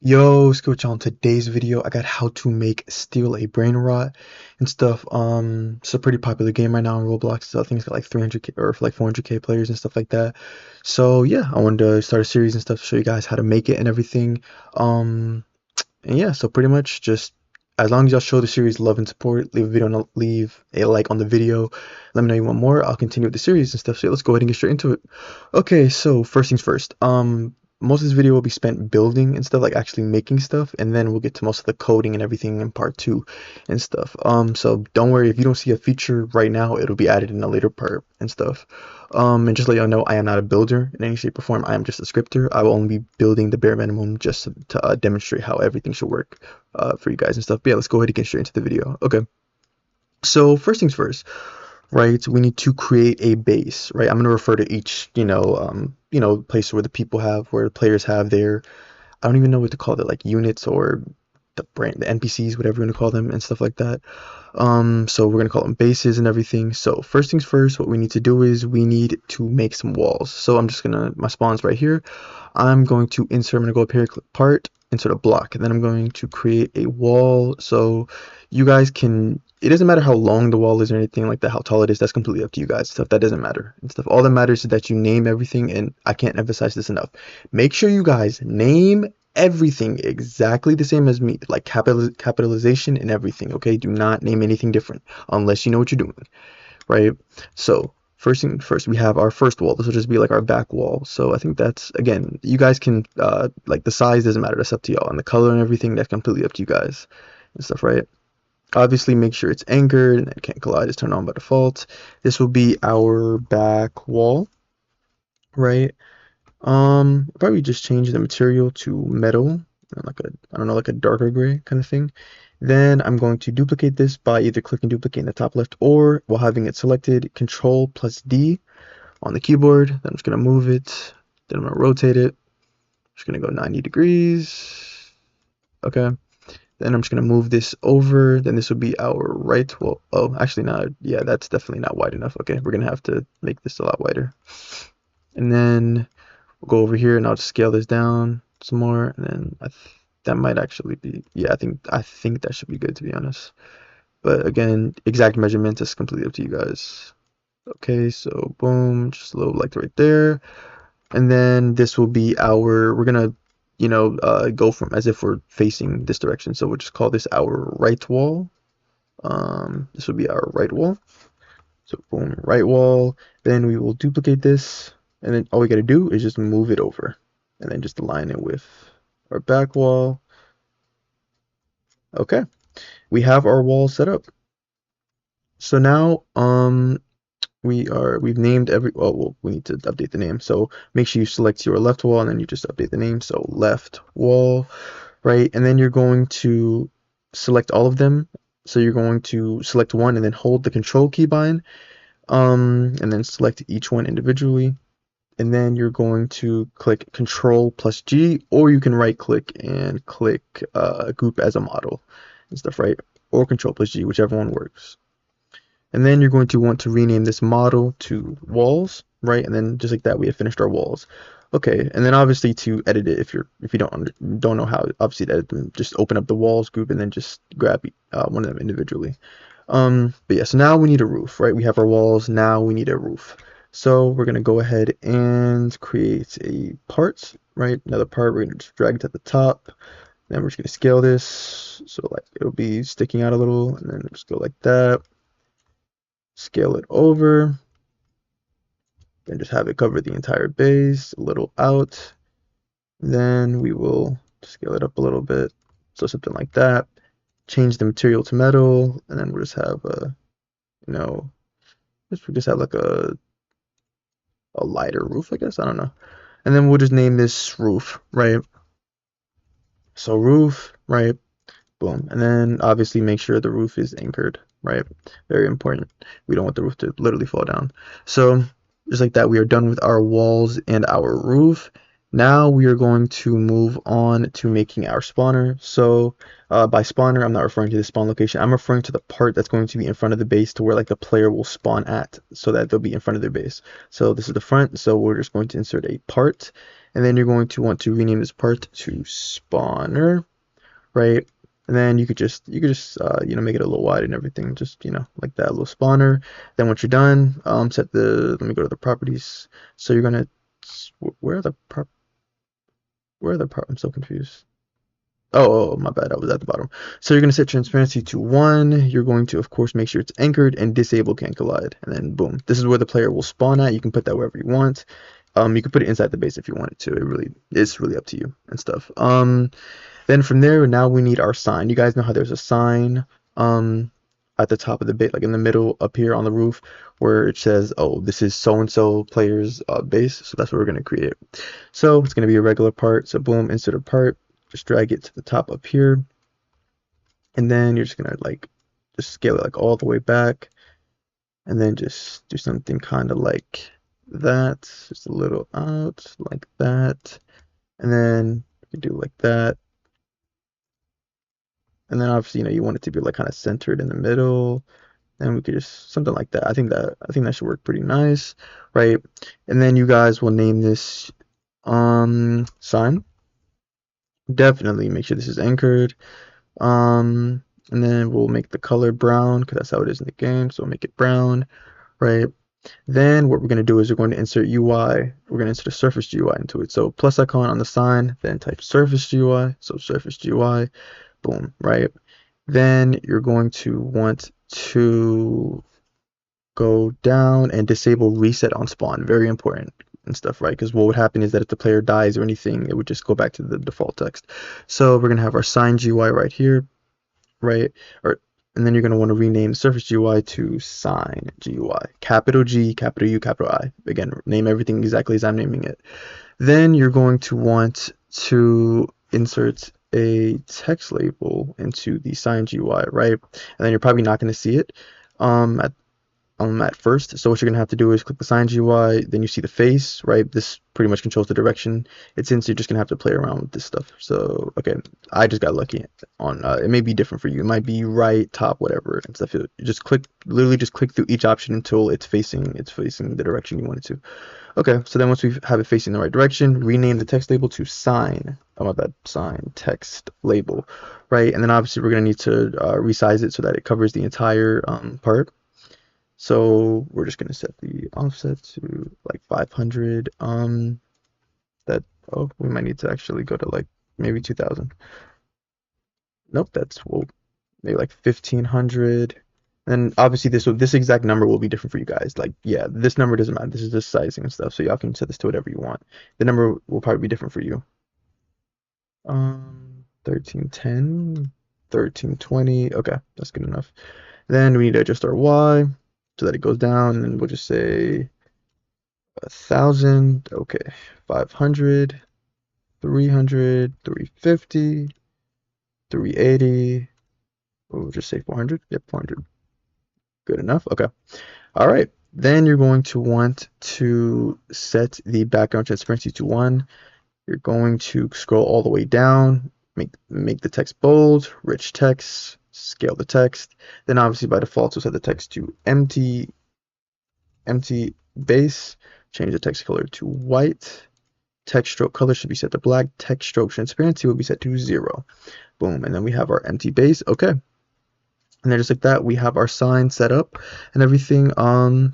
Yo, Scooch, on today's video, I got how to make steal a Brainrot and stuff. It's a pretty popular game right now on Roblox. So I think it's got like 300k or like 400k players and stuff like that. So yeah, I wanted to start a series and stuff to show you guys how to make it and everything. Um, and yeah, so pretty much just as long as y'all show the series love and support, leave a like on the video. Let me know you want more. I'll continue with the series and stuff. So yeah, let's go ahead and get straight into it. Okay, so first things first. Most of this video will be spent building and stuff, like actually making stuff, and then we'll get to most of the coding and everything in part two and stuff. So don't worry if you don't see a feature right now, it'll be added in a later part and stuff. And just let y'all know, I am not a builder in any shape or form. I am just a scripter. I will only be building the bare minimum just to demonstrate how everything should work for you guys and stuff. But yeah, let's go ahead and get straight into the video. Okay. So first things first, right? We need to create a base, right? I'm going to refer to each, place where the people have, where the players have their, I don't even know what to call it, like units or the NPCs, whatever you want to call them, and stuff like that. So we're gonna call them bases and everything. So first things first, what we need to do is we need to make some walls. So I'm just gonna, my spawn's right here. I'm going to insert, I'm gonna go up here, click part, insert a block, and then I'm going to create a wall. So you guys can, it doesn't matter how long the wall is or anything like that, how tall it is, that's completely up to you guys. Stuff that doesn't matter and stuff. All that matters is that you name everything, and I can't emphasize this enough. Make sure you guys name everything exactly the same as me, like capitalization and everything. Okay, do not name anything different unless you know what you're doing, right? So first thing first, we have our first wall. This will just be like our back wall. So I think that's, again, you guys can like the size doesn't matter, that's up to y'all, and the color and everything, that's completely up to you guys and stuff, right? Obviously make sure it's anchored and it can't collide is turned on by default. This will be our back wall, right? Probably just change the material to metal, like a, I don't know, like a darker gray kind of thing. Then I'm going to duplicate this by either clicking duplicate in the top left, or while having it selected, Control plus D on the keyboard. Then I'm just gonna move it. Then I'm gonna rotate it. Just gonna go 90 degrees. Okay. Then I'm just gonna move this over. Then this will be our right. Well, oh, actually not. Yeah, that's definitely not wide enough. Okay, we're gonna have to make this a lot wider. And then we'll go over here and I'll just scale this down some more, and then that might actually be, yeah, I think that should be good, to be honest. But again, exact measurements is completely up to you guys. Okay, so boom, just a little like right there. And then this will be our, we're gonna, go from as if we're facing this direction. So we'll just call this our right wall. This will be our right wall. So boom, right wall. Then we will duplicate this, and then all we gotta do is just move it over, and then just align it with our back wall. Okay, we have our wall set up. So now, we've named every, well, we need to update the name. So make sure you select your left wall, and then you just update the name. So left wall, right? And then you're going to select all of them. So you're going to select one and then hold the control key bind, and then select each one individually. And then you're going to click Control plus G, or you can right click and click group as a model and stuff, right? Or Control plus G, whichever one works. And then you're going to want to rename this model to walls, right? And then just like that, we have finished our walls. Okay, and then obviously to edit it, if you don't know how obviously to edit them, just open up the walls group and then just grab one of them individually. But yeah, so now we need a roof, right? We have our walls, now we need a roof. So we're gonna go ahead and create a part, right? Another part, we're gonna just drag it to the top. Then we're just gonna scale this so like it'll be sticking out a little, and then just go like that. Scale it over, then just have it cover the entire base, a little out. Then we will scale it up a little bit, so something like that. Change the material to metal, and then we'll just have a, you know, we just have like a lighter roof, I guess. I don't know. And then we'll just name this roof, right? So roof, right? Boom. And then obviously make sure the roof is anchored, right? Very important. We don't want the roof to literally fall down. So just like that, we are done with our walls and our roof. Now we are going to move on to making our spawner. So by spawner, I'm not referring to the spawn location. I'm referring to the part that's going to be in front of the base, to where like the player will spawn at, so that they'll be in front of their base. So this is the front. So we're just going to insert a part. and then you're going to want to rename this part to spawner, right? And then you could just you know, make it a little wide and everything, just, you know, like that, little spawner. Then once you're done, set the, let me go to the properties. So you're gonna, where are the I'm so confused. Oh, my bad. I was at the bottom. So you're going to set transparency to 1. You're going to, of course, make sure it's anchored and disable can collide. And then boom. This is where the player will spawn at. You can put that wherever you want. You can put it inside the base if you wanted to. It's really up to you and stuff. Then from there, now we need our sign. You guys know how there's a sign at the top of the base, like in the middle up here on the roof, where it says, oh, this is so-and-so player's base. So that's what we're going to create. So it's going to be a regular part. So boom, insert a part. Just drag it to the top up here, and then you're just gonna like just scale it like all the way back, and then just do something kind of like that, just a little out like that, and then you do like that, and then obviously, you know, you want it to be like kind of centered in the middle, and we could just something like that. I think that should work pretty nice, right? And then you guys will name this sign. Definitely make sure this is anchored. And then we'll make the color brown because that's how it is in the game. So we'll make it brown, right? Then what we're going to do is we're going to insert UI. We're going to insert a surface GUI into it. So plus icon on the sign, then type surface GUI. So surface GUI, boom, right? Then you're going to want to go down and disable reset on spawn. Very important and stuff, right? Because what would happen is that if the player dies or anything, it would just go back to the default text. So we're going to have our sign GUI right here, right? Or and then you're going to want to rename Surface GUI to Sign GUI. Capital G, capital U, capital I. Again, name everything exactly as I'm naming it. Then you're going to want to insert a text label into the Sign GUI, right? And then you're probably not going to see it at first. So what you're gonna have to do is click the sign GUI, then you see the face, right? This pretty much controls the direction it's in, so you're just gonna have to play around with this stuff. So okay, I just got lucky on it may be different for you. It might be right, top, whatever and stuff. You just click, literally just click through each option until it's facing the direction you want it to. Okay, so then once we have it facing the right direction, rename the text label to sign. Oh my bad, sign text label, right? And then obviously we're gonna need to resize it so that it covers the entire part. So we're just gonna set the offset to like 500. That, oh, we might need to actually go to like maybe 2000. Nope, that's, well, maybe like 1500. And obviously this exact number will be different for you guys. Like, yeah, this number doesn't matter. This is just sizing and stuff. So y'all can set this to whatever you want. The number will probably be different for you. 1310, 1320. Okay, that's good enough. Then we need to adjust our Y so that it goes down, and we'll just say 1000. Okay, 500, 300, 350, 380. We'll just say 400. Yep, 400. Good enough. Okay. All right. Then you're going to want to set the background transparency to 1. You're going to scroll all the way down, make the text bold, rich text, scale the text. Then obviously by default, we'll set the text to empty base, change the text color to white. Text stroke color should be set to black. Text stroke transparency will be set to 0. Boom. And then we have our empty base. Okay. And then just like that, we have our sign set up and everything.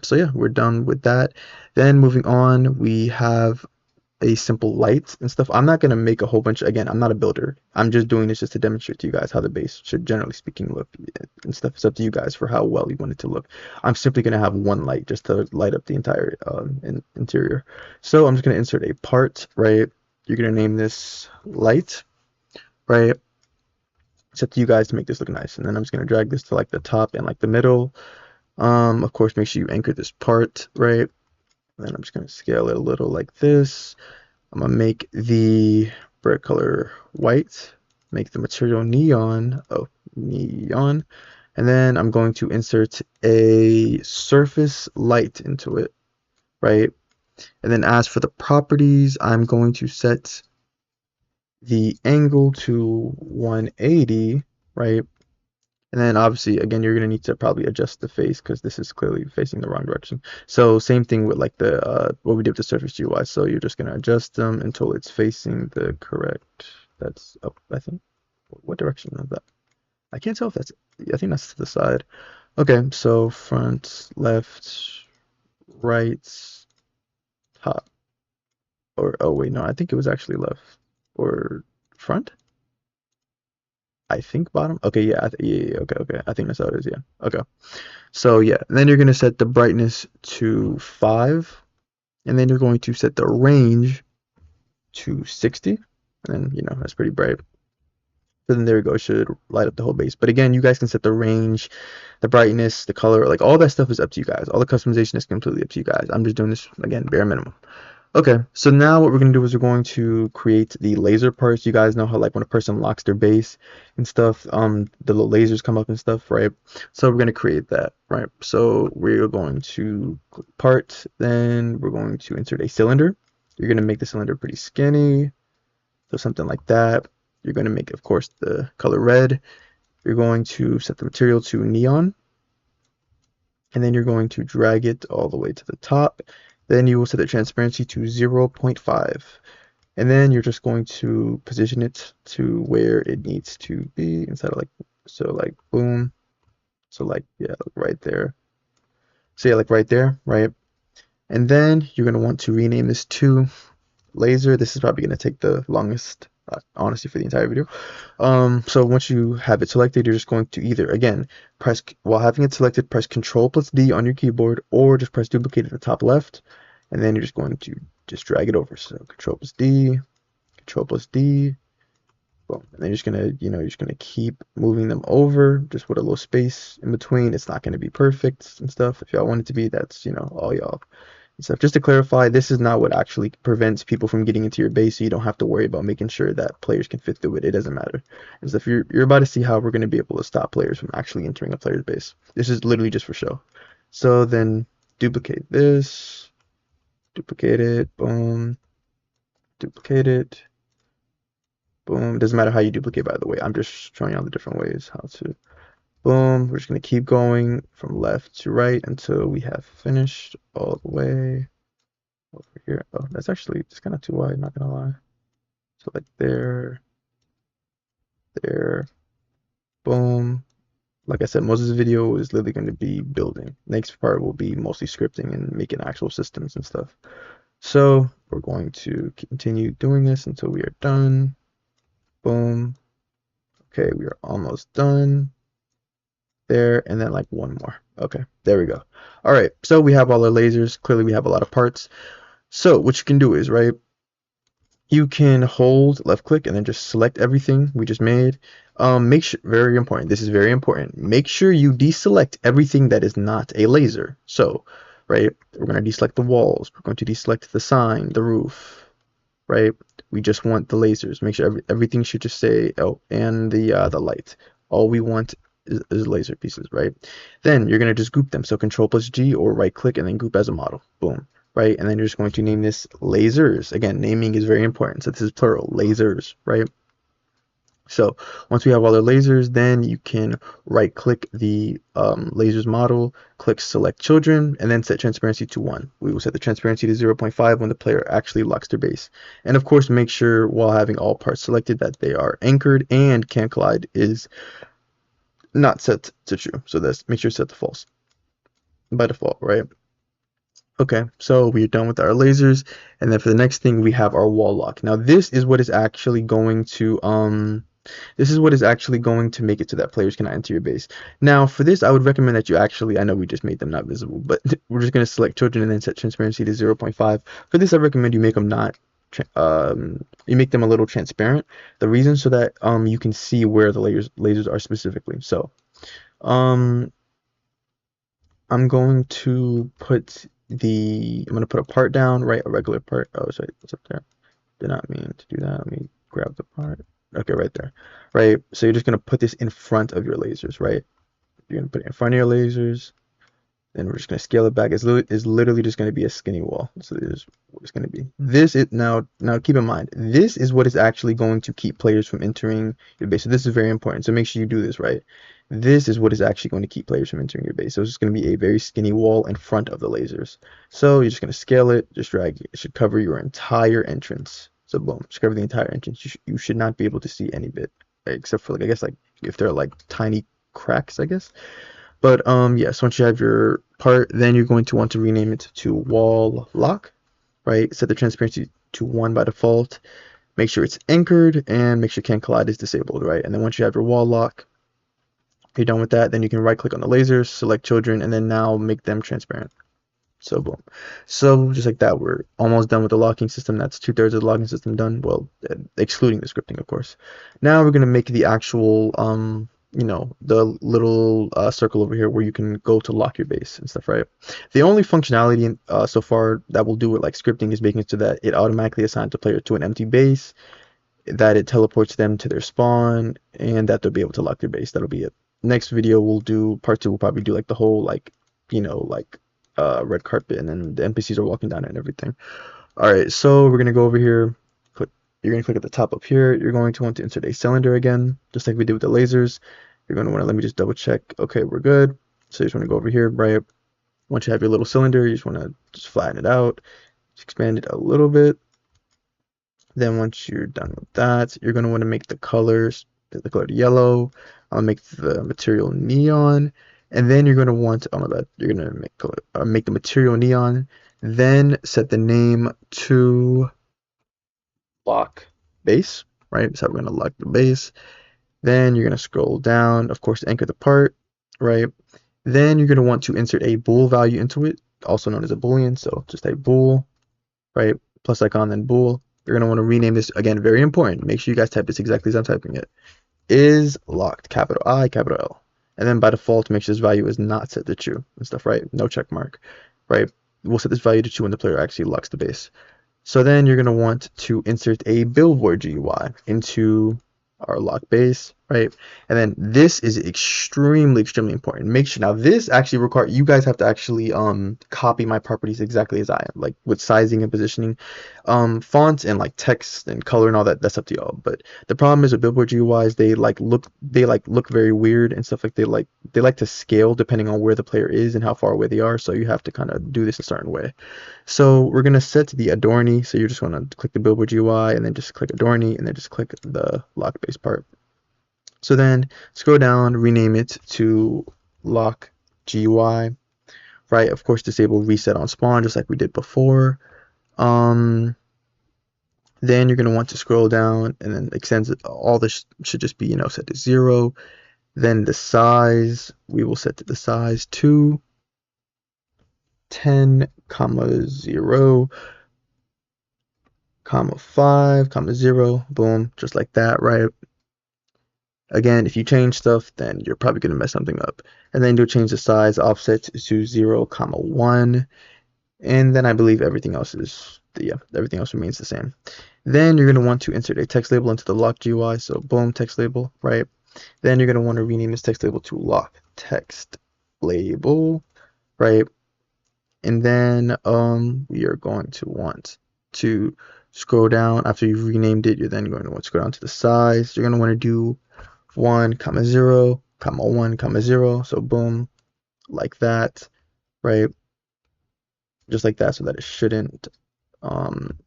So yeah, we're done with that. Then moving on, we have a simple light and stuff. I'm not going to make a whole bunch. Again, I'm not a builder. I'm just doing this just to demonstrate to you guys how the base should, generally speaking, look and stuff. It's up to you guys for how well you want it to look. I'm simply going to have one light just to light up the entire interior. So I'm just going to insert a part, right? You're going to name this light, right? It's up to you guys to make this look nice. And then I'm just going to drag this to like the top and like the middle. Of course, make sure you anchor this part, right? And then I'm just going to scale it a little like this. I'm going to make the brick color white, make the material neon, neon, and then I'm going to insert a surface light into it, right? And then as for the properties, I'm going to set the angle to 180, right? And then obviously, again, you're gonna need to probably adjust the face because this is clearly facing the wrong direction. So same thing with like the what we did with the Surface UI. So you're just gonna adjust them until it's facing the correct. That's up, I think. What direction is that? I can't tell if that's. I think that's to the side. Okay, so front, left, right, top, or oh wait, no, I think it was actually left or front. I think bottom. Okay, yeah, yeah, okay, okay. I think that's how it is. Yeah. Okay. So yeah, and then you're gonna set the brightness to 5, and then you're going to set the range to 60, and then that's pretty bright. So then there we go. It should light up the whole base. But again, you guys can set the range, the brightness, the color, like all that stuff is up to you guys. All the customization is completely up to you guys. I'm just doing this again, bare minimum. Okay, so now what we're going to do is we're going to create the laser parts. You guys know how like when a person locks their base and stuff, the little lasers come up and stuff, right? So we're going to create that, right? So we're going to click part, then we're going to insert a cylinder. You're going to make the cylinder pretty skinny, so something like that. You're going to make, of course, the color red. You're going to set the material to neon, and then you're going to drag it all the way to the top. Then you will set the transparency to 0.5. And then you're just going to position it to where it needs to be inside of like, so like boom. So like, yeah, like right there. So yeah, like right there, right? And then you're going to want to rename this to laser. This is probably going to take the longest, honestly, for the entire video. So once you have it selected, you're just going to either, again, press, while having it selected, press Control plus D on your keyboard, or just press duplicate at the top left, and then you're just going to just drag it over. So Control plus D, Control plus D, boom. And then you're just gonna, you're just gonna keep moving them over, just with a little space in between. It's not gonna be perfect and stuff. If y'all want it to be, that's, all y'all and stuff. Just to clarify, this is not what actually prevents people from getting into your base, so you don't have to worry about making sure that players can fit through it. It doesn't matter. And stuff. You're about to see how we're gonna be able to stop players from actually entering a player's base. This is literally just for show. So then duplicate this, duplicate it, boom, duplicate it, boom. It doesn't matter how you duplicate, by the way. I'm just showing you all the different ways how to. Boom. We're just going to keep going from left to right until we have finished all the way over here. Oh, that's actually just kind of too wide, not going to lie. So like there, there, boom. Like I said, most of this video is literally going to be building. Next part will be mostly scripting and making actual systems and stuff. So we're going to continue doing this until we are done. Boom. Okay, we are almost done. There, and then like one more. Okay, there we go. All right, so we have all our lasers. Clearly, we have a lot of parts. So what you can do is, right, you can hold left click and then just select everything we just made. Make sure, very important, this is very important. Make sure you deselect everything that is not a laser. So, right, we're going to deselect the walls. We're going to deselect the sign, the roof, right? We just want the lasers. Make sure everything should just say, oh, and the light. All we want is laser pieces, right? Then you're going to just group them. So Control plus G or right click and then group as a model. Boom. Right? And then you're just going to name this lasers. Again, naming is very important. So this is plural, lasers, right? So once we have all our lasers, then you can right click the lasers model, click select children, and then set transparency to 1. We will set the transparency to 0.5 when the player actually locks their base. And of course, make sure while having all parts selected that they are anchored and can collide is not set to true. So that's, make sure it's set to false by default, right? Okay, so we're done with our lasers, and then for the next thing we have our wall lock. Now this is what is actually going to make it so that players cannot enter your base. Now for this I would recommend that you actually, I know we just made them not visible, but we're just going to select children and then set transparency to 0.5. For this I recommend you make them not you make them a little transparent. The reason so that you can see where the lasers are specifically. So I'm going to put a part down, right? A regular part. Oh, sorry, what's up there? Did not mean to do that. Let me grab the part. Okay, right there. Right. So you're just gonna put this in front of your lasers, right? You're gonna put it in front of your lasers. Then we're just going to scale it back. It's literally just going to be a skinny wall. So this is what it's going to be. This is now keep in mind, this is what is actually going to keep players from entering your base. So this is very important. So make sure you do this right. This is what is actually going to keep players from entering your base. So it's just going to be a very skinny wall in front of the lasers. So you're just going to scale it, just drag it. It should cover your entire entrance. So boom, just cover the entire entrance. You should not be able to see any bit, except for like, I guess, like if there are like tiny cracks, I guess. But yes, once you have your part, then you're going to want to rename it to wall lock, right? Set the transparency to 1 by default. Make sure it's anchored and make sure can collide is disabled, right? And then once you have your wall lock, you're done with that, then you can right click on the lasers, select children, and then now make them transparent. So boom. So just like that, we're almost done with the locking system. That's 2/3 of the locking system done. Well, excluding the scripting, of course. Now we're gonna make the actual the little circle over here where you can go to lock your base and stuff, right? The only functionality so far that will do with like scripting is making it so that it automatically assigns the player to an empty base, that it teleports them to their spawn, and that they'll be able to lock their base. That'll be it. Next video we'll do part 2. We'll probably do like the whole like red carpet, and then the NPCs are walking down it and everything. All right, so we're gonna go over here. You're gonna click at the top up here. You're going to want to insert a cylinder again, just like we did with the lasers. You're gonna want to, let me just double check. Okay, we're good. So you just want to go over here, right? Once you have your little cylinder, you just want to just flatten it out, just expand it a little bit. Then once you're done with that, you're gonna want to make the colors, the color yellow. I'll make the material neon. And then you're going to want, oh my bad, you're going to make the material neon, then set the name to lock base, right? So we're going to lock the base. Then you're going to scroll down, of course, anchor the part, right? Then you're going to want to insert a bool value into it, also known as a boolean. So just a bool, right? Plus icon, then bool. You're going to want to rename this, again, very important. Make sure you guys type this exactly as I'm typing it. Is locked, capital I, capital L. And then by default, make sure this value is not set to true and stuff, right? No check mark, right? We'll set this value to true when the player actually locks the base. So then you're going to want to insert a billboard GUI into our lock base, right? And then this is extremely important. Make sure, now this actually requires, you guys have to actually copy my properties exactly as I am, like with sizing and positioning. Font and like text and color and all that, that's up to y'all. But the problem is with billboard GUIs, they look very weird and stuff. Like they like to scale depending on where the player is and how far away they are, so you have to kind of do this a certain way. So we're going to set the adorny. So you're just going to click the billboard GUI and then just click adorny and then just click the lock base part. So then scroll down, rename it to lock GUI, right? Of course, disable reset on spawn just like we did before. Then you're going to want to scroll down and then extend it. All this should just be, set to 0. Then the size, we will set the size to 10, 0, 5, 0, boom, just like that, right? Again, if you change stuff, then you're probably going to mess something up. And then you'll change the size offset to 0, 1, and then I believe everything else is, everything else remains the same. Then you're going to want to insert a text label into the lock GUI, so boom, text label, right? Then you're going to want to rename this text label to lock text label, right? And then we are going to want to scroll down. After you've renamed it, you're then going to want to scroll down to the size. You're going to want to do 1, 0, 1, 0. So boom, like that, right? Just like that, so that it shouldn't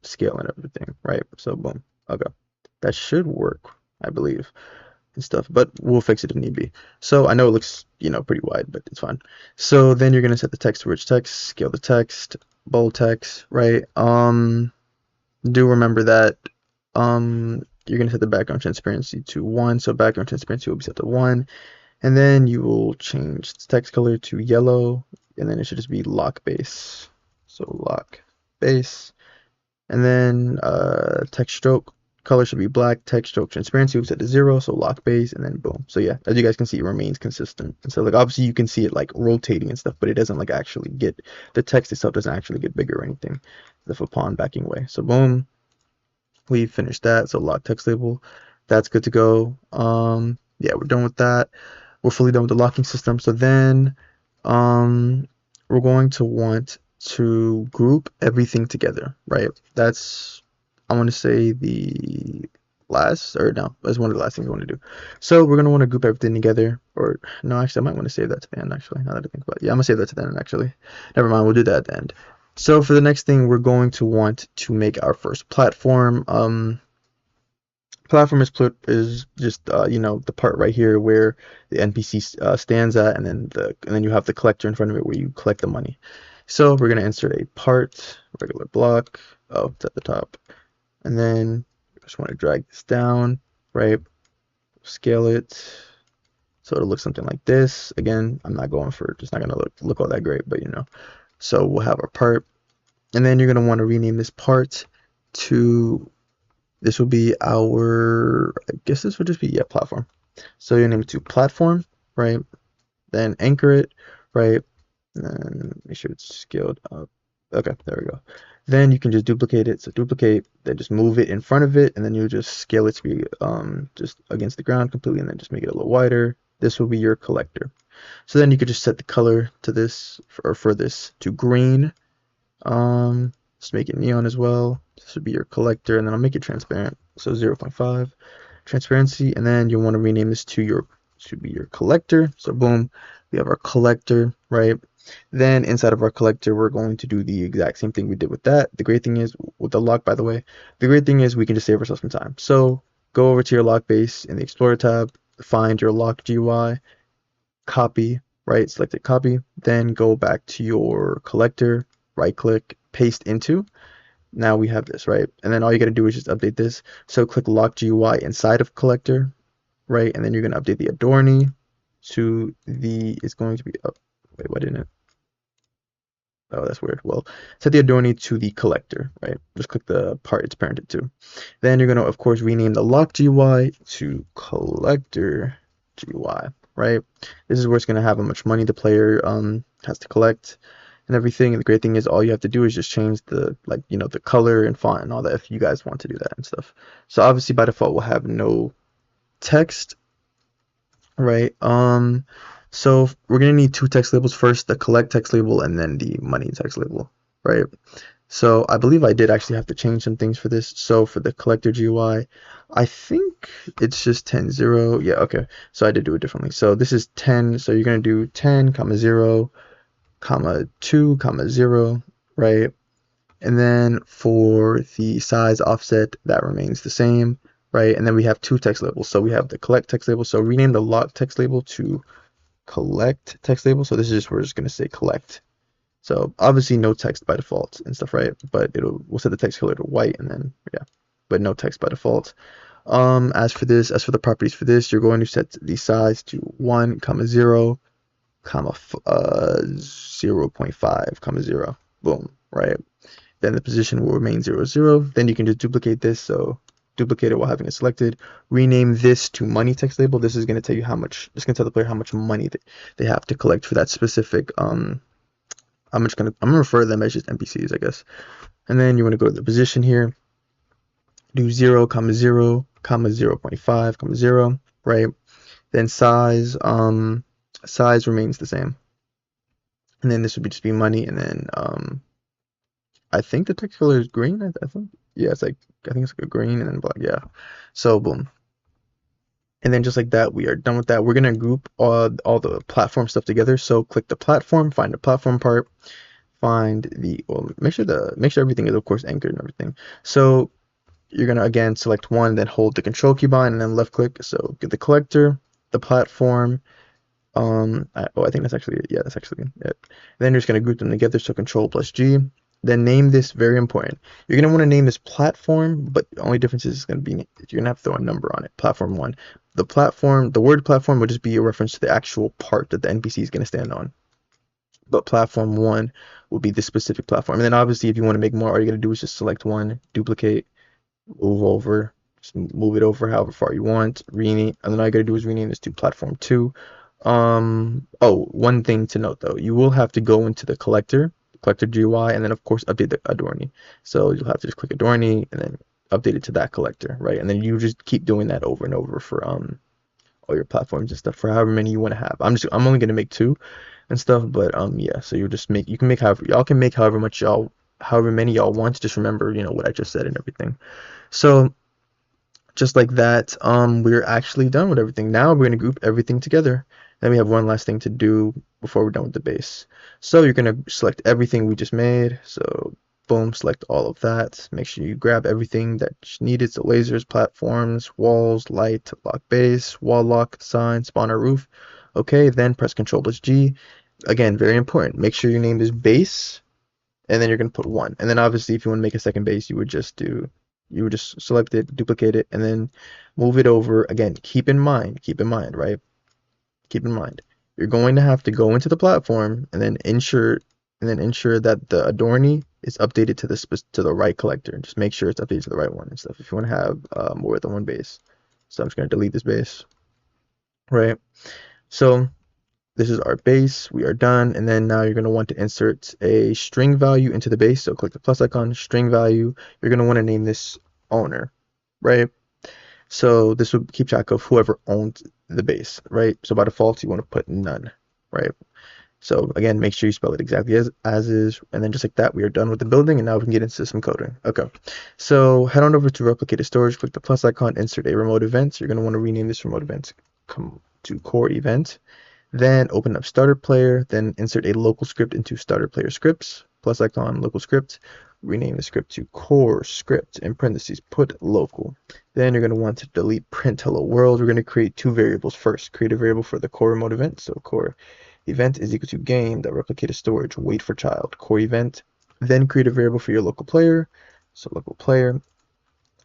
scale and everything, right? So boom, okay, that should work, I believe, and stuff, but we'll fix it if need be. So I know it looks, pretty wide, but it's fine. So then you're gonna set the text to rich text, scale the text, bold text, right? Do remember that you're gonna set the background transparency to 1, so background transparency will be set to 1, and then you will change the text color to yellow, and then it should just be lock base. So lock base, and then text stroke color should be black, text stroke transparency will set to 0, so lock base, and then boom. So yeah, as you guys can see, it remains consistent. And so like obviously you can see it like rotating and stuff, but it doesn't like actually get, the text itself doesn't actually get bigger or anything if upon backing away. So boom, we finished that. So lock text label, that's good to go. Yeah, we're done with that. We're fully done with the locking system. So then we're going to want to group everything together, right? That's, I want to say the last, or no, that's one of the last things I want to do. So we're going to want to group everything together, or no, actually, I might want to save that to the end, actually, now that I think about it. Yeah, I'm going to save that to the end, actually. Never mind, we'll do that at the end. So for the next thing, we're going to want to make our first platform. Platform is just you know, the part right here where the NPC stands at, and then you have the collector in front of it where you collect the money. So we're gonna insert a part, regular block. Oh, it's at the top, and then just want to drag this down, right? Scale it so it'll look something like this. Again, I'm not going for, it's not gonna look all that great, but you know. So we'll have our part, and then you're gonna want to rename this part to, this will be our, I guess this would just be, yeah, platform. So you name it to platform, right? Then anchor it, right? And make sure it's scaled up. Okay, there we go. Then you can just duplicate it. So duplicate, then just move it in front of it, and then you just scale it to be just against the ground completely, and then just make it a little wider. This will be your collector. So then you could just set the color to this, or for this to green. Just make it neon as well. This would be your collector, and then I'll make it transparent. So 0.5 transparency, and then you'll want to rename this to your, should be your collector. So boom, we have our collector, right? Then inside of our collector, we're going to do the exact same thing we did with that. The great thing is, with the lock, by the way, the great thing is we can just save ourselves some time. So go over to your lock base in the Explorer tab, find your lock GUI, copy, right? Select it, copy, then go back to your collector, right click, paste into. Now we have this, right? And then all you got to do is just update this. So click lock GUI inside of collector, right? And then you're going to update the Adorny to the, it's going to be up. Wait, why didn't it? Oh, that's weird. Well, set the Adorny to the collector, right? Just click the part it's parented to. Then you're going to, of course, rename the lock GUI to collector GUI, right? This is where it's going to have how much money the player has to collect and everything. And the great thing is all you have to do is just change the, like, you know, the color and font and all that if you guys want to do that and stuff. So obviously by default we'll have no text, right? So we're gonna need two text labels first, the collect text label and then the money text label, right? So I believe I did actually have to change some things for this. So for the collector GUI, I think it's just 10.0. Yeah, okay. So I did do it differently. So this is 10. So you're gonna do 10, 0, 2, 0, right? And then for the size offset, that remains the same, right? And then we have two text labels. So we have the collect text label. So rename the lock text label to collect text label. So this is just, we're just gonna say collect. So obviously no text by default and stuff, right? But we'll set the text color to white, and then yeah, but no text by default. As for the properties for this, you're going to set the size to 1, 0, 0.5, 0. Boom, right? Then the position will remain 0, 0. Then you can just duplicate this. So duplicate it while having it selected. Rename this to money text label. This is going to tell you how much. It's going to tell the player how much money they have to collect for that specific. I'm gonna refer to them as just NPCs, I guess. And then you want to go to the position here. Do 0, 0, 0.5, 0, right? Then size remains the same. And then this would just be money, and then I think the text color is green. I think, yeah, it's like, I think it's like a green and then black. Yeah. So boom. And then just like that, we are done with that. We're gonna group all the platform stuff together. So click the platform, find the platform part, find the, well, make sure everything is of course anchored and everything. So you're gonna again select one, then hold the control key bind and then left click. So get the collector, the platform. I think that's actually it. Yeah, that's actually it. Then you're just gonna group them together. So Control plus G. Then name this, very important. You're gonna want to name this platform, but the only difference is it's gonna be, you're gonna have to throw a number on it. Platform 1. The platform, the word platform will just be a reference to the actual part that the NPC is gonna stand on. But platform 1 will be the specific platform. And then obviously if you want to make more, all you gotta do is just select one, duplicate, move over, just move it over however far you want, rename, and then all you gotta do is rename this to platform 2. Oh, one thing to note though, you will have to go into the collector GUI, and then of course update the Adorny. So you'll have to just click Adorny and then update it to that collector, right? And then you just keep doing that over and over for all your platforms and stuff for however many you want to have. I'm only gonna make 2. and stuff. But yeah, so you can make however y'all can make however many y'all want. Just remember, what I just said and everything. So just like that, we're actually done with everything. Now we're gonna group everything together. Then we have one last thing to do before we're done with the base. So you're gonna select everything we just made. So boom, select all of that. Make sure you grab everything that's needed. So lasers, platforms, walls, light, lock base, wall lock, sign, spawner, roof. Okay, then press Control plus G. Again, very important. Make sure your name is base, and then you're going to put 1. And then obviously if you want to make a second base, you would just select it, duplicate it, and then move it over. Again, keep in mind, right? Keep in mind, you're going to have to go into the platform and then ensure that the adornee is updated to the right collector. Just make sure it's updated to the right one and stuff if you want to have more than one base. So I'm just going to delete this base, right? So this is our base. We are done. And then now you're going to want to insert a string value into the base. So click the plus icon, string value. You're going to want to name this owner, right? So this will keep track of whoever owns the base, right? So by default, you want to put none, right? So again, make sure you spell it exactly as is. And then just like that, we are done with the building. And now we can get into some coding. Okay. So head on over to replicated storage, click the plus icon, insert a remote event. So you're going to want to rename this remote event to core event. Then open up starter player, then insert a local script into starter player scripts, plus icon local script, rename the script to core script, in parentheses, put local. Then you're going to want to delete print hello world. We're going to create 2 variables first. Create a variable for the core remote event, so core event is equal to game.replicated storage, wait for child, core event. Then create a variable for your local player, so local player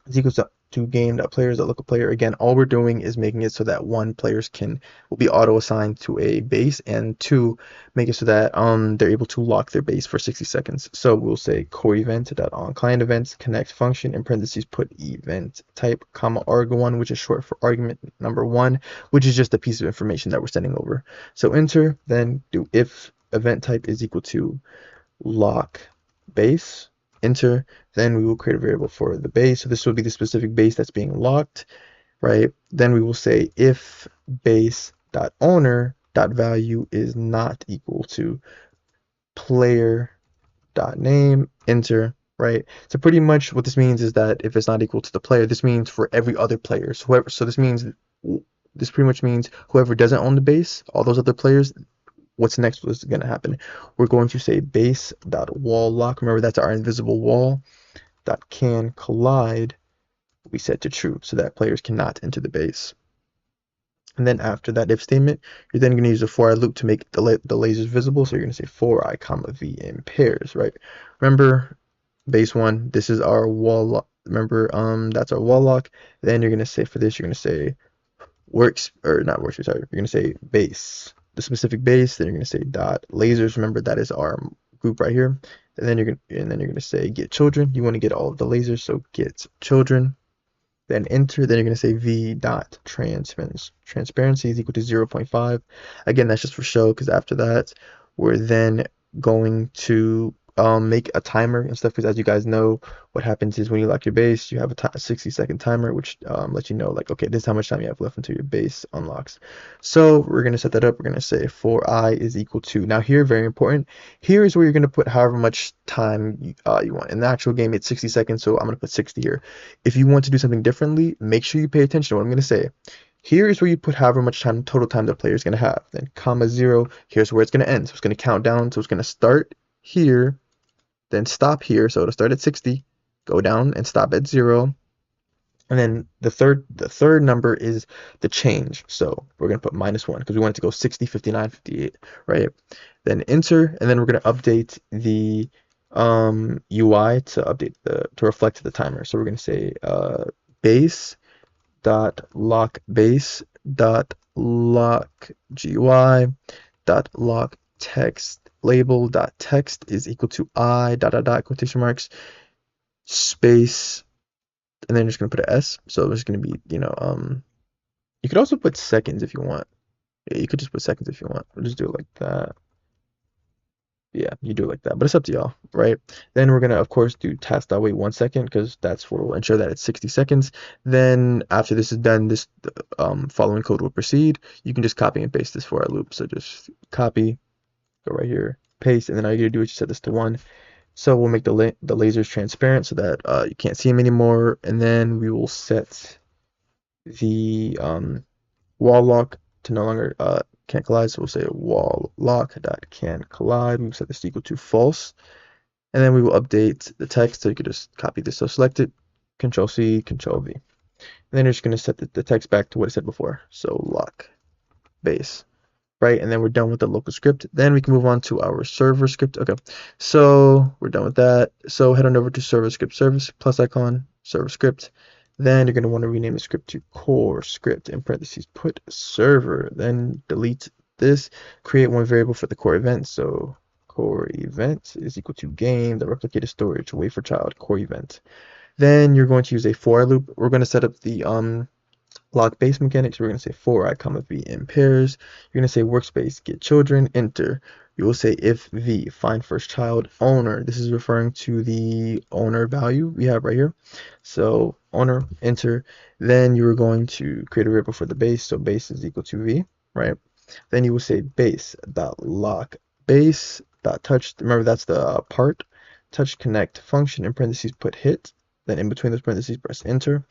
is equals to game.players.local player. Again, all we're doing is making it so that one, players will be auto assigned to a base, and 2, make it so that they're able to lock their base for 60 seconds. So we'll say core event.on client events connect function, in parentheses put event type comma arg1, which is short for argument number 1, which is just a piece of information that we're sending over. So enter, then do if event type is equal to lock base, enter, then we will create a variable for the base. So this will be the specific base that's being locked, right? Then we will say if base.owner.value is not equal to player.name, enter, right? So pretty much what this means is that if it's not equal to the player, this means for every other player. So this pretty much means whoever doesn't own the base, all those other players, what's next was going to happen? We're going to say base.wall lock. Remember, that's our invisible wall. Can collide we set to true so that players cannot enter the base. And then after that if statement, you're then going to use a for I loop to make the lasers visible. So you're going to say for I comma v in pairs, right? Remember, base 1, this is our wall lock. Remember, that's our wall lock. Then you're going to say for this, you're going to say works, or not works, sorry, you're going to say base, the specific base. Then you're going to say dot lasers. Remember, that is our group right here. And then you're going to say get children. You want to get all of the lasers, so get children. Then enter. Then you're going to say v dot transparency is equal to 0.5. Again, that's just for show, because after that we're then going to make a timer and stuff, because as you guys know, what happens is when you lock your base, you have a 60-second timer, which lets you know, like, okay, this is how much time you have left until your base unlocks. So we're going to set that up. We're going to say for I is equal to, now here, very important, here is where you're going to put however much time you want. In the actual game, it's 60 seconds, so I'm going to put 60 here. If you want to do something differently, make sure you pay attention to what I'm going to say. Here is where you put however much total time the player is going to have. Then comma 0, here's where it's going to end. So it's going to count down. So it's going to start here, then stop here. So it'll start at 60, go down and stop at 0. And then the third number is the change. So we're going to put -1 because we want it to go 60, 59, 58, right? Then enter, and then we're going to update the UI to reflect the timer. So we're going to say base dot lock base dot lock GUI dot lock text label dot text is equal to I dot dot dot quotation marks space, and then you're just gonna put an S. So it's gonna be, you could also put seconds if you want. Yeah, you could just put seconds if you want. We'll just do it like that. Yeah, you do it like that, but it's up to y'all, right? Then we're gonna, of course, do task.wait 1 second, because that's where we'll ensure that it's 60 seconds. Then after this is done, this following code will proceed. You can just copy and paste this for our loop. So just copy, go right here, paste, and then all you gotta do is just set this to 1. So we'll make the lasers transparent so that you can't see them anymore, and then we will set the wall lock to no longer can't collide. So we'll say wall lock dot can collide. We'll set this to equal to false, and then we will update the text. So you could just copy this. So select it, Control C, Control V, and then you're just gonna set the text back to what it said before. So lock base. Right, and then we're done with the local script. Then we can move on to our server script. Okay, so we're done with that. So head on over to server script service plus icon server script. Then you're going to want to rename the script to core script in parentheses put server. Then delete this. Create one variable for the core event. So core event is equal to game the replicated storage wait for child core event. Then you're going to use a for loop. We're going to set up the lock base mechanics. We're going to say for I comma v in pairs. You're going to say workspace get children enter. You will say if v find first child owner. This is referring to the owner value we have right here. So owner enter. Then you are going to create a variable for the base. So base is equal to v, right? Then you will say base dot lock base dot touch. Remember that's the part touch connect function in parentheses put hit. Then in between those parentheses press enter.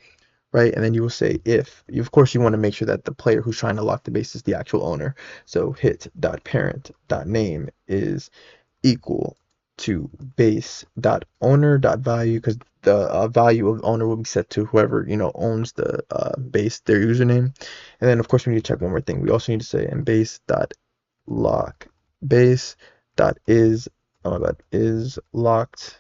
Right, and then you will say if, of course, you want to make sure that the player who's trying to lock the base is the actual owner. So hit.parent.name is equal to base.owner.value, because the value of owner will be set to whoever owns the base, their username. And then of course we need to check one more thing. We also need to say and base.lock base.is, oh my god, is locked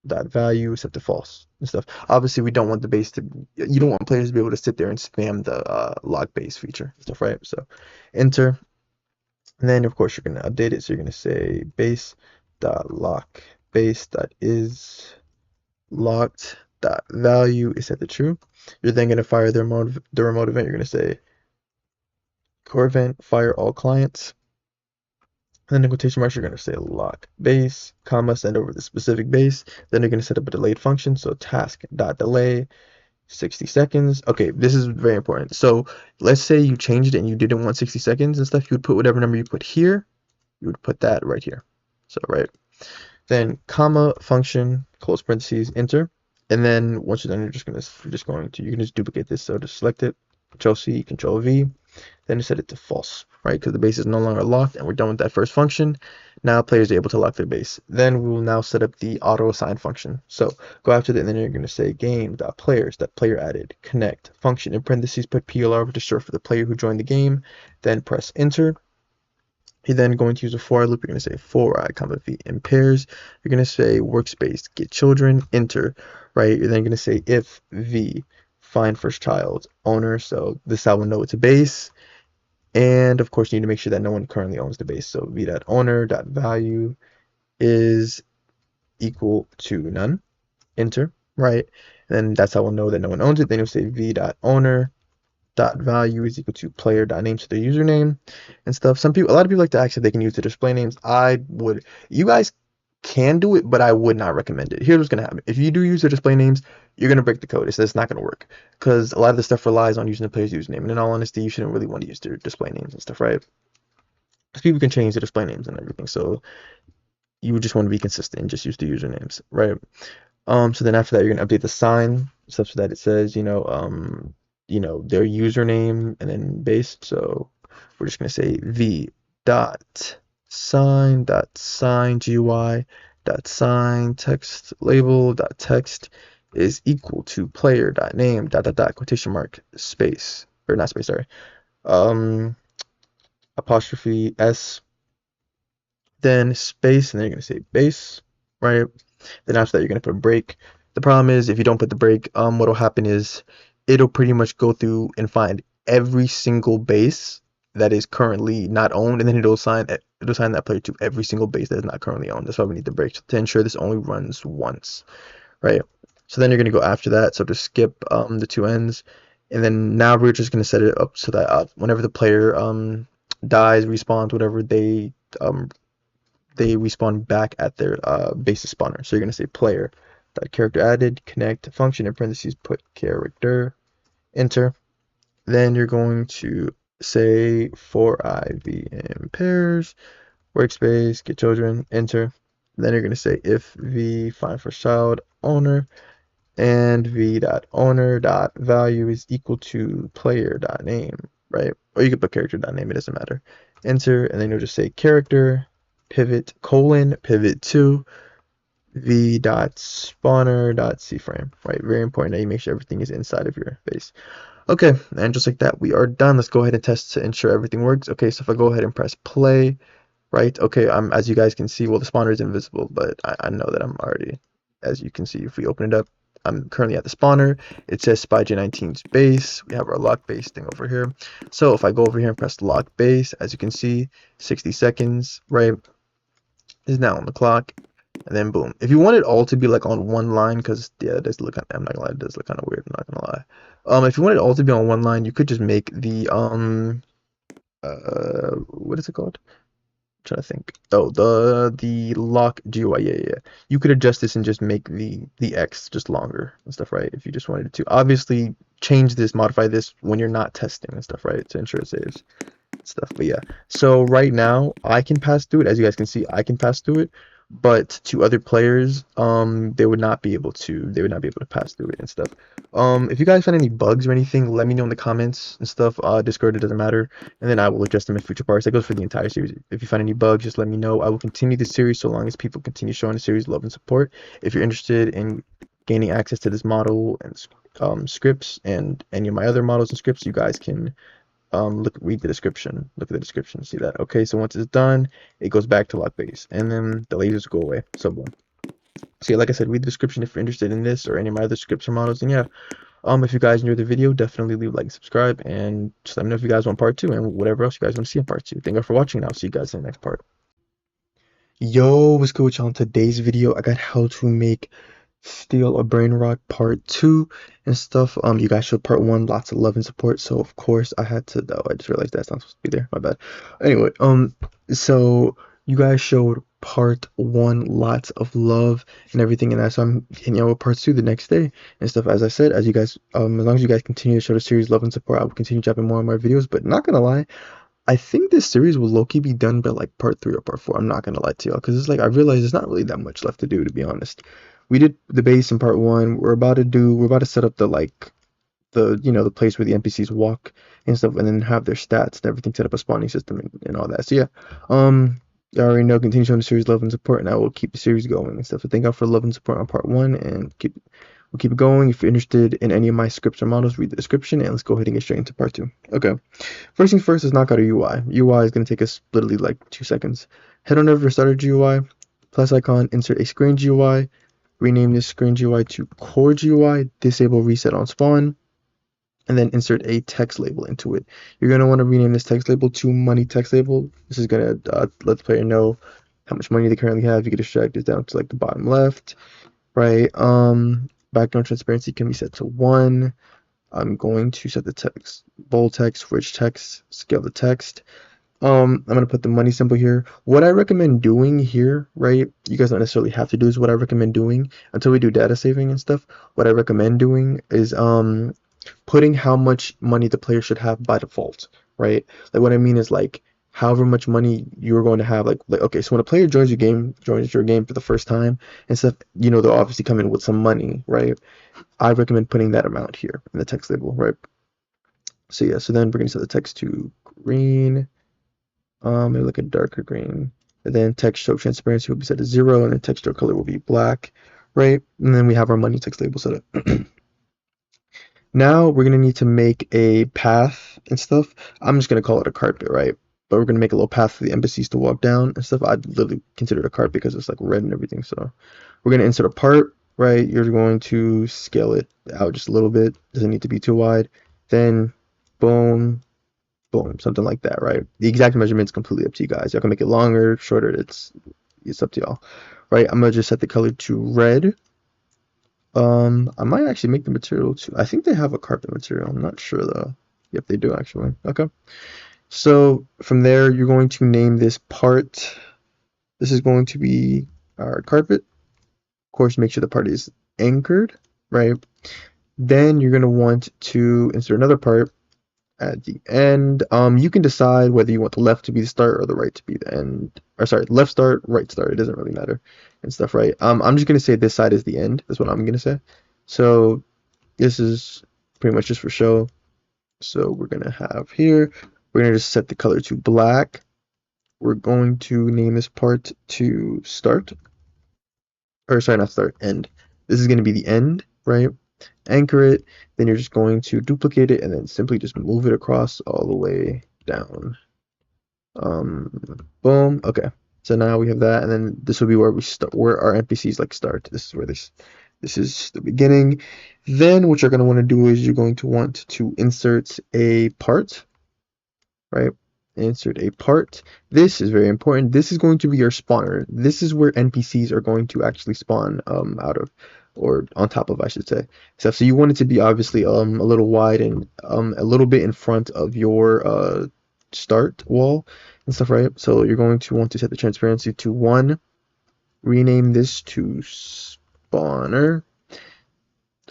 dot value set to false and stuff. Obviously, we don't want the base to. You don't want players to be able to sit there and spam the lock base feature and stuff, right? So, enter, and then of course you're gonna update it. So you're gonna say base dot lock base dot is locked dot value is set to true. You're then gonna fire the remote event. You're gonna say core event fire all clients. And then in quotation marks, you're going to say lock base, comma, send over the specific base. Then you're going to set up a delayed function. So task.delay 60 seconds. Okay, this is very important. So let's say you changed it and you didn't want 60 seconds and stuff. You would put whatever number you put here. You would put that right here. So, right. Then comma function, close parentheses, enter. And then once you're done, you can just duplicate this. So just select it, Control C, Control V. Then set it to false, right? Because the base is no longer locked and we're done with that first function. Now players are able to lock their base. Then we will now set up the auto assign function. So go after that and then you're going to say game.players.player added connect function in parentheses put PLR to short for the player who joined the game. Then press enter. You're then going to use a for loop. You're going to say for I comma v in pairs. You're going to say workspace get children enter, right? You're then going to say if v find first child owner. So this I will know it's a base. And of course, you need to make sure that no one currently owns the base. So v.owner.value is equal to none. Enter, right? And then that's how we'll know that no one owns it. Then you'll say v.owner.value is equal to player.name, so their username and stuff. A lot of people like to ask if they can use the display names. You guys can do it, but I would not recommend it. Here's what's going to happen. If you do use the display names, you're going to break the code. It's not going to work because a lot of the stuff relies on using the player's username. And in all honesty, you shouldn't really want to use their display names and stuff, right? Because people can change the display names and everything. So you would just want to be consistent and just use the usernames, right? So then after that, you're going to update the sign such that it says, their username and then base. So we're just going to say v dot sign GUI dot sign text label dot text is equal to player dot name dot quotation mark space, or not space, sorry, apostrophe s, then space, and then you're going to say base, right? Then after that you're going to put a break. The problem is if you don't put the break, what'll happen is it'll pretty much go through and find every single base that is currently not owned, and then it'll assign that player to every single base that is not currently owned. That's why we need the break to ensure this only runs once, right? So then you're going to go after that. So just skip the two ends, and then now we're just going to set it up so that whenever the player dies, respawns, whatever, they respawn back at their base spawner. So you're going to say player dot character added connect function in parentheses put character enter. Then you're going to say for iv in pairs workspace, get children, enter. Then you're going to say if v find first child owner and v dot owner dot value is equal to player dot name, right? Or you could put character dot name, it doesn't matter. Enter, and then you'll just say character pivot colon pivot to v dot spawner dot cframe, right? Very important that you make sure everything is inside of your base. Okay, and just like that, we are done. Let's go ahead and test to ensure everything works. Okay, so if I go ahead and press play, right? Okay, as you guys can see, well, the spawner is invisible, but I know that I'm already, as you can see, if we open it up, I'm currently at the spawner. It says SpyJ19's base. We have our lock base thing over here. So if I go over here and press lock base, as you can see, 60 seconds, right, is now on the clock. And then boom. If you want it all to be like on one line, because yeah, it does look, I'm not gonna lie, it does look kind of weird, I'm not gonna lie. If you want it all to be on one line, you could just make the what is it called? Trying to think. Oh, the lock GUI. Yeah. You could adjust this and just make the X just longer and stuff, right? If you just wanted to. Obviously, change this, modify this when you're not testing and stuff, right? To ensure it saves stuff. But yeah. So right now, I can pass through it. As you guys can see, I can pass through it. But to other players, they would not be able to. They would not be able to pass through it and stuff. If you guys find any bugs or anything, let me know in the comments and stuff. Discord, it doesn't matter, and then I will adjust them in future parts. That goes for the entire series. If you find any bugs, just let me know. I will continue the series so long as people continue showing the series love and support. If you're interested in gaining access to this model and scripts and any of my other models and scripts, you guys can read the description. Look at the description, see that. Okay, so once it's done, it goes back to lock base, and then the lasers go away. So boom. So yeah, like I said, read the description if you're interested in this or any of my other scripts or models. And yeah, if you guys enjoyed the video, definitely leave a like and subscribe, and just let me know if you guys want part 2 and whatever else you guys want to see in part 2. Thank you for watching, and I'll see you guys in the next part. Yo, what's good with y'all? In today's video, I got how to make Steal a Brainrot part 2 and stuff. You guys showed part 1 lots of love and support, so of course I had to. Oh, I just realized that's not supposed to be there. My bad. Anyway, so you guys showed part 1 lots of love and everything, and that's why I'm hitting y'all with part 2 the next day and stuff. As I said, as you guys, as long as you guys continue to show the series love and support, I will continue dropping more and more videos. But not gonna lie, I think this series will low-key be done by like part 3 or part 4. I'm not gonna lie to y'all, because it's like I realized there's not really that much left to do, to be honest. We did the base in part 1. We're about to set up the the place where the NPCs walk and stuff, and then have their stats and everything, set up a spawning system and all that. So yeah, you already know, continue showing the series love and support, and I will keep the series going and stuff. So thank y'all for love and support on part 1, and we'll keep it going. If you're interested in any of my scripts or models, read the description, and let's go ahead and get straight into part 2. Okay, first things first is knock out a UI. UI is going to take us literally like 2 seconds. Head on over to starter GUI, plus icon, insert a screen GUI, rename this screen GUI to core GUI, disable reset on spawn, and then insert a text label into it. You're going to want to rename this text label to money text label. This is going to let the player know how much money they currently have. You can drag this down to like the bottom left, right? Background transparency can be set to 1. I'm going to set the text bold text, rich text, scale the text. I'm going to put the money symbol here. What I recommend doing here, right, you guys don't necessarily have to do this. What I recommend doing until we do data saving and stuff, what I recommend doing is putting how much money the player should have by default, right? Like what I mean is like however much money you're going to have, like okay, so when a player joins your game for the first time and stuff, you know, they'll obviously come in with some money, right? I recommend putting that amount here in the text label, right? So yeah, so then we're going to set the text to green. Maybe like a darker green, and then text stroke transparency will be set to 0, and then text stroke color will be black, right? And then we have our money text label set up. Now we're gonna need to make a path and stuff. I'm just gonna call it a carpet, right? But we're gonna make a little path for the NPCs to walk down and stuff. I'd literally consider it a carpet because it's like red and everything. So we're gonna insert a part, right? You're going to scale it out just a little bit. Doesn't need to be too wide. Then boom, boom, something like that, right? The exact measurement is completely up to you guys. Y'all can make it longer, shorter. It's up to y'all, right? I'm gonna just set the color to red. I might actually make the material too. I think they have a carpet material. I'm not sure though. Yep, they do actually. Okay. So from there, you're going to name this part. This is going to be our carpet. Of course, make sure the part is anchored, right? Then you're going to want to insert another part. at the end. You can decide whether you want the left to be the start or the right to be the end. Or sorry, left start, right start. It doesn't really matter and stuff, right? I'm just gonna say this side is the end. That's what I'm gonna say. So this is pretty much just for show. So we're gonna have here. We're gonna just set the color to black. We're going to name this part to start. Or sorry, not start, end. This is gonna be the end, right? Anchor it, then you're just going to duplicate it and then simply just move it across all the way down. Boom. Okay. So now we have that, and then this will be where we start, where our NPCs like start. This is where this is the beginning. Then what you're going to want to do is you're going to want to insert a part, right? Insert a part. This is very important. This is going to be your spawner. This is where NPCs are going to actually spawn out of, or on top of, I should say. So you want it to be obviously a little wide and a little bit in front of your start wall and stuff, right? So you're going to want to set the transparency to 1. Rename this to spawner.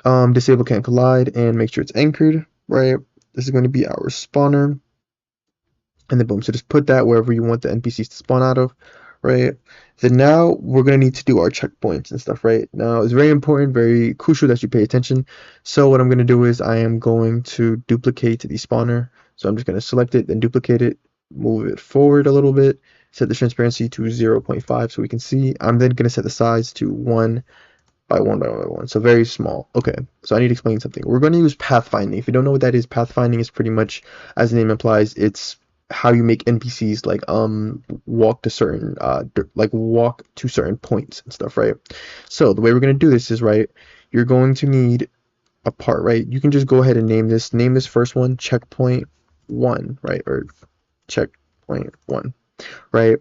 Disable can't collide and make sure it's anchored, right? This is going to be our spawner. And then boom, so just put that wherever you want the NPCs to spawn out of, right? Then now we're going to need to do our checkpoints and stuff, right? Now it's very important, very crucial that you pay attention. So what I'm going to do is I am going to duplicate the spawner. So I'm just going to select it, then duplicate it, move it forward a little bit, set the transparency to 0.5 so we can see. I'm then going to set the size to 1 by 1 by 1 by 1. So very small. Okay, so I need to explain something. We're going to use pathfinding. If you don't know what that is, pathfinding is pretty much, as the name implies, it's how you make NPCs like walk to certain walk to certain points and stuff, right? So the way we're gonna do this is, right, you're going to need a part, right? You can just go ahead and name this first one checkpoint 1, right? Or checkpoint 1, right?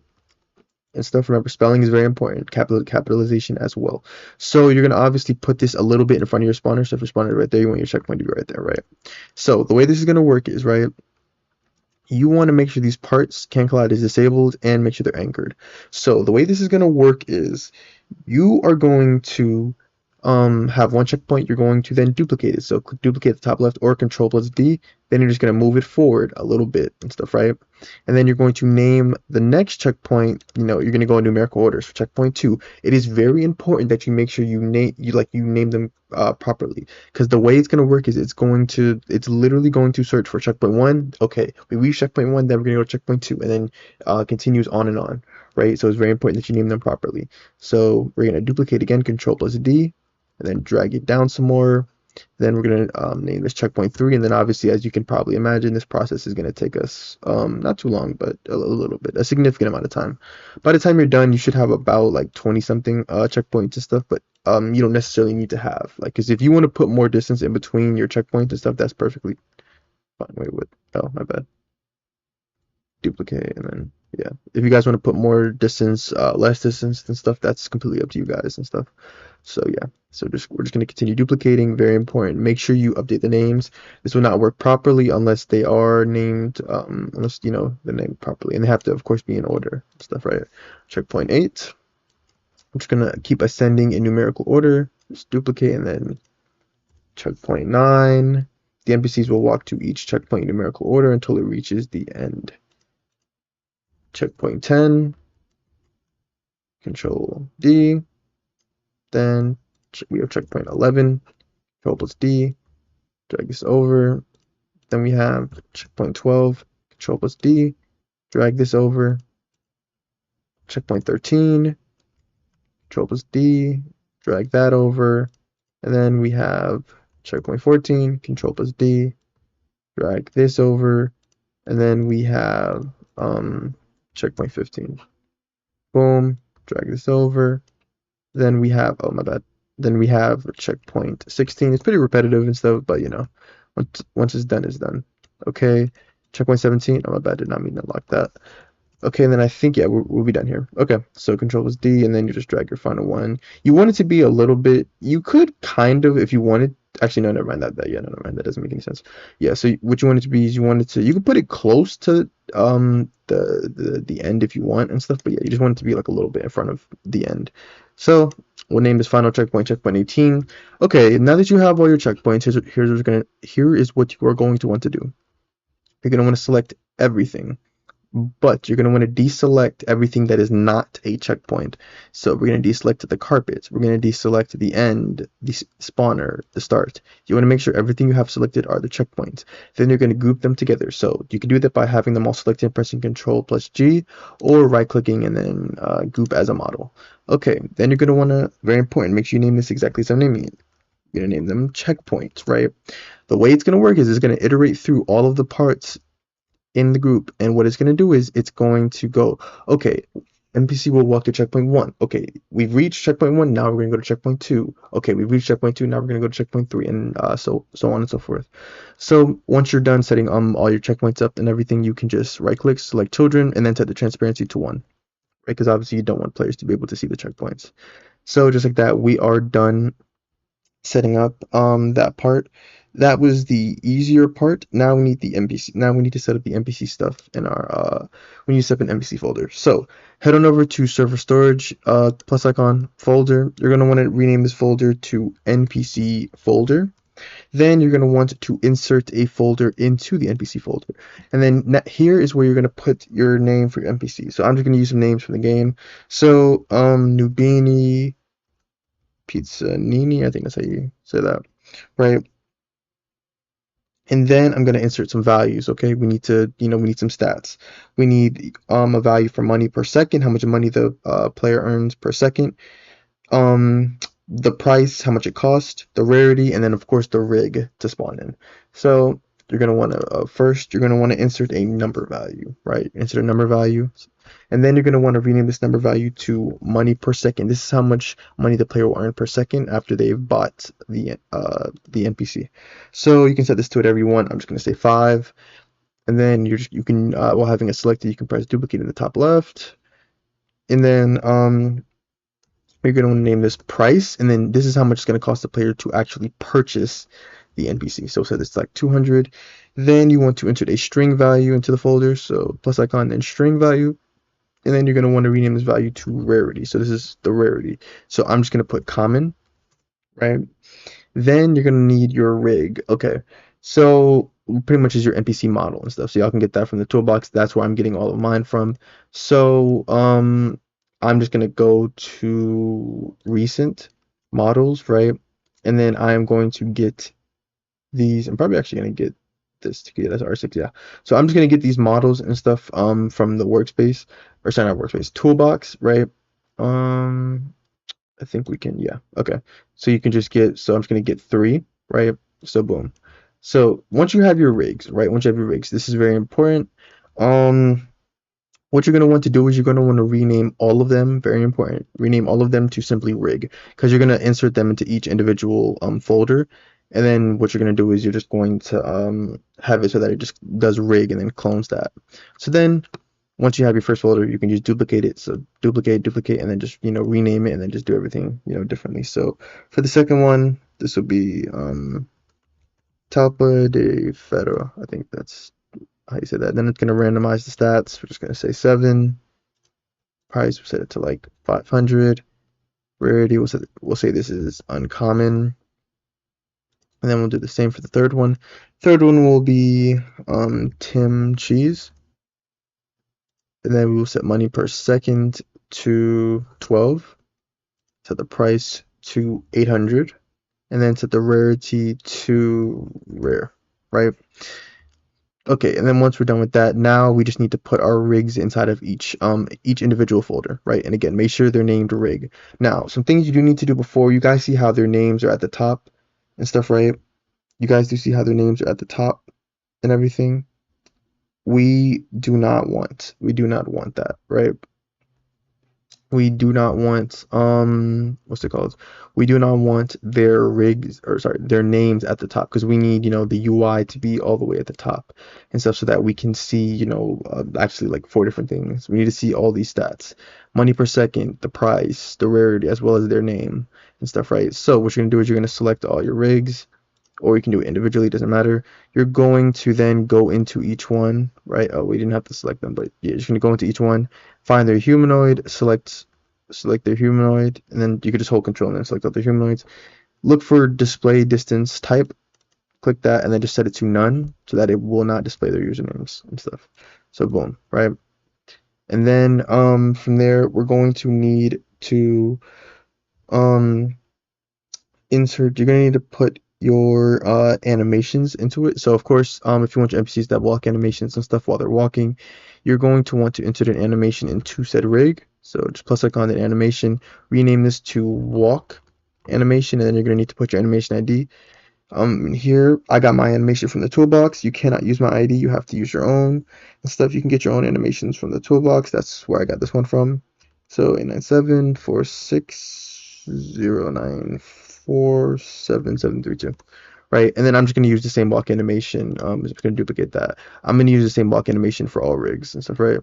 And stuff. Remember, spelling is very important. Capitalization as well. So you're gonna obviously put this a little bit in front of your spawner. So if your spawner right there, you want your checkpoint to be right there, right? So the way this is gonna work is, right, you want to make sure these parts can collide is disabled and make sure they're anchored. So the way this is going to work is you are going to have one checkpoint, you're going to then duplicate it. So click duplicate the top left or Control plus D, then you're just going to move it forward a little bit and stuff, right? And then you're going to name the next checkpoint, you're going to go in numerical orders for checkpoint 2. It is very important that you make sure you name them properly, because the way it's going to work is it's literally going to search for checkpoint 1. Okay, we reach checkpoint 1, then we're going to go to checkpoint 2, and then continues on and on, right? So it's very important that you name them properly. So we're going to duplicate again, Control plus D, and then drag it down some more. Then we're going to name this checkpoint 3, and then obviously, as you can probably imagine, this process is going to take us not too long, but a little bit, a significant amount of time. By the time you're done, you should have about like 20 something checkpoints and stuff, but you don't necessarily need to have, like, because if you want to put more distance in between your checkpoints and stuff, that's perfectly fine. Wait, what? Oh, my bad. Duplicate, and then yeah, if you guys want to put more distance, less distance and stuff, that's completely up to you guys and stuff. So yeah, so we're just going to continue duplicating. Very important, make sure you update the names. This will not work properly unless they are named, unless they're named properly, and they have to of course be in order and stuff, right? Checkpoint 8, I'm just going to keep ascending in numerical order, just duplicate, and then checkpoint 9, the NPCs will walk to each checkpoint in numerical order until it reaches the end. Checkpoint 10, Control D, then we have checkpoint 11, Control plus D, drag this over, then we have checkpoint 12, Control plus D, drag this over, checkpoint 13, Control plus D, drag that over, and then we have checkpoint 14, Control plus D, drag this over, and then we have checkpoint 15. Boom, drag this over. Then we have, oh my bad. Then we have checkpoint 16. It's pretty repetitive and stuff, but once it's done, it's done. Okay, checkpoint 17. Oh my bad, did not mean to lock that. Okay, and then I think, yeah, we'll be done here. Okay, so Control plus D, and then you just drag your final one. You want it to be a little bit, you could kind of, if you wanted, actually, no, never mind that, yeah, no, never mind, that doesn't make any sense. Yeah, so what you want it to be is you can put it close to the end if you want and stuff, but yeah, you just want it to be like a little bit in front of the end. So we'll name this final checkpoint checkpoint 18. Okay, now that you have all your checkpoints, here is what you are going to want to do. you're going to want to select everything, but you're going to want to deselect everything that is not a checkpoint. So we're going to deselect the carpet, we're going to deselect the end, the spawner, the start. You want to make sure everything you have selected are the checkpoints. Then you're going to group them together. So you can do that by having them all selected and pressing Control plus G, or right clicking and then group as a model. Okay, then you're going to want to, very important, make sure you name this exactly as I'm naming it. You're going to name them checkpoints, right? The way it's going to work is it's going to iterate through all of the parts in the group, and what it's going to do is it's going to go, okay, NPC will walk to checkpoint 1. Okay, we've reached checkpoint 1, now we're going to go to checkpoint 2. Okay, we've reached checkpoint 2, now we're going to go to checkpoint 3, and so on and so forth. So once you're done setting all your checkpoints up and everything, you can just right click, select children, and then set the transparency to 1, right? Because obviously you don't want players to be able to see the checkpoints. So just like that, we are done setting up that part. That was the easier part. Now we need the NPC. Now we need to set up the NPC stuff in our we need to set up an NPC folder. So head on over to server storage, plus icon folder. You're gonna want to rename this folder to NPC folder. Then you're gonna want to insert a folder into the NPC folder, and then here is where you're gonna put your name for your NPC. So I'm just gonna use some names from the game. So Nubini Pizza Nini, I think that's how you say that, right? And then I'm going to insert some values. Okay, we need to, we need some stats. We need a value for money per second, how much money the player earns per second, the price, how much it costs, the rarity, and then of course the rig to spawn in. So you're going to want to first you're going to want to insert a number value, right? Insert a number value, and then you're going to want to rename this number value to money per second. This is how much money the player will earn per second after they've bought the NPC. So you can set this to whatever you want. I'm just going to say 5, and then you can while having it selected, you can press duplicate in the top left, and then you're going to want to name this price, and then this is how much it's going to cost the player to actually purchase the NPC. So set this like 200. Then you want to insert a string value into the folder. So plus icon, then string value. And then you're going to want to rename this value to rarity. So this is the rarity. So I'm just going to put common, right? Then you're going to need your rig. Okay. So pretty much is your NPC model and stuff. So y'all can get that from the toolbox. That's where I'm getting all of mine from. So I'm just going to go to recent models, right? And then I'm going to get these. I'm probably actually going to get this to get as R6, yeah. So I'm just going to get these models and stuff from the workspace, or sorry, not workspace, toolbox, right? I think we can, yeah, okay. So you can just get, so I'm just going to get 3, right? So boom. So once you have your rigs, right? Once you have your rigs, this is very important. What you're going to want to do is you're going to want to rename all of them, very important, rename all of them to simply rig, because you're going to insert them into each individual folder. And then what you're going to do is you're just going to have it so that it just does rig and then clones that. So then once you have your first folder, you can just duplicate it. So duplicate, and then just, rename it and then just do everything, differently. So for the second one, this will be Talpa de Ferro. I think that's how you say that. Then it's going to randomize the stats. We're just going to say 7. Price, we'll set it to like 500. Rarity, we'll say this is uncommon. And then we'll do the same for the third one. Third one will be Tim Cheese. And then we will set money per second to 12. Set the price to 800. And then set the rarity to rare, right? Okay, and then once we're done with that, now we just need to put our rigs inside of each individual folder, right? And again, make sure they're named rig. Now, some things you do need to do before, you guys see how their names are at the top and stuff, right? You guys do see how their names are at the top and everything. We do not want that, right? We do not want what's it called? We do not want their rigs, or sorry, their names at the top, because we need, the UI to be all the way at the top and stuff, so that we can see, actually like 4 different things. We need to see all these stats: money per second, the price, the rarity, as well as their name and stuff, right? So what you're gonna do is you're gonna select all your rigs, or you can do it individually, doesn't matter. You're going to then go into each one, right? Oh, we didn't have to select them, but yeah, you're just gonna go into each one, find their humanoid, select their humanoid, and then you can just hold control and then select all the humanoids. Look for display distance type, click that and then just set it to none so that it will not display their usernames and stuff. So boom, right? And then from there we're going to need to um insert, you're gonna need to put your animations into it. So of course, if you want your NPCs to have walk animations and stuff while they're walking, you're going to want to insert an animation into said rig. So just plus click on the animation, rename this to walk animation, and then you're gonna need to put your animation ID. Here I got my animation from the toolbox. You cannot use my ID, you have to use your own and stuff. You can get your own animations from the toolbox. That's where I got this one from. So 89746094772, right? And then I'm just gonna use the same walk animation. I'm just gonna duplicate that. I'm gonna use the same walk animation for all rigs and stuff, right?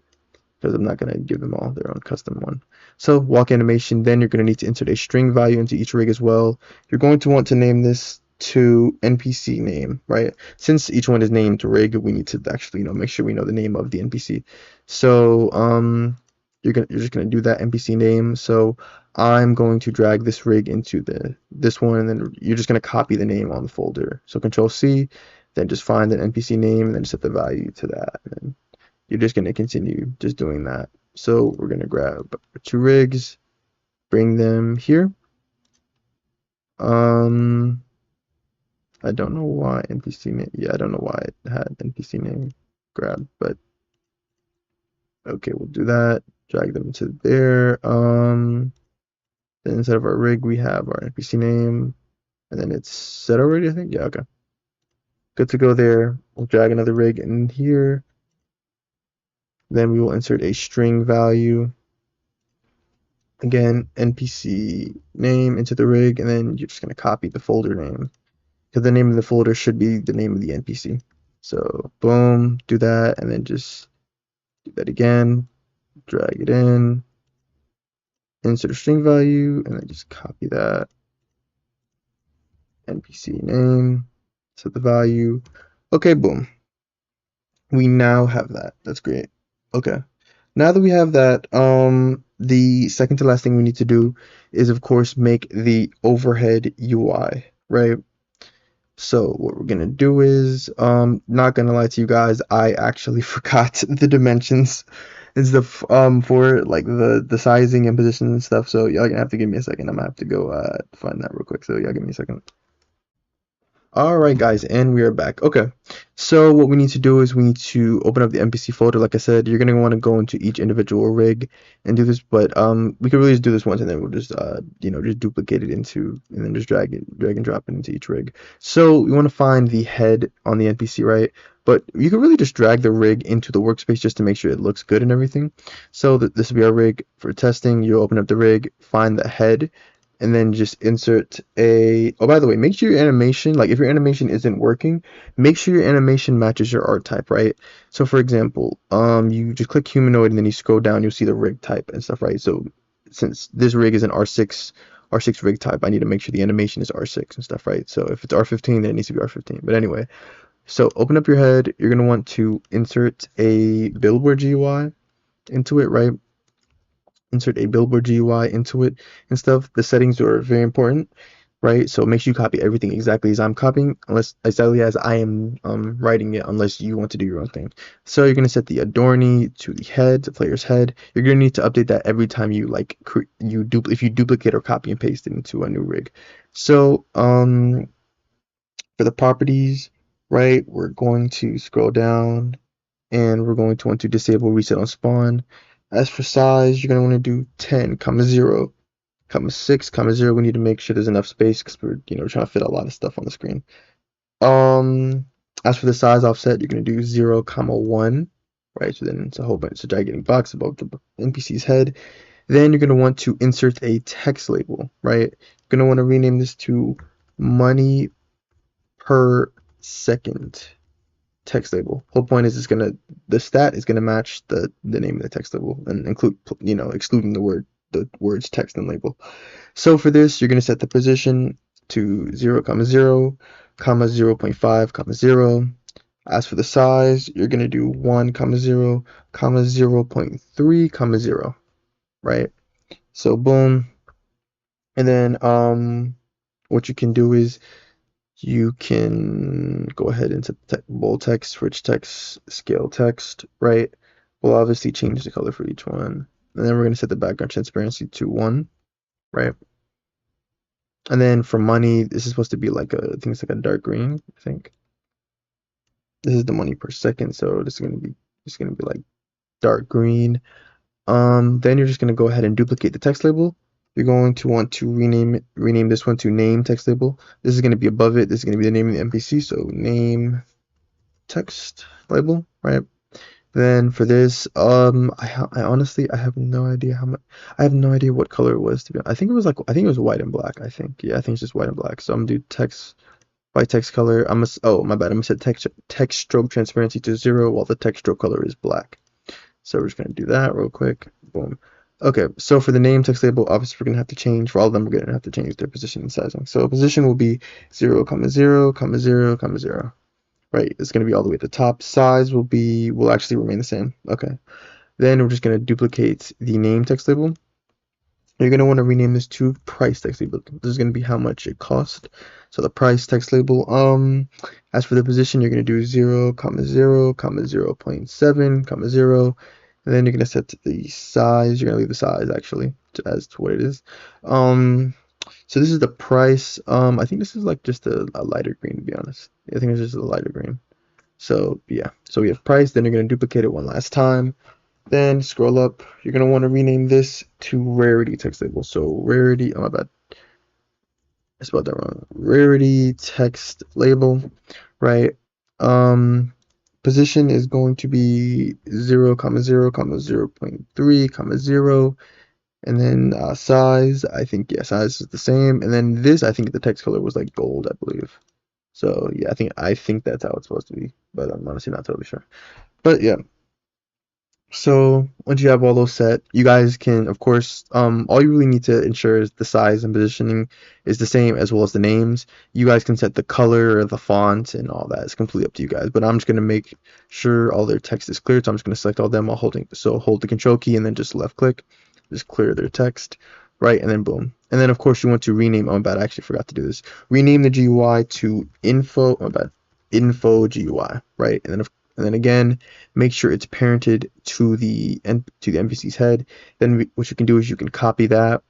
Because I'm not going to give them all their own custom one. So walk animation, then you're going to need to insert a string value into each rig as well. You're going to want to name this to NPC name, right? Since each one is named rig, we need to actually, make sure we know the name of the NPC. So you're just gonna do that NPC name. So I'm going to drag this rig into this one, and then you're just gonna copy the name on the folder. So Control C, then just find an NPC name, and then set the value to that. And you're just going to continue just doing that. So we're going to grab 2 rigs, bring them here. I don't know why NPC name. Yeah, I don't know why it had NPC name grab, but okay, we'll do that. Drag them to there. Then instead of our rig, we have our NPC name, and then it's set already, I think. Yeah, okay. Good to go there. We'll drag another rig in here. Then we will insert a string value. Again, NPC name into the rig, and then you're just going to copy the folder name, because the name of the folder should be the name of the NPC. So boom, do that, and then just do that again, drag it in, insert a string value, and then just copy that NPC name, set the value. Okay, boom. We now have that. That's great. Okay. Now that we have that, the second to last thing we need to do is, of course, make the overhead UI, right? So what we're gonna do is, not gonna lie to you guys, I actually forgot the dimensions and stuff, for like the sizing and position and stuff. So y'all gonna have to give me a second. I'm gonna have to go find that real quick. So y'all give me a second. Alright guys, and we are back. Okay, so what we need to do is we need to open up the NPC folder. Like I said, you're going to want to go into each individual rig and do this, but we could really just do this once, and then we'll just just duplicate it into, and then just drag and drop it into each rig. So we want to find the head on the NPC, right? But you can really just drag the rig into the workspace just to make sure it looks good and everything. So this will be our rig for testing. You open up the rig, find the head, and then just insert a, oh, by the way, make sure your animation, like if your animation isn't working, make sure your animation matches your art type, right? So for example, you just click humanoid and then you scroll down, you'll see the rig type and stuff, right? So since this rig is an R6 rig type, I need to make sure the animation is R6 and stuff, right? So if it's R15, then it needs to be R15. But anyway, so open up your head, you're gonna want to insert a billboard GUI into it, right? Insert a billboard GUI into it and stuff. The settings are very important, right? So make sure you copy everything exactly as I'm copying, unless exactly as I am writing it, unless you want to do your own thing. So you're gonna set the adornee to the head, the player's head. You're gonna need to update that every time you if you duplicate or copy and paste it into a new rig. So for the properties, right, we're going to scroll down and we're going to want to disable reset on spawn. As for size, you're going to want to do 10, 0, 6, 0. We need to make sure there's enough space because we're trying to fit a lot of stuff on the screen. As for the size offset, you're going to do 0, 1, right? So then it's a whole bunch, it's a gigantic box above the NPC's head. Then you're going to want to insert a text label, right? You're going to want to rename this to money per second text label. Whole point is the stat is gonna match the name of the text label and include excluding the words text and label. So for this, you're gonna set the position to 0, 0, 0.5, 0. As for the size, you're gonna do 1, 0, 0.3, 0, right? So boom, and then what you can do is You can go ahead and set bold text, rich text, scale text, right? We'll obviously change the color for each one. And then we're going to set the background transparency to 1, right? And then for money, this is supposed to be like I think it's like a dark green, I think. This is the money per second, so this is going to be like dark green. Then you're just going to go ahead and duplicate the text label. You're going to want to rename this one to name text label. This is going to be above it. This is going to be the name of the NPC, so name text label, right? Then for this, I honestly I have no idea how much. I have no idea what color it was to be honest. I think it was white and black. I think I think it's just white and black. So I'm gonna do text by text color. Oh my bad. I'm gonna set text stroke transparency to 0 while the text stroke color is black. So we're just gonna do that real quick. Boom. Okay, so for the name text label, obviously we're gonna have to change. For all of them, we're gonna have to change their position and sizing. So position will be 0, 0, 0, 0. Right, it's going to be all the way at the top. Size will actually remain the same. Okay. Then we're just going to duplicate the name text label. You're going to want to rename this to price text label. This is going to be how much it cost. So the price text label. As for the position, you're going to do 0, 0, 0.7, 0. And then you're going to set the size. You're going to leave the size actually as to what it is. So this is the price. I think this is like just a lighter green, to be honest. I think it's just a lighter green. So yeah, so we have price, then you're going to duplicate it one last time. Then scroll up. You're going to want to rename this to rarity text label. So rarity, oh my bad, I spelled that wrong. Rarity text label, right? Position is going to be 0, 0, 0.3, 0. And then size, I think, yeah, size is the same. And then this, I think the text color was like gold, I believe. So yeah, I think that's how it's supposed to be, but I'm honestly not totally sure. But yeah, so once you have all those set, you guys can, of course, all you really need to ensure is the size and positioning is the same as well as the names. You guys can set the color, the font, and all that. It's completely up to you guys. But I'm just gonna make sure all their text is cleared. So I'm just gonna select all them while hold the control key and then just left click, just clear their text, right? And then boom. And then of course you want to rename. Oh my bad, I actually forgot to do this. Rename the GUI to info. Oh my bad, info GUI, right? And then again, make sure it's parented to the NPC's head. Then what you can do is you can copy that.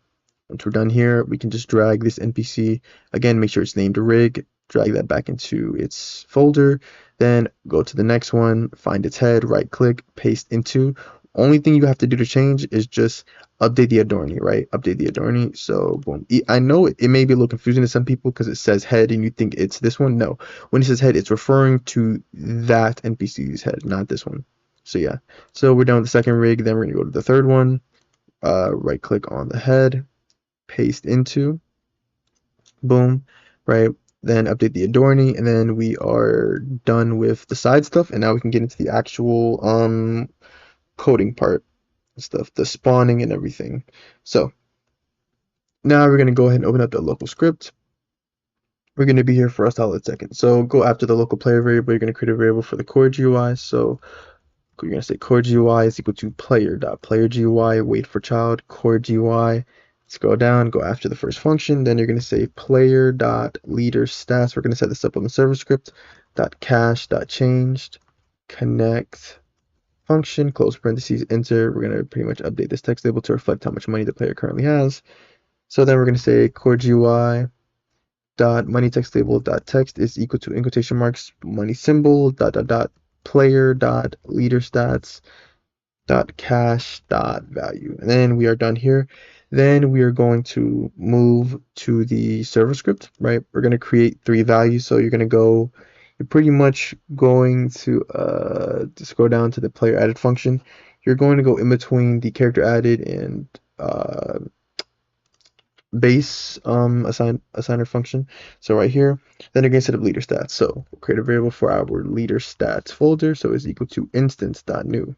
Once we're done here, we can just drag this NPC. Again, make sure it's named rig. Drag that back into its folder. Then go to the next one, find its head, right click, paste into. Only thing you have to do to change is just update the Adorni, right? Update the Adorni. So boom. I know it may be a little confusing to some people because it says head and you think it's this one. No, when it says head, it's referring to that NPC's head, not this one. So yeah. So we're done with the second rig. Then we're gonna go to the third one. Right click on the head, paste into. Boom. Right. Then update the Adorni, and then we are done with the side stuff. And now we can get into the actual coding part stuff, the spawning and everything. So now we're going to go ahead and open up the local script. We're going to be here for a solid second. So go after the local player variable. You're going to create a variable for the core GUI. So you're going to say core GUI is equal to player.player GUI, wait for child, core GUI. Scroll down, go after the first function. Then you're going to say player.leader stats. We're going to set this up on the server script. .cache.changed connect function, close parentheses, enter. We're going to pretty much update this text label to reflect how much money the player currently has. So then we're going to say core GUI dot money text label dot text is equal to in quotation marks money symbol dot dot dot player dot leader stats dot cache dot value. And then we are done here. Then we are going to move to the server script, right? We're going to create 3 values. So you're pretty much going to scroll down to the player added function. You're going to go in between the character added and base assigner function. So right here, then you're going to set up leader stats. So we'll create a variable for our leader stats folder. So it's equal to instance.new.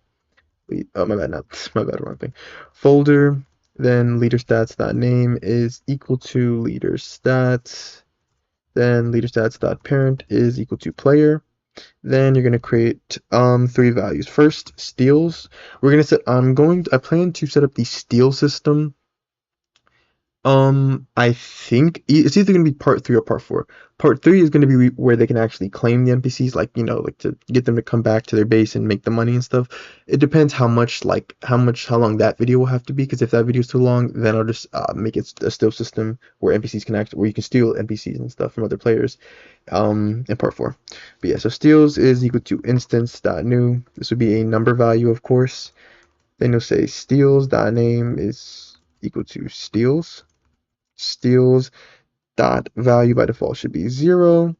Oh my bad, wrong thing. Folder, then leader stats.name is equal to leader stats. Then leader stats.parent is equal to player. Then you're going to create 3 values. First, steals. We're going to set I plan to set up the steal system I think it's either going to be part 3 or part 4. Part 3 is going to be where they can actually claim the NPCs, like, like to get them to come back to their base and make the money and stuff. It depends how long that video will have to be, because if that video is too long, then I'll just make it a still system where NPCs can where you can steal NPCs and stuff from other players, in part 4. But yeah, so steals is equal to instance.new. This would be a number value, of course. Then you'll say steals.name is equal to steals dot value by default should be 0,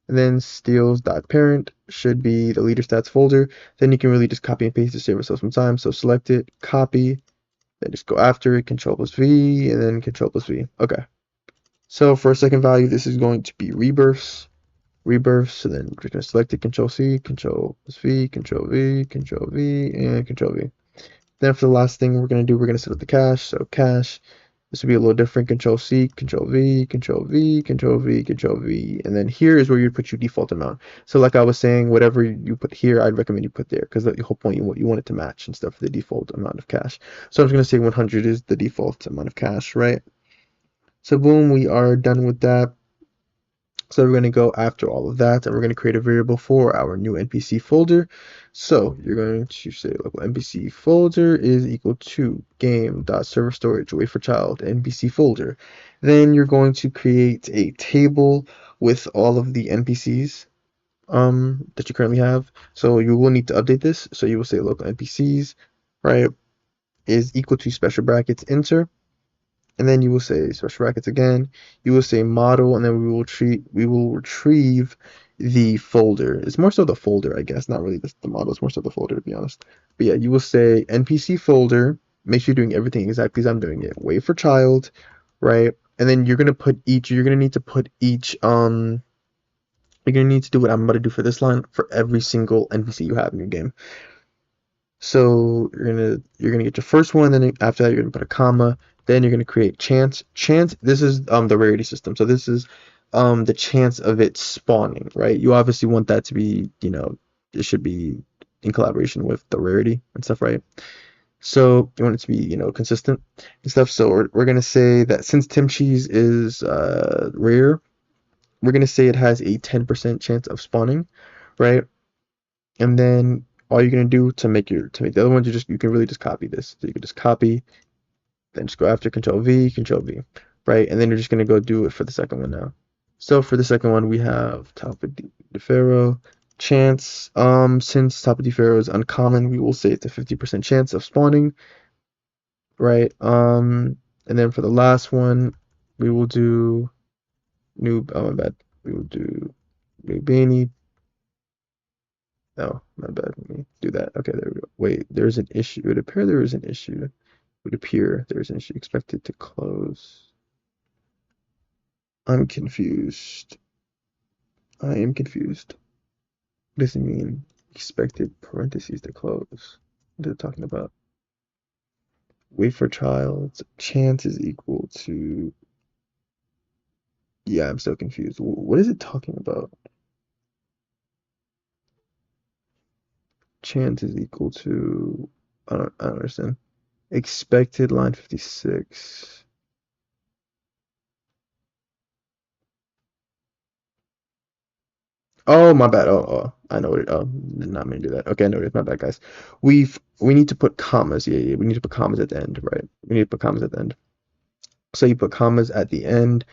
and then steals dot parent should be the leader stats folder. Then you can really just copy and paste to save yourself some time. So select it, copy, then just go after it, Control plus V, and then Control plus V. Okay. So for a second value, this is going to be rebirths. So then we're going to select it, Control C, Control plus V, Control V, Control V, and Control V. Then for the last thing we're going to do, we're going to set up the cache. So cache, this will be a little different. Control C, Control V, Control V, Control V, Control V. And then here is where you put your default amount. So like I was saying, whatever you put here, I'd recommend you put there, because the whole point, you want it to match and stuff for the default amount of cache. So I'm just going to say 100 is the default amount of cache, right? So boom, we are done with that. So we're going to go after all of that, and we're going to create a variable for our new NPC folder. So you're going to say local NPC folder is equal to game.server-storage wait for child NPC folder. Then you're going to create a table with all of the NPCs that you currently have. So you will need to update this. So you will say local NPCs, right, is equal to special brackets enter. And then you will say special brackets again, you will say model, and then we will retrieve the folder. It's more so the folder, I guess, not really the model, it's more so the folder, to be honest. But yeah, you will say npc folder, make sure you're doing everything exactly as I'm doing it, wait for child, right? And then you're gonna need to put each you're gonna need to do what I'm about to do for this line for every single NPC you have in your game. So you're gonna get your first one, then after that you're gonna put a comma, then you're gonna create chance. Chance, this is the rarity system. So this is the chance of it spawning, right? You obviously want that to be, it should be in collaboration with the rarity and stuff, right? So you want it to be, consistent and stuff. So we're gonna say that since Tim Cheese is rare, we're gonna say it has a 10% chance of spawning, right? And then all you're gonna do to make the other ones, you can really just copy this. So you can just copy, then just go after Control V, right? And then you're just gonna go do it for the second one now. So for the second one, we have Top of the Pharaoh chance. Since Top of the Pharaoh is uncommon, we will say it's a 50% chance of spawning, right? And then for the last one, we will do new. Oh my bad. We will do new beanie. Oh, my bad. Let me do that. Okay, there we go. Wait, there's an issue. It would appear there is an issue. It would appear there's an issue. Expected to close. I'm confused. I am confused. What does it mean? Expected parentheses to close. What are they talking about? Wait for child. Chance is equal to. Yeah, I'm still confused. What is it talking about? Chance is equal to. I don't understand. Expected line 56. Oh, my bad. Oh, I know what it. Oh, did not mean to do that. Okay, I know it is. My bad, guys. We need to put commas. Yeah. We need to put commas at the end, right? We need to put commas at the end. So you put commas at the end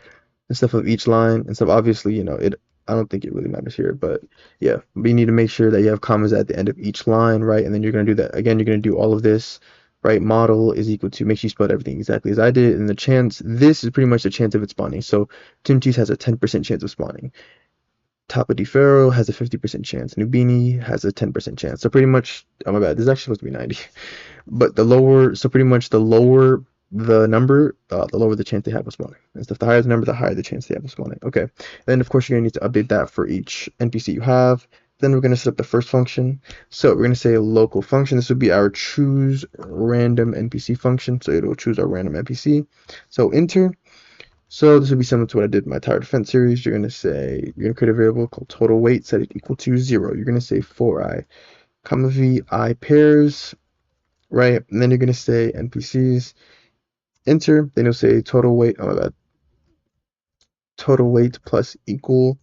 and stuff of each line and stuff. Obviously, it. I don't think it really matters here, but yeah, we need to make sure that you have commas at the end of each line, right? And then you're gonna do that again. You're gonna do all of this, right? Model is equal to, make sure you spell everything exactly as I did. And the chance. This is pretty much the chance of it spawning. So Tim Cheese has a 10% chance of spawning. Top of DeFaro has a 50% chance. Nubini has a 10% chance. So pretty much, oh my bad, this is actually supposed to be 90. But pretty much the lower the number, the lower the chance they have of spawning. And stuff. The higher the number, the higher the chance they have of spawning. Okay. And then of course you're gonna need to update that for each NPC you have. Then we're gonna set up the first function. So we're gonna say a local function. This would be our choose random NPC function. So it'll choose our random NPC. So enter. So this would be similar to what I did in my tower defense series. You're gonna create a variable called total weight, set it equal to 0. You're gonna say for I, comma v I pairs, right? And then you're gonna say NPCs enter. Then you'll say total weight. Oh my bad. Total weight plus equal,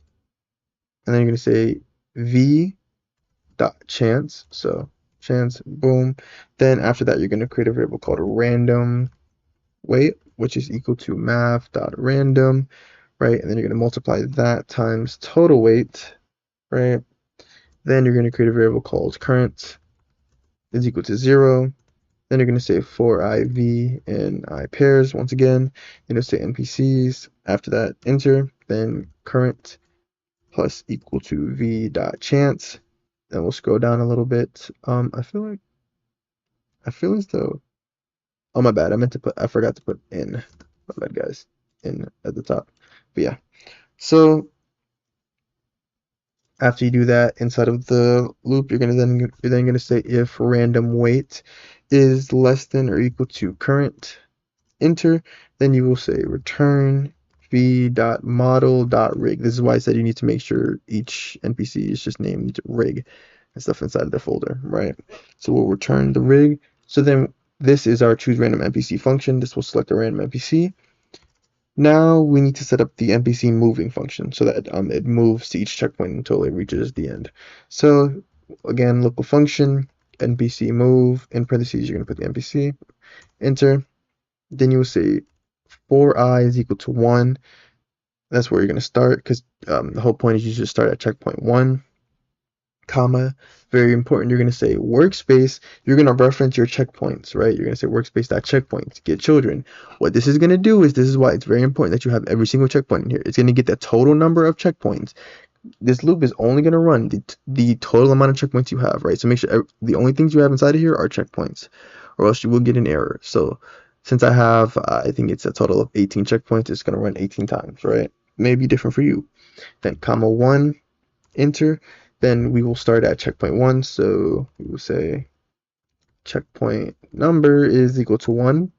and then you're gonna say v dot chance. So chance, boom. Then after that, you're gonna create a variable called random weight, which is equal to math dot random, right? And then you're gonna multiply that times total weight, right? Then you're gonna create a variable called current is equal to 0. Then you're going to say for IV and I pairs once again. You're going to say NPCs. After that, enter. Then current plus equal to V dot chance. Then we'll scroll down a little bit. I feel as though. Oh my bad. I forgot to put in. My bad, guys. In at the top. But yeah. So after you do that inside of the loop, you're then gonna say if random weight is less than or equal to current, enter. Then you will say return v.model.rig. This is why I said you need to make sure each NPC is just named rig and stuff inside the folder, right? So we'll return the rig. So then this is our choose random NPC function. This will select a random NPC. Now we need to set up the NPC moving function so that it moves to each checkpoint until it reaches the end. So again, local function, NPC move, in parentheses, you're going to put the NPC, enter. Then you will say for I is equal to 1. That's where you're going to start because the whole point is you should start at checkpoint 1, comma, very important, you're going to say workspace. You're going to reference your checkpoints, right? You're going to say workspace.checkpoints, get children. What this is going to do is, this is why it's very important that you have every single checkpoint in here. It's going to get the total number of checkpoints. This loop is only going to run the total amount of checkpoints you have, right? So make sure the only things you have inside of here are checkpoints, or else you will get an error. So since I have, I think it's a total of 18 checkpoints, it's going to run 18 times, right? Maybe different for you. Then comma 1, enter. Then we will start at checkpoint 1. So we will say checkpoint number is equal to 1.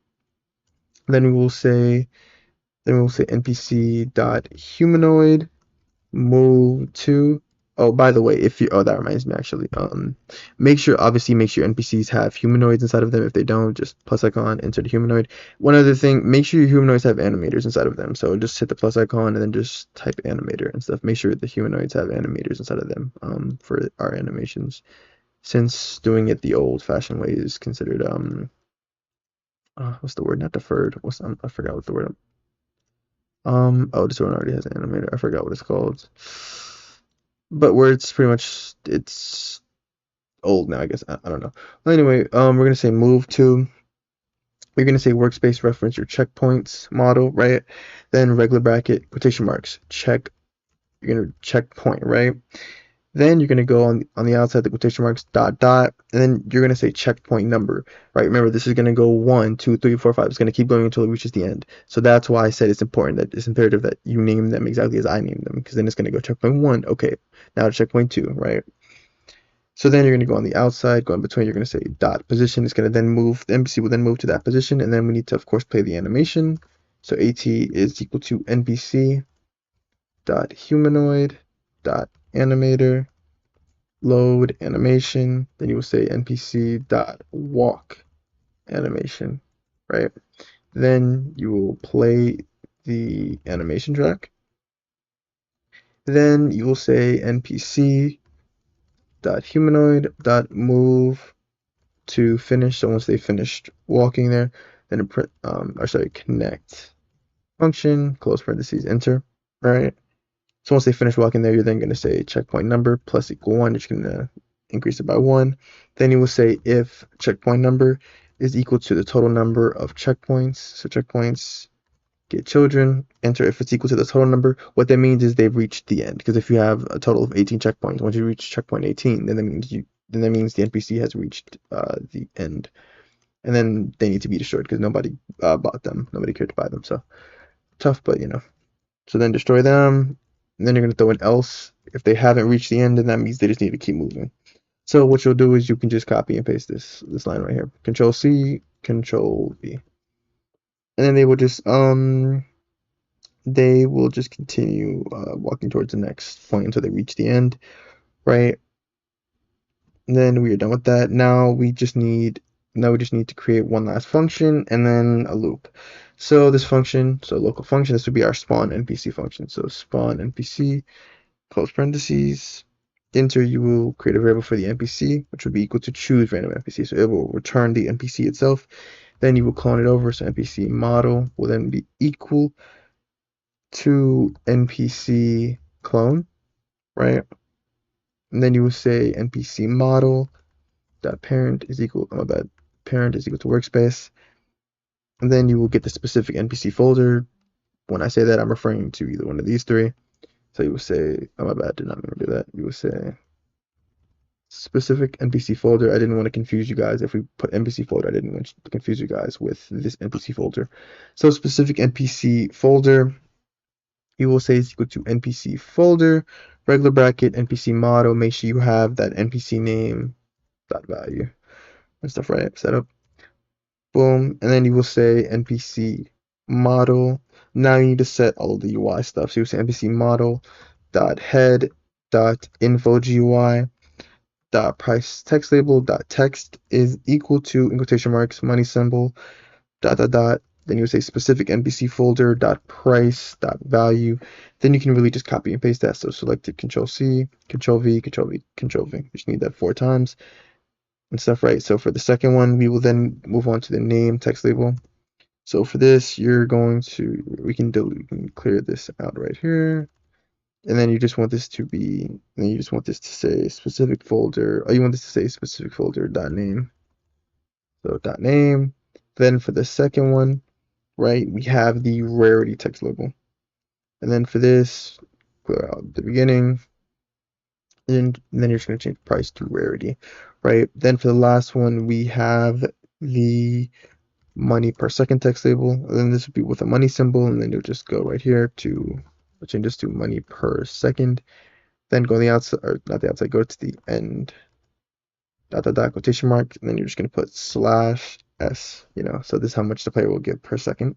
Then we will say NPC dot humanoid move to. Oh, by the way, that reminds me actually. Make sure NPCs have humanoids inside of them. If they don't, just plus icon, enter the humanoid. One other thing, make sure your humanoids have animators inside of them. So just hit the plus icon and then just type animator and stuff. Make sure the humanoids have animators inside of them for our animations. Since doing it the old-fashioned way is considered what's the word? Not deferred. I forgot what the word. This one already has an animator. I forgot what it's called. But where it's pretty much, it's old now, I guess. I don't know. Well, anyway, we're gonna say move to. We're gonna say workspace reference your checkpoints model, right? Then regular bracket quotation marks check. You're gonna checkpoint, right? Then you're gonna go on the outside the quotation marks dot dot, and then you're gonna say checkpoint number, right? Remember, this is gonna go 1, 2, 3, 4, 5. It's gonna keep going until it reaches the end. So that's why I said it's important that it's imperative that you name them exactly as I named them, because then it's gonna go checkpoint 1. Okay, now to checkpoint 2, right? So then you're gonna go on the outside, go in between. You're gonna say dot position. It's gonna then move. The NPC will then move to that position, and then we need to of course play the animation. So AT is equal to NPC dot humanoid dot animator load animation. Then you will say npc dot walk animation, right? Then you will play the animation track. Then you will say npc dot humanoid dot move to finish. So once they finished walking there, then connect function, close parentheses, enter, right? So once they finish walking there, you're then going to say checkpoint number plus equal 1. You're just going to increase it by 1. Then you will say if checkpoint number is equal to the total number of checkpoints. So checkpoints, get children, enter if it's equal to the total number. What that means is they've reached the end. Because if you have a total of 18 checkpoints, once you reach checkpoint 18, then that means the NPC has reached the end. And then they need to be destroyed because nobody bought them. Nobody cared to buy them. So tough, but you know. So then destroy them. And then you're going to throw an else. If they haven't reached the end, then that means they just need to keep moving. So what you'll do is you can just copy and paste this line right here. Control C, Control V. And then they will just continue walking towards the next point until they reach the end, right? And then we are done with that. Now we just need now we just need to create one last function and then a loop. So this function, so local function, this would be our spawn NPC function. So spawn NPC, close parentheses, enter, you will create a variable for the NPC, which would be equal to choose random NPC. So it will return the NPC itself. Then you will clone it over. So NPC model will then be equal to NPC clone, right? And then you will say NPC model dot parent is equal, oh my bad, parent is equal to workspace. And then you will get the specific NPC folder. When I say that, I'm referring to either one of these three. So you will say, oh my bad, did not mean to do that. You will say specific NPC folder. I didn't want to confuse you guys. If we put NPC folder, I didn't want to confuse you guys with this NPC folder. So specific NPC folder, you will say is equal to NPC folder, regular bracket, NPC model. Make sure you have that NPC name dot value and stuff, right? Setup. Boom. And then you will say NPC model. Now you need to set all of the UI stuff. So you say NPC model dot head dot info GUI dot price text label dot text is equal to, in quotation marks, money symbol dot dot dot. Then you would say specific NPC folder dot price dot value. Then you can really just copy and paste that. So select it, Control C, Control V, Control V, Control V. You just need that 4 times and stuff, right? So for the second one, we will then move on to the name text label. So for this, you're going to, we can clear this out right here. And then you just want this to be, and then you just want this to say specific folder, you want this to say specific folder dot name. So dot name. Then for the second one, right, we have the rarity text label. And then for this, clear out the beginning. And then you're just going to change price to rarity, right? Then for the last one, we have the money per second text label. And then this would be with a money symbol, and then you'll just go right here to change this to money per second. Then go to the outside, or not the outside, go to the end, dot dot dot quotation mark, and then you're just going to put slash s, so this is how much the player will get per second.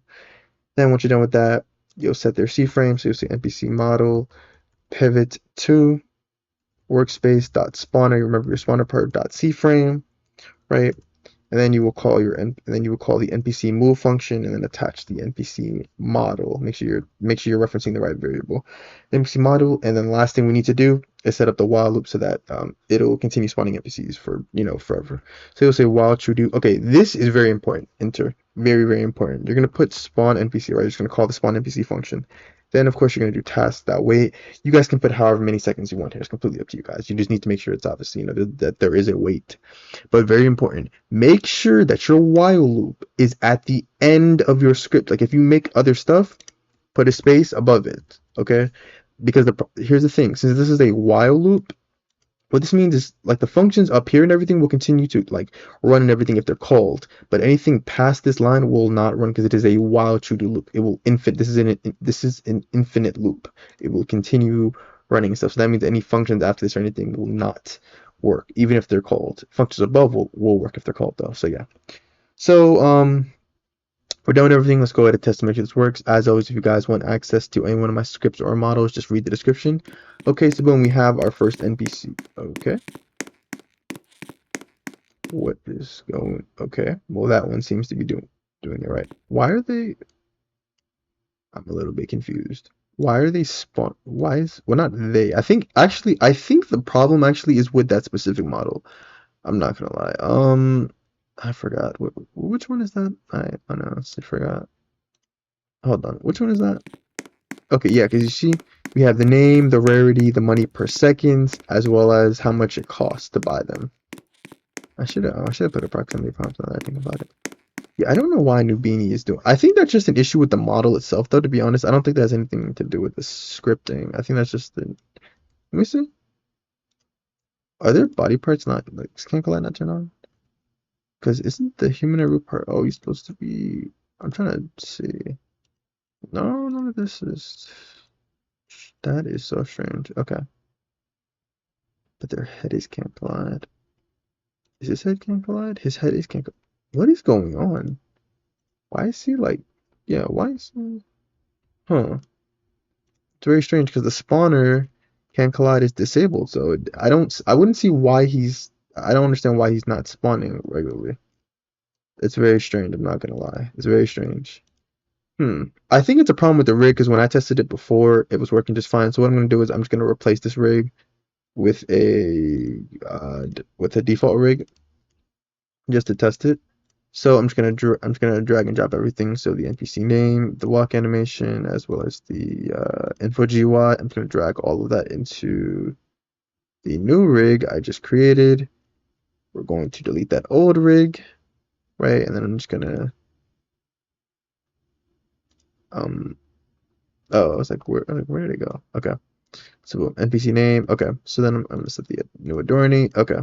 Then once you're done with that, you'll set their C frame. So you'll say NPC model pivot to workspace dot spawner. You remember your spawner part dot C frame, right? And then you will call the NPC move function, and then attach the NPC model. Make sure you're referencing the right variable, NPC model. And then the last thing we need to do is set up the while loop so that it'll continue spawning NPCs for forever. So you'll say while true do. Okay, this is very important. Enter, very very important. You're gonna put spawn NPC, right? You're just gonna call the spawn NPC function. Then of course you're gonna do task that wait. You guys can put however many seconds you want here. It's completely up to you guys. You just need to make sure it's obviously that there is a wait. But very important, make sure that your while loop is at the end of your script. Like if you make other stuff, put a space above it, okay? Because here's the thing, since this is a while loop, what this means is like the functions up here and everything will continue to like run and everything if they're called, but anything past this line will not run because it is a while true do loop. It will this is an infinite loop. It will continue running and stuff. So that means any functions after this or anything will not work, even if they're called. Functions above will work if they're called though. So yeah. So we're done with everything. Let's go ahead and test to make sure this works. As always, if you guys want access to any one of my scripts or models, just read the description. Okay, so boom, we have our first NPC. Okay. What is going? Okay. Well, that one seems to be doing it right. Why are they? I'm a little bit confused. Why are they spawn? Why is, well, not they. I think the problem actually is with that specific model. I'm not gonna lie. I forgot. Which one is that? I honestly forgot. Hold on. Which one is that? Okay, yeah, because you see, we have the name, the rarity, the money per seconds, as well as how much it costs to buy them. I should have put a proximity prompt on that. I think about it. Yeah, I don't know why Nubini is doing. I think that's just an issue with the model itself, though. To be honest, I don't think that has anything to do with the scripting. I think that's just the. Let me see. Are there body parts not like can collide not turn on? Because isn't the human root part always supposed to be? I'm trying to see. No, none of this is. That is so strange. Okay. But their head is can't collide. Is his head can't collide? His head is can't. What is going on? Why is he like? Yeah. Why is he? Huh. It's very strange because the spawner can't collide is disabled. So I wouldn't see why he's. I don't understand why he's not spawning regularly. It's very strange, I'm not gonna lie. It's very strange. I think it's a problem with the rig because when I tested it before, it was working just fine. So what I'm gonna do is I'm just gonna replace this rig with a default rig just to test it. So I'm just gonna drag and drop everything. So the NPC name, the walk animation, as well as the info GUI. I'm gonna drag all of that into the new rig I just created. We're going to delete that old rig, right? And then I'm just gonna oh, I was like, where did it go? Okay. So NPC name. Okay. So then I'm gonna set the new adorning. Okay.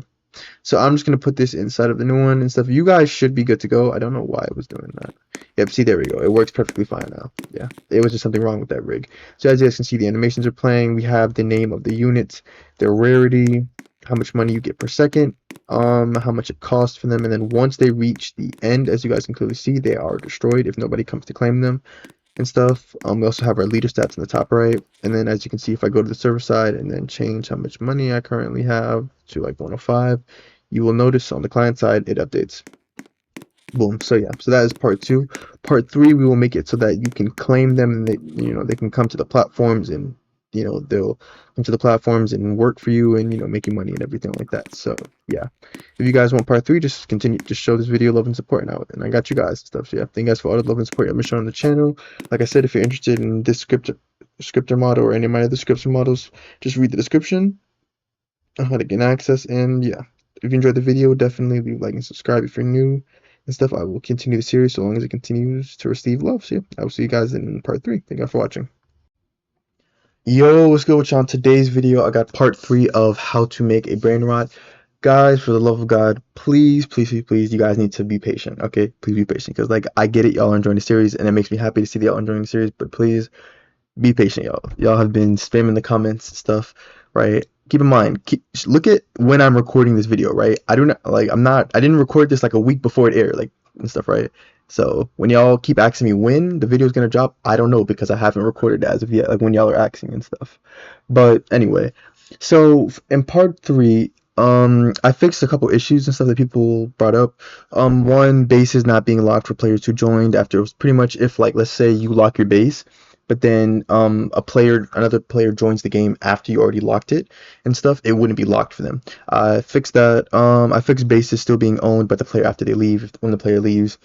So I'm just gonna put this inside of the new one and stuff. You guys should be good to go. I don't know why it was doing that. Yep, see, there we go. It works perfectly fine now. Yeah, it was just something wrong with that rig. So as you guys can see, the animations are playing. We have the name of the units, their rarity, how much money you get per second, how much it costs for them, and then once they reach the end, as you guys can clearly see, they are destroyed if nobody comes to claim them and stuff. We also have our leader stats in the top right, and then as you can see, if I go to the server side and then change how much money I currently have to like 105, you will notice on the client side it updates. Boom. So yeah, so that is part 2. Part 3, we will make it so that you can claim them and they can come to the platforms and they'll come to the platforms and work for you and make you money and everything like that. So yeah, if you guys want part 3, just show this video love and support now, and I got you guys and stuff. So yeah, thank you guys for all the love and support you've been showing on the channel. Like I said, if you're interested in this scripter model or any of my other scripture models, just read the description on how to get access. And yeah, if you enjoyed the video, definitely leave a like and subscribe if you're new and stuff. I will continue the series so long as it continues to receive love. So yeah, I will see you guys in part 3. Thank you guys for watching. Yo, what's good with y'all? Today's video, I got part 3 of how to make a brain rot. Guys, for the love of God, please, please, please, please, you guys need to be patient, okay? Please be patient, because like I get it, y'all are enjoying the series, and it makes me happy to see that y'all enjoying the series, but please be patient, y'all. Y'all have been spamming the comments and stuff, right? Keep in mind, look at when I'm recording this video, right? I didn't record this like a week before it aired, like and stuff, right? So when y'all keep asking me when the video is gonna drop, I don't know because I haven't recorded it as of yet, like when y'all are asking and stuff. But anyway, so in part 3, I fixed a couple issues and stuff that people brought up. One, bases not being locked for players who joined after. It was pretty much if, like, let's say you lock your base, but then another player joins the game after you already locked it and stuff, it wouldn't be locked for them. I fixed that. I fixed bases still being owned by the player after they leave. When the player leaves,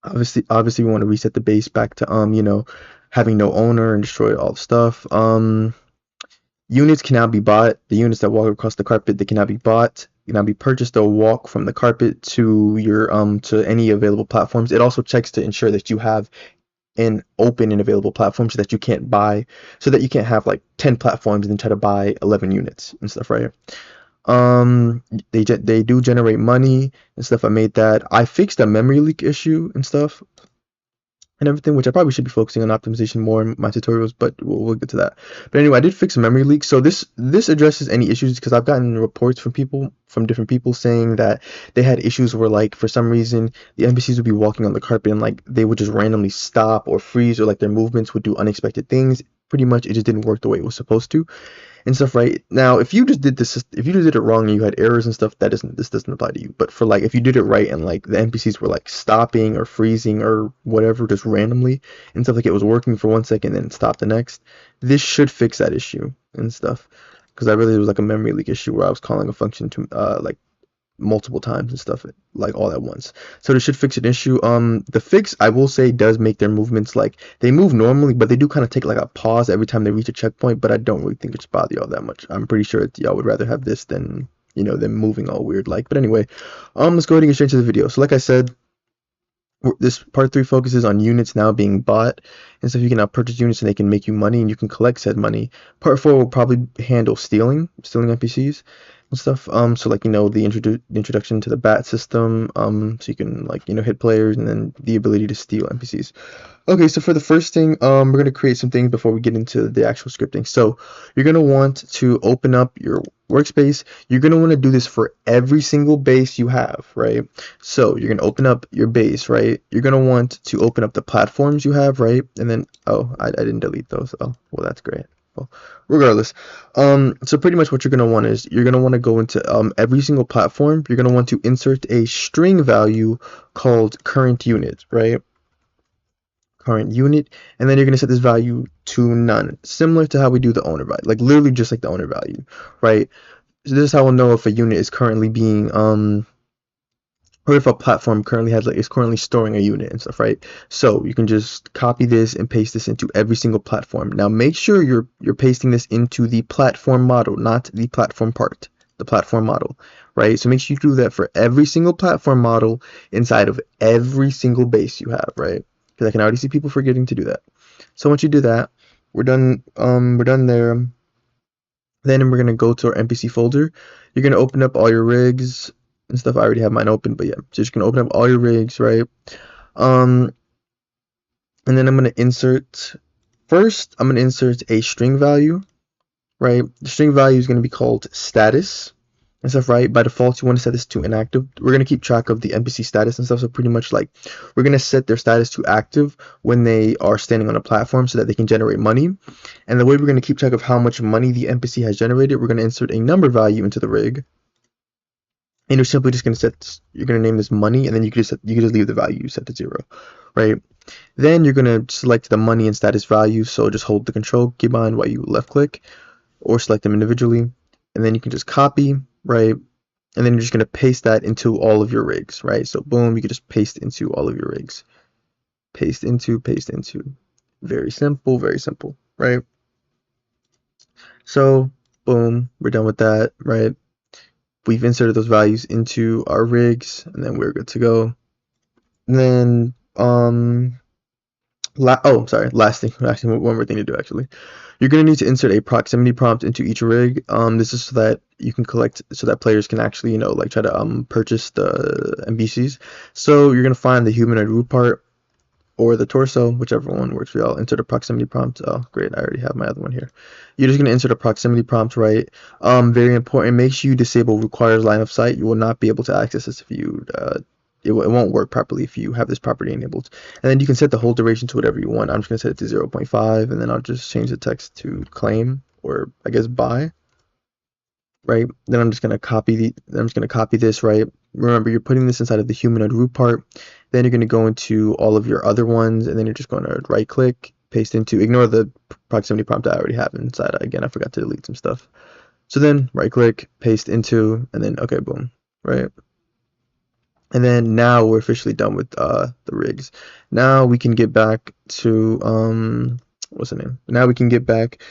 obviously we want to reset the base back to having no owner and destroy all the stuff. Units cannot be bought. The units that walk across the carpet, they cannot be bought, cannot be purchased. They'll walk from the carpet to your to any available platforms. It also checks to ensure that you have an open and available platform so that you can't have like 10 platforms and then try to buy 11 units and stuff, right? They do generate money and stuff. I made that. I fixed a memory leak issue and stuff and everything, which I probably should be focusing on optimization more in my tutorials, but we'll get to that. But anyway, I did fix a memory leak. So this addresses any issues because I've gotten reports from different people saying that they had issues where, like, for some reason the NPCs would be walking on the carpet and like they would just randomly stop or freeze, or like their movements would do unexpected things. Pretty much it just didn't work the way it was supposed to and stuff, right? Now, if you just did it wrong and you had errors and stuff, this doesn't apply to you. But for, like, if you did it right and like the NPCs were like stopping or freezing or whatever just randomly and stuff, like it was working for 1 second and then stopped the next, this should fix that issue and stuff. Because I really, it was like a memory leak issue where I was calling a function to like multiple times and stuff, like all at once. So this should fix an issue. The fix, I will say, does make their movements, like, they move normally, but they do kind of take like a pause every time they reach a checkpoint. But I don't really think it should bother y'all that much. I'm pretty sure y'all would rather have this than them moving all weird like. But anyway, let's go ahead and get straight to the video. So like I said, this part 3 focuses on units now being bought and stuff. You can now purchase units and they can make you money and you can collect said money. Part 4 will probably handle stealing NPCs and stuff. So like the introduction to the bat system, so you can like hit players, and then the ability to steal NPCs. Okay, so for the first thing, we're going to create some things before we get into the actual scripting. So you're going to want to open up your workspace. You're going to want to do this for every single base you have, right? So you're going to open up your base, right? You're going to want to open up the platforms you have, right? And then, oh, I didn't delete those. Oh, well, that's great. Well, regardless, so pretty much what you're gonna want is you're gonna want to go into every single platform. You're gonna want to insert a string value called current unit, right? Current unit, and then you're gonna set this value to none, similar to how we do the owner value, like literally just like the owner value, right? So this is how we'll know if a unit is currently being or if a platform currently has like is currently storing a unit and stuff, right? So you can just copy this and paste this into every single platform. Now make sure you're pasting this into the platform model, not the platform part, the platform model, right? So make sure you do that for every single platform model inside of every single base you have, right? Because I can already see people forgetting to do that. So once you do that, we're done. We're done there. Then we're gonna go to our NPC folder. You're gonna open up all your rigs and stuff. I already have mine open, but yeah, so you're just gonna open up all your rigs, right? Um, and then I'm gonna insert first. I'm gonna insert a string value, right? The string value is gonna be called status and stuff, right? By default, you want to set this to inactive. We're gonna keep track of the NPC status and stuff, so pretty much like we're gonna set their status to active when they are standing on a platform so that they can generate money. And the way we're gonna keep track of how much money the NPC has generated, we're gonna insert a number value into the rig. And you're simply just you're gonna name this money, and then you can just leave the value set to 0, right? Then you're gonna select the money and status values. So just hold the control keybind while you left click, or select them individually, and then you can just copy, right? And then you're just gonna paste that into all of your rigs, right? So boom, you can just paste into all of your rigs. Paste into, paste into. Very simple, right? So boom, we're done with that, right? We've inserted those values into our rigs, and then we're good to go. And then last thing, actually one more thing to do actually. You're gonna need to insert a proximity prompt into each rig. This is so that you can collect, so that players can actually, like try to purchase the NPCs. So you're gonna find the humanoid root part or the torso, whichever one works for y'all. Insert a proximity prompt. Oh, great, I already have my other one here. You're just gonna insert a proximity prompt, right? Very important. Make sure you disable requires line of sight. You will not be able to access this if you it won't work properly if you have this property enabled. And then you can set the hold duration to whatever you want. I'm just gonna set it to 0.5, and then I'll just change the text to claim, or I guess buy. Right, then I'm just gonna copy this, right? Remember, you're putting this inside of the humanoid root part. Then you're gonna go into all of your other ones, and then you're just gonna right click, paste into, ignore the proximity prompt I already have inside. Again, I forgot to delete some stuff. So then right click, paste into, and then okay, boom, right? And then now we're officially done with the rigs. Now we can get back to what's the name? Now we can get back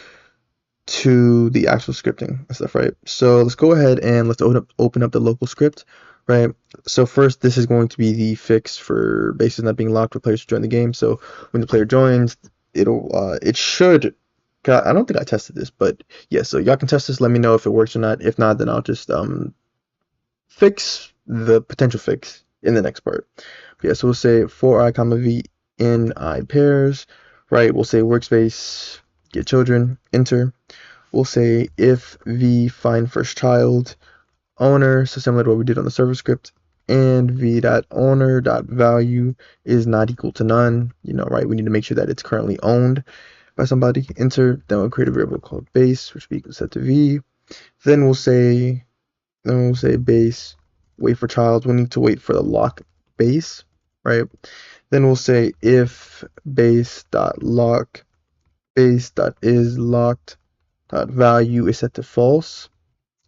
to the actual scripting and stuff, right? So let's go ahead and let's open up the local script, right? So first, this is going to be the fix for bases not being locked for players to join the game. So when the player joins, it should. God, I don't think I tested this, but yeah. So y'all can test this. Let me know if it works or not. If not, then I'll just fix the potential fix in the next part. But yeah. So we'll say for I comma v in I pairs, right? We'll say workspace get children enter. We'll say if v find first child owner, so similar to what we did on the server script, and v.owner.value is not equal to none, right? We need to make sure that it's currently owned by somebody. Enter. Then we'll create a variable called base, which will be equal set to v. Then we'll say base wait for child. We'll need to wait for the lock base, right? Then we'll say if base.lock base.is locked value is set to false.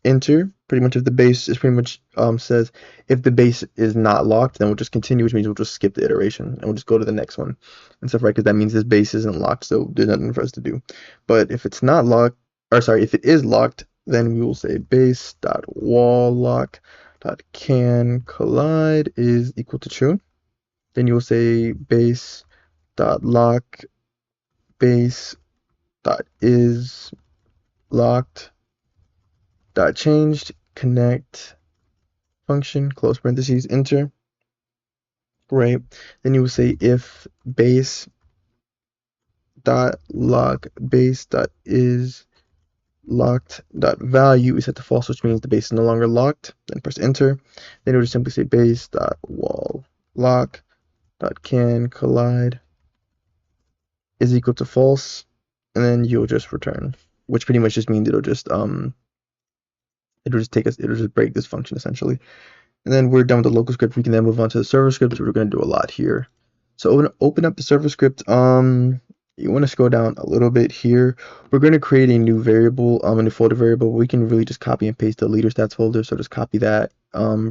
Enter. Pretty much if the base is pretty much says if the base is not locked, then we'll just continue, which means we'll just skip the iteration and we'll just go to the next one and stuff, right? Because that means this base isn't locked, so there's nothing for us to do. But if it's not locked, or sorry, if it is locked, then we will say base.wallLock.can collide is equal to true. Then you will say base.lock base.is locked dot changed connect function close parentheses enter, right? Then you will say if base dot lock base dot is locked dot value is set to false, which means the base is no longer locked. Then press enter. Then it would simply say base dot wall lock dot can collide is equal to false. and then you'll just return, which pretty much just means it'll just break this function essentially. And then we're done with the local script. We can then move on to the server script. We're going to do a lot here. So open up the server script. You want to scroll down a little bit here. We're going to create a new variable, a new folder variable. We can really just copy and paste the leader stats folder. So just copy that,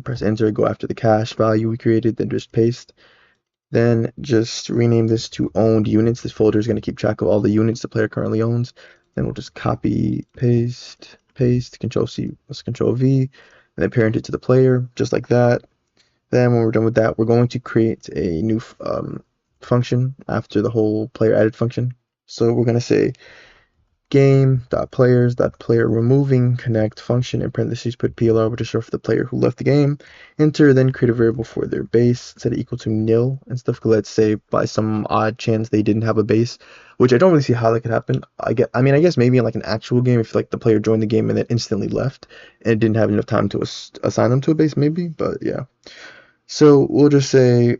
press enter, go after the cache value we created, then just paste. Then just rename this to owned units. This folder is going to keep track of all the units the player currently owns. Then we'll just copy, paste, Control C, let's Control V, and then parent it to the player, just like that. Then when we're done with that, we're going to create a new function after the whole player added function. So we're going to say game.players.player removing connect function in parentheses put PLR, which is short for the player who left the game. Enter, then create a variable for their base, set it equal to nil and stuff. Let's say by some odd chance they didn't have a base, which I don't really see how that could happen. I guess maybe in like an actual game, if like the player joined the game and then instantly left and it didn't have enough time to assign them to a base, maybe. But yeah. So we'll just say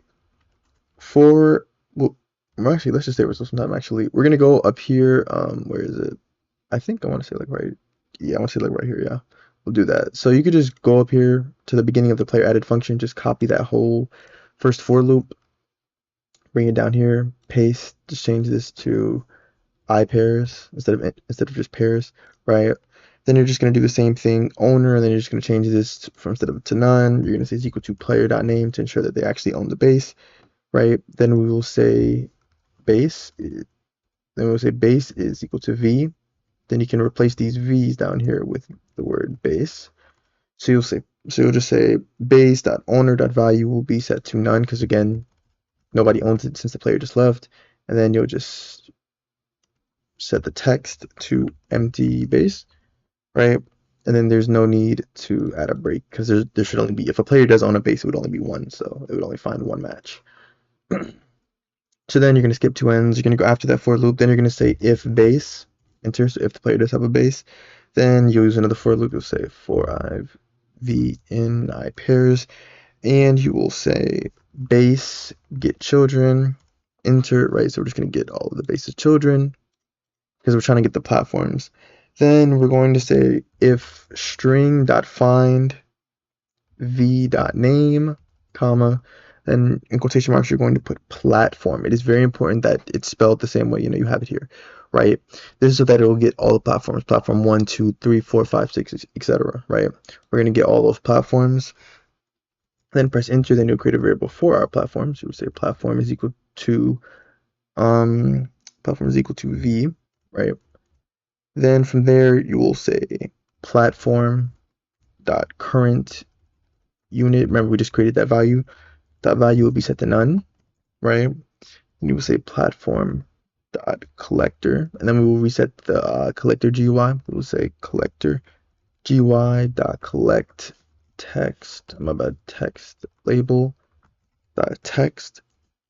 actually, let's just stay with some time. Actually, we're gonna go up here. Where is it? I think I want to say like right. Yeah, I want to say like right here. Yeah, we'll do that. So you could just go up here to the beginning of the player added function. Just copy that whole first for loop. Bring it down here. Paste. Just change this to I pairs instead of just pairs, right? Then you're just gonna do the same thing, owner, and then you're just gonna change this from instead of to none. You're gonna say it's equal to player.name to ensure that they actually own the base, right? Then we will say base. Then we'll say base is equal to v. Then you can replace these v's down here with the word base. So you'll just say base.owner.value will be set to none because again, nobody owns it since the player just left. And then you'll just set the text to empty base, right? And then there's no need to add a break because there should only be, if a player does own a base, it would only be one, so it would only find one match. So then you're going to skip two ends. You're going to go after that for loop. Then you're going to say if base, enter. So if the player does have a base, then you'll use another for loop. You'll say for I v in I pairs, and you will say base get children, enter, right? So we're just going to get all of the base's children because we're trying to get the platforms. Then we're going to say if string.find v.name, comma, then in quotation marks you're going to put platform. It is very important that it's spelled the same way you have it here, right? This is so that it will get all the platforms, platform 1, 2, 3, 4, 5, 6, etc., right? We're going to get all those platforms. Then press enter, then you'll create a variable for our platforms. You will say platform is equal to v, right? Then from there you will say platform dot current unit. Remember we just created that value. That value will be set to none, right? And you will say platform dot collector, and then we will reset the collector GUI. We will say collector GUI dot collect text. Text label dot text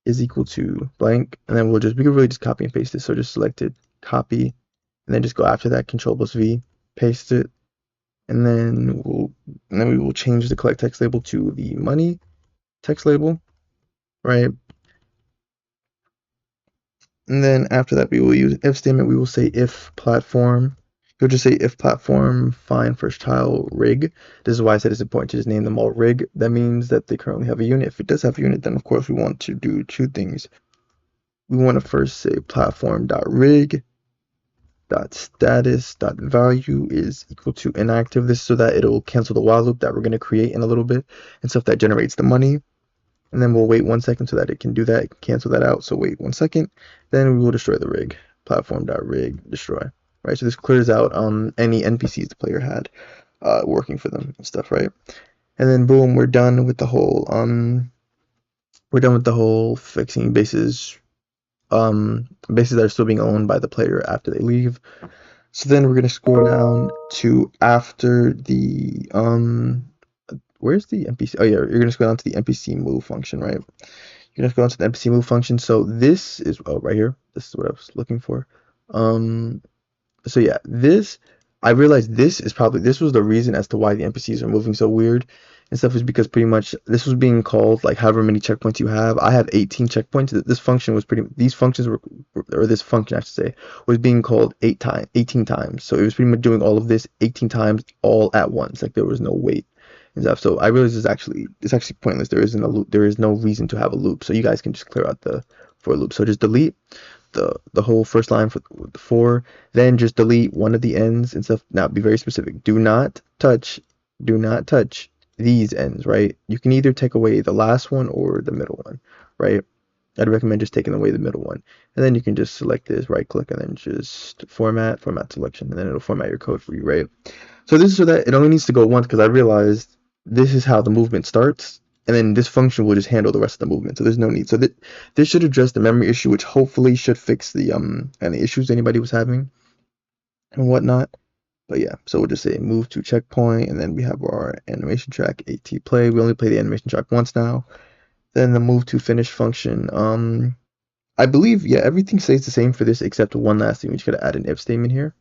is equal to blank, and then we can really just copy and paste this. So just select it, copy, and then just go after that, Control plus V, paste it, and then we will change the collect text label to the money text label, right? And then after that, we will use if statement. We will say if platform. You'll just say if platform find first child rig. This is why I said it's important to just name them all rig. That means that they currently have a unit. If it does have a unit, then of course we want to do two things. We want to first say platform.rig.status.value is equal to inactive. This is so that it'll cancel the while loop that we're going to create in a little bit and stuff that generates the money. And then we'll wait 1 second so that it can do that. It can cancel that out. So wait 1 second. Then we will destroy the rig. Platform.rig destroy. Right. So this clears out any NPCs the player had working for them and stuff. Right. And then boom, we're done with the whole fixing bases that are still being owned by the player after they leave. So then we're gonna scroll down to after the where's the NPC? Oh yeah, you're gonna scroll down to the NPC move function, right? You're gonna scroll down to the NPC move function. So this is right here. This is what I was looking for. So yeah, this I realized this was the reason as to why the NPCs are moving so weird and stuff, is because pretty much this was being called like however many checkpoints you have. I have 18 checkpoints. This function was these functions were, or this function I should say, was being called 18 times. So it was pretty much doing all of this 18 times all at once. Like there was no wait and stuff. So I realized it's actually pointless. There isn't a loop. There is no reason to have a loop. So you guys can just clear out the for loop. So just delete the whole first line for the for, then just delete one of the ends and stuff. Now be very specific. Do not touch these ends, right? You can either take away the last one or the middle one, right? I'd recommend just taking away the middle one. And then you can just select this, right click, and then just format selection, and then it'll format your code for you, right? So this is so that it only needs to go once, because I realized this is how the movement starts, and then this function will just handle the rest of the movement. So there's no need. So this should address the memory issue, which hopefully should fix the any issues anybody was having and whatnot. But yeah, so we'll just say move to checkpoint, and then we have our animation track AT play. We only play the animation track once now. Then the move to finish function. I believe, yeah, everything stays the same for this except one last thing. We just gotta add an if statement here,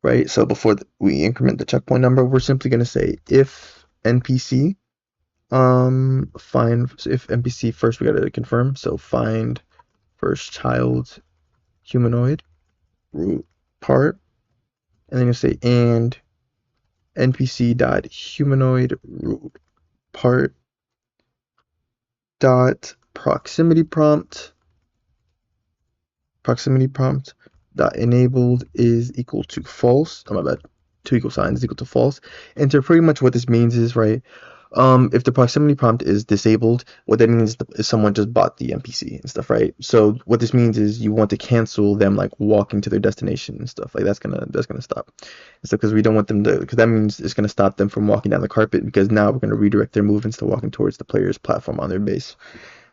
right? So before we increment the checkpoint number, we're simply gonna say if NPC find, so if NPC first, we gotta confirm. So find first child humanoid root part, and then you say and NPC dot humanoid root part dot proximity prompt dot enabled is equal to false. Oh my bad. Two equal signs is equal to false. And so pretty much what this means is, right, if the proximity prompt is disabled, what that means is someone just bought the NPC and stuff, right? So what this means is you want to cancel them like walking to their destination and stuff. Like that's gonna stop. And so because we don't want them to, because that means it's gonna stop them from walking down the carpet, because now we're gonna redirect their movements to walking towards the player's platform on their base.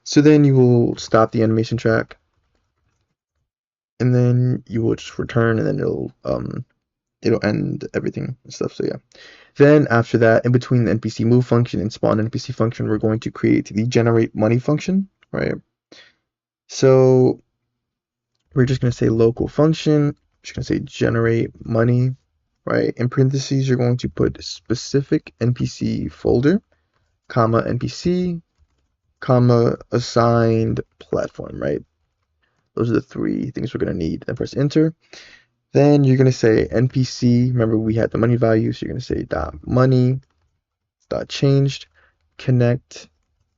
So then you will stop the animation track, and then you will just return, and then it'll end everything and stuff. So yeah. Then after that, in between the NPC move function and spawn NPC function, we're going to create the generate money function, right? So we're just going to say local function, just going to say generate money, right? In parentheses, you're going to put specific NPC folder, comma NPC, comma assigned platform, right? Those are the three things we're going to need. Then press enter. Then you're going to say NPC, remember we had the money value, so you're going to say dot money dot changed connect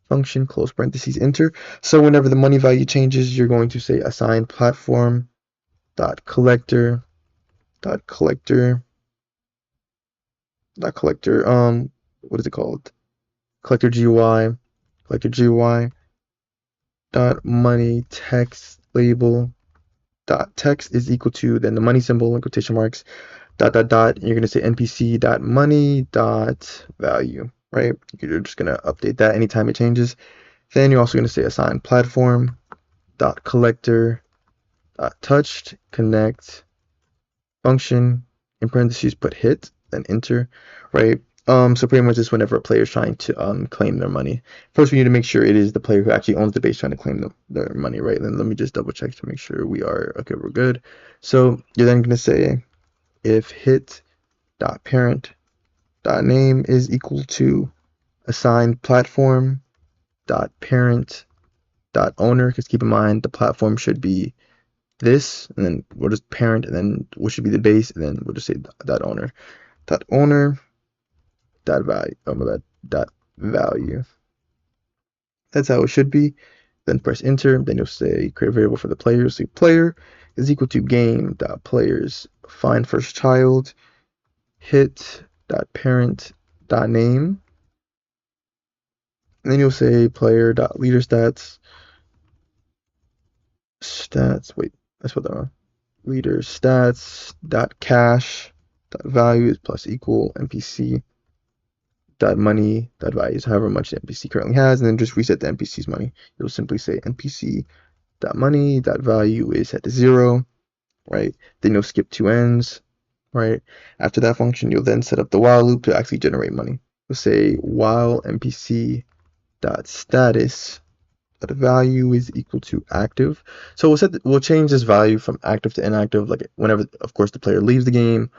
function close parentheses enter. So whenever the money value changes, you're going to say assign platform dot collector what is it called, collector GUI dot money text label dot text is equal to, then the money symbol in quotation marks, dot dot dot, and you're going to say npc dot money dot value, right? You're just going to update that anytime it changes. Then you're also going to say assign platform dot collector dot touched connect function, in parentheses put hit, then enter, right? So pretty much just whenever a player is trying to claim their money. First, we need to make sure it is the player who actually owns the base trying to claim their money, right? Then let me just double check to make sure we are okay. We're good. So you're then going to say if hit dot parent dot name is equal to assigned platform dot parent dot owner, because keep in mind the platform should be this, and then we'll just parent, and then what should be the base, and then we'll just say dot owner dot value, oh my bad, dot value. That's how it should be. Then press enter. Then you'll say create a variable for the player. So player is equal to game dot players find first child hit dot parent dot name. And then you'll say player dot leader stats. Wait, that's what they're on. Leader stats dot cash dot value is plus equal NPC dot money dot values, however much the NPC currently has, and then just reset the NPC's money. You'll simply say NPC dot money dot value is set to 0, right? Then you'll skip two ends, right? After that function, you'll then set up the while loop to actually generate money. You'll say while NPC dot status dot value is equal to active. So we'll change this value from active to inactive, like whenever, of course, the player leaves the game,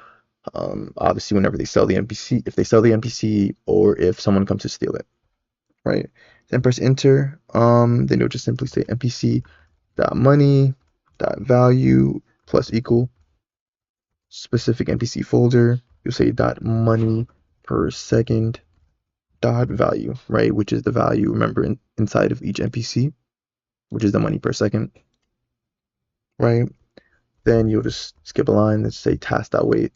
Obviously, whenever they sell the NPC, if they sell the NPC or if someone comes to steal it, right? Then press enter. Then you'll just simply say NPC dot money dot value plus equal specific NPC folder. You'll say dot money per second dot value, right? Which is the value, remember, inside of each NPC, which is the money per second, right? Then you'll just skip a line and say task.wait.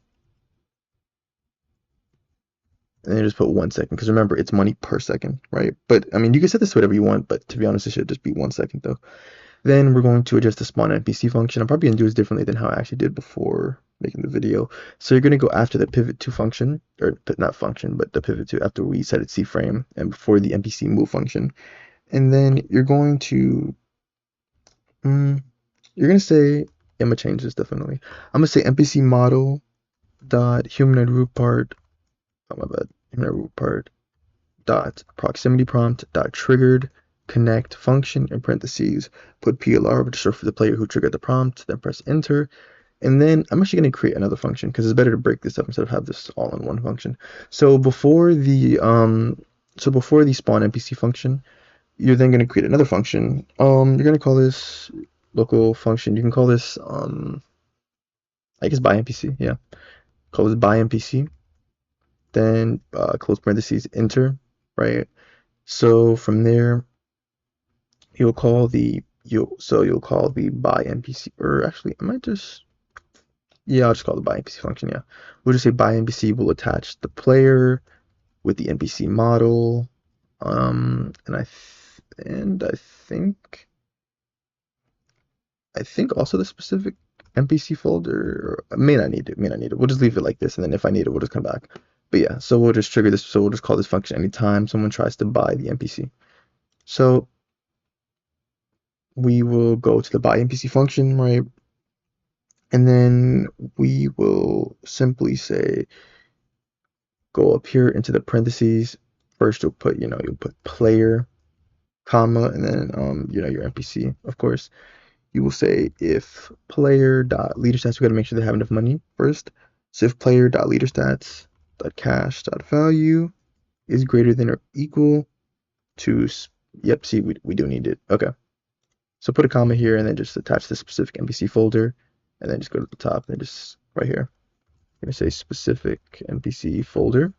And then just put 1 second, because remember, it's money per second, right? But I mean, you can set this to whatever you want, but to be honest, it should just be 1 second though. Then we're going to adjust the spawn NPC function. I'm probably going to do this differently than how I actually did before making the video. So you're going to go after the pivot to function, or not function, but the pivot to after we set it C frame and before the NPC move function. And then you're going to, say, I'm going to change this definitely. I'm going to say NPC model dot humanoid root part, oh my bad, humanoid root part dot proximity prompt dot triggered connect function in parentheses, put PLR register for the player who triggered the prompt, then press enter. And then I'm actually going to create another function because it's better to break this up instead of have this all in one function. So before the spawn NPC function, you're then going to create another function. You're going to call this local function. You can call this I guess by NPC. Yeah, call this by NPC. Then close parentheses enter, right? So from there, you'll call the by NPC, or actually I might just, yeah, I'll just call the by NPC function. Yeah, we'll just say by NPC will attach the player with the NPC model, and I think also the specific NPC folder. May not need it. We'll just leave it like this, and then if I need it, we'll just come back. But yeah, so we'll just trigger this. So we'll just call this function anytime someone tries to buy the NPC. So we will go to the buy NPC function, right? And then we will simply say, go up here into the parentheses. First, you'll put player, comma, and then your NPC, of course. You will say if player dot leader stats. We got to make sure they have enough money first. So if player dot leader stats dot cash dot value is greater than or equal to, yep, see, we do need it. Okay. So put a comma here and then just attach the specific NPC folder and then just go to the top and just right here. I'm going to say specific NPC folder.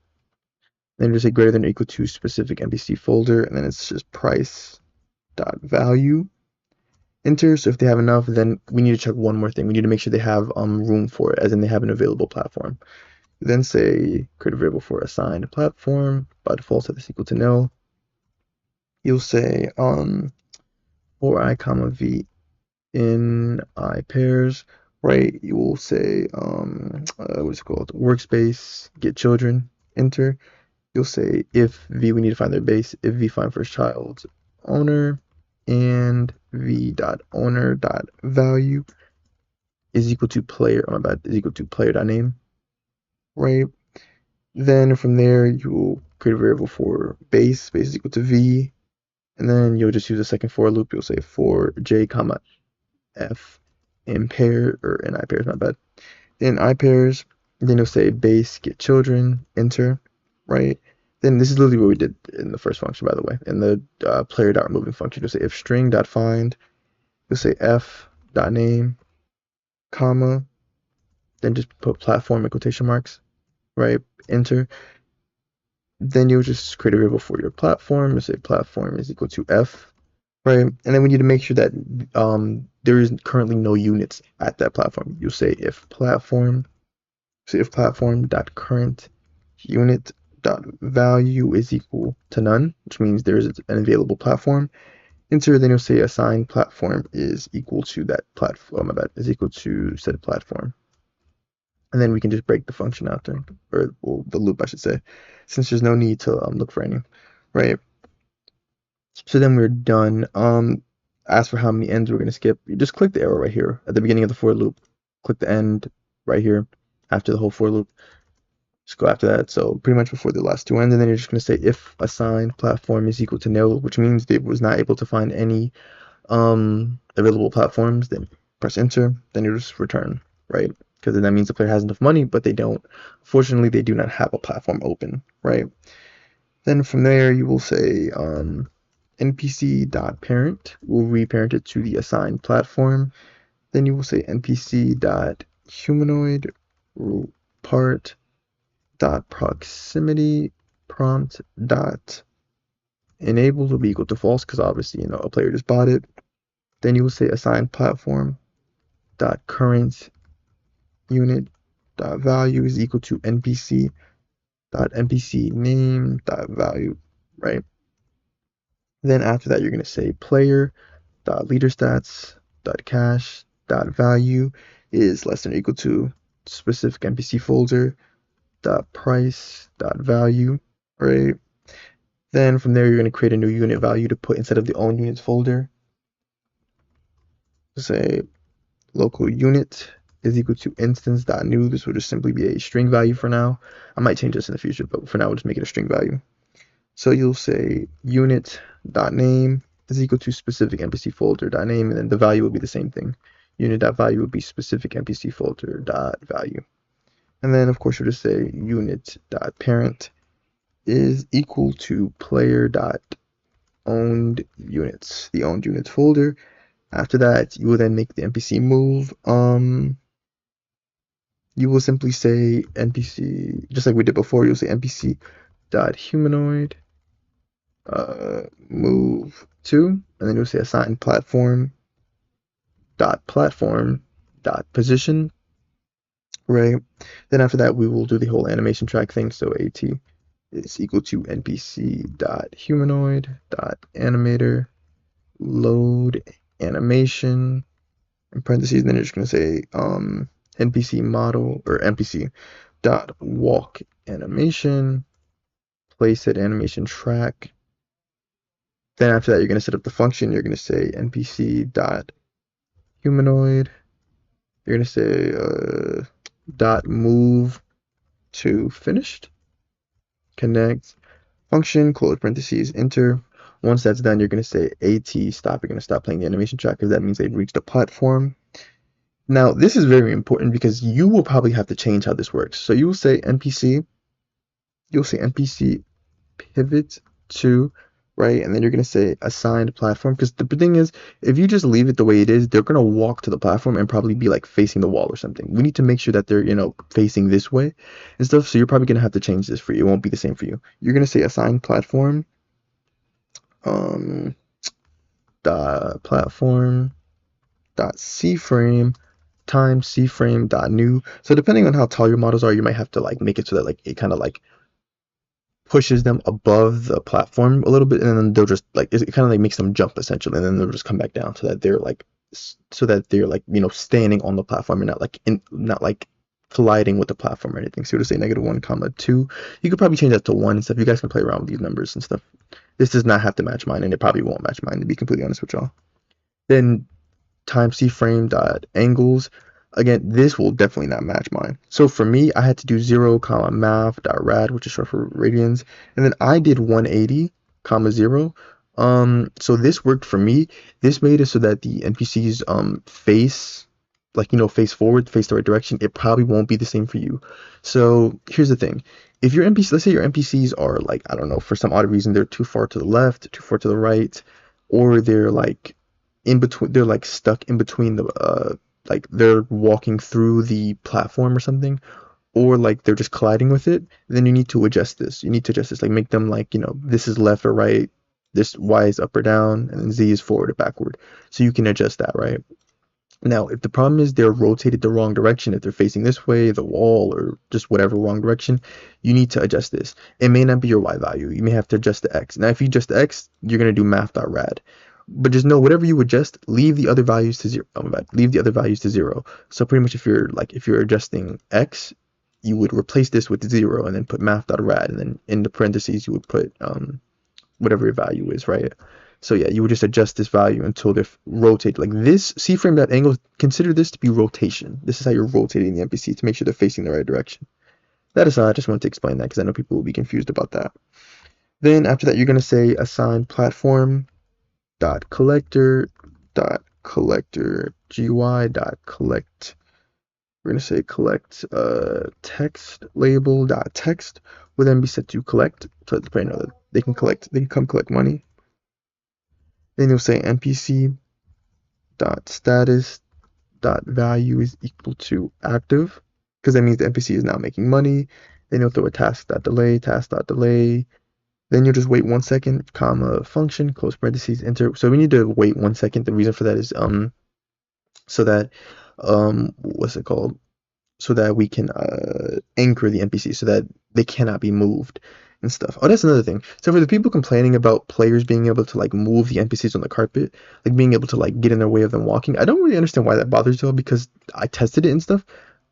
Then just say greater than or equal to specific NPC folder, and then it's just price dot value. Enter. So if they have enough, then we need to check one more thing. We need to make sure they have room for it, as in they have an available platform. Then say create a variable for assigned platform. By default, set this equal to nil. You'll say for I comma v in I pairs, right? You will say what's it called? Workspace get children. Enter. You'll say if v, we need to find their base. If v find first child owner, and v dot owner dot value is equal to player. Oh my bad, is equal to player dot name, right? Then from there you'll create a variable for base. Base is equal to v, and then you'll just use a second for loop. You'll say for j comma f in pair, or in I pairs, not bad. In I pairs, then you'll say base get children. Enter, right? Then this is literally what we did in the first function, by the way. In the player dot removing function, you'll say if string dot find, you'll say f dot name, comma, then just put platform in quotation marks, right? Enter. Then you'll just create a variable for your platform. You'll say platform is equal to f, right? And then we need to make sure that there is currently no units at that platform. You'll say if platform dot current unit dot value is equal to none, which means there is an available platform. Enter. Then you'll say assigned platform is equal to that platform. Oh my bad, is equal to set platform. And then we can just break the function out there, or well, the loop, I should say, since there's no need to look for any, right? So then we're done. Ask for how many ends we're going to skip. You just click the arrow right here at the beginning of the for loop. Click the end right here after the whole for loop. Just go after that. So pretty much before the last two ends, and then you're just going to say if assigned platform is equal to nil, which means it was not able to find any available platforms. Then press enter. Then you just return, right? because that means the player has enough money, but they don't. Fortunately, they do not have a platform open, right? Then from there, you will say npc.parent will reparent it to the assigned platform. Then you will say npc.humanoid part dot proximity prompt dot enable will be equal to false because obviously a player just bought it. Then you will say assigned platform dot current unit dot value is equal to npc dot npc name dot value, right? Then after that, you're going to say player dot leader stats dot cache dot value is less than or equal to specific npc folder dot price dot value, right? Then from there, you're going to create a new unit value to put instead of the own units folder. Say local unit is equal to instance.new. This will just simply be a string value for now. I might change this in the future, but for now, we'll just make it a string value. So you'll say unit.name is equal to specific npc folder.name, and then the value will be the same thing. Unit.value will be specific npc folder.value. And then, of course, you'll just say unit.parent is equal to player.owned units, the owned units folder. After that, you will then make the npc move. You will simply say npc, just like we did before, you'll say npc dot humanoid move to, and then you'll say assign platform dot position, right? Then after that, we will do the whole animation track thing. So at is equal to npc dot humanoid dot animator load animation in parentheses, and then you're just going to say npc model or npc dot walk animation place at animation track. Then after that, you're going to set up the function. You're going to say npc dot humanoid. You're going to say dot move to finished connect function close parentheses enter. Once that's done, you're going to say at stop. You're going to stop playing the animation track because that means they've reached the platform. Now, this is very important because you will probably have to change how this works. So you will say npc pivot to, right? And then you're going to say assigned platform, because the thing is, if you just leave it the way it is, they're going to walk to the platform and probably be like facing the wall or something. We need to make sure that they're, facing this way and stuff. So you're probably going to have to change this for you. It won't be the same for you. You're going to say assigned platform, platform dot c-frame times c-frame dot new. So depending on how tall your models are, you might have to like make it so that like it kind of like pushes them above the platform a little bit, and then they'll just like it kind of like makes them jump essentially, and then they'll just come back down so that they're like standing on the platform and not like colliding with the platform or anything. So to say -1, 2, you could probably change that to 1 and stuff. You guys can play around with these numbers and stuff. This does not have to match mine, and it probably won't match mine, to be completely honest with y'all. Then times c-frame dot angles. Again, this will definitely not match mine. So for me, I had to do 0, math dot rad, which is short for radians, and then I did 180, 0. So this worked for me. This made it so that the NPCs face face forward, face the right direction. It probably won't be the same for you. So here's the thing. If your NPC, let's say your NPCs are like, I don't know, for some odd reason, they're too far to the left, too far to the right, or they're like in between, they're like stuck in between the, like they're walking through the platform or something, or like they're just colliding with it, then you need to adjust this. You need to adjust this, like make them like, this is left or right, this Y is up or down, and then Z is forward or backward. So you can adjust that, right? Now, if the problem is they're rotated the wrong direction, if they're facing this way, the wall, or just whatever wrong direction, you need to adjust this. It may not be your Y value. You may have to adjust the X. Now, if you adjust the X, you're going to do math.rad. But just know whatever you adjust, leave the other values to 0. Oh my bad. Leave the other values to 0. So pretty much if you're adjusting X, you would replace this with 0 and then put math.rad, and then in the parentheses you would put whatever your value is, right? So yeah, you would just adjust this value until they're rotated. Like this c-frame.angle, consider this to be rotation. This is how you're rotating the NPC to make sure they're facing the right direction. That aside, I just wanted to explain that because I know people will be confused about that. Then after that, you're going to say assign platform dot collector GUI dot collect We're gonna say collect text label dot text will then be set to collect to let the player know that they can come collect money. Then you'll say npc dot status dot value is equal to active, because that means the npc is now making money. Then you'll throw a task dot delay. Then you'll just wait 1 second, comma function close parentheses enter. So we need to wait 1 second. The reason for that is so that what's it called, so that we can anchor the NPC so that they cannot be moved and stuff. Oh, that's another thing. So for the people complaining about players being able to like move the NPCs on the carpet, like being able to like get in their way of them walking, I don't really understand why that bothers you, because I tested it and stuff.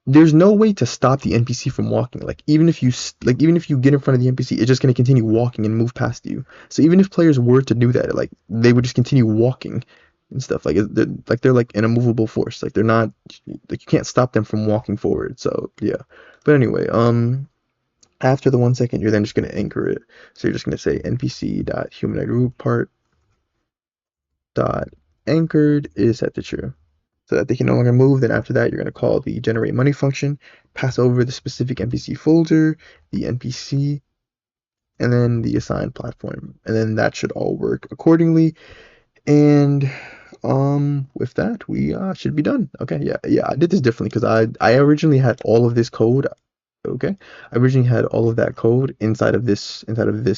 There's no way to stop the NPC from walking. Like even if you get in front of the NPC, it's just going to continue walking and move past you. So even if players were to do that, like they would just continue walking and stuff. They're like an immovable force. Like they're not, like you can't stop them from walking forward. So yeah. But anyway, after the 1 second, you're then just gonna anchor it. So you're just gonna say npc dot humanoid group part dot anchored is set to true, so that they can no longer move. Then after that, you're gonna call the generate money function, pass over the specific NPC folder, the NPC, and then the assigned platform, and then that should all work accordingly. And with that, we should be done. Okay, yeah, I did this differently because I originally had all of this code. Okay, I originally had all of that code inside of this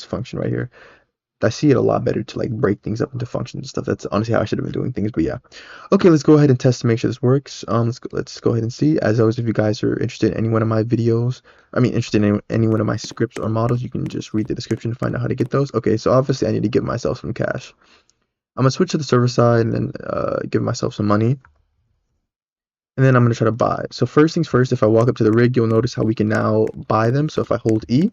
function right here. I see it a lot better to like break things up into functions and stuff. That's honestly how I should have been doing things. But yeah, okay, let's go ahead and test to make sure this works. Let's go ahead and see. As always, if you guys are interested in any one of my videos, interested in any one of my scripts or models, you can just read the description to find out how to get those. Okay, so obviously I need to give myself some cash. I'm gonna switch to the server side and then give myself some money. And then I'm gonna try to buy. So first things first, if I walk up to the rig, you'll notice how we can now buy them. So if I hold E,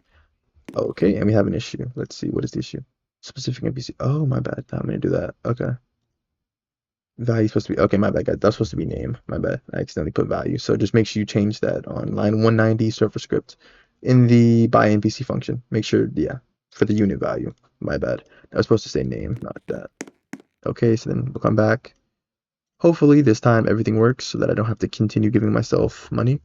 okay, and we have an issue. Let's see, what is the issue? Specific NPC. Oh, my bad. I'm gonna do that. Okay. Value supposed to be, okay, my bad, guys. That's supposed to be name. My bad. I accidentally put value. So just make sure you change that on line 190 server script in the buy NPC function. Make sure, yeah, for the unit value. My bad. I was supposed to say name, not that. Okay, so then we'll come back. Hopefully this time everything works so that I don't have to continue giving myself money.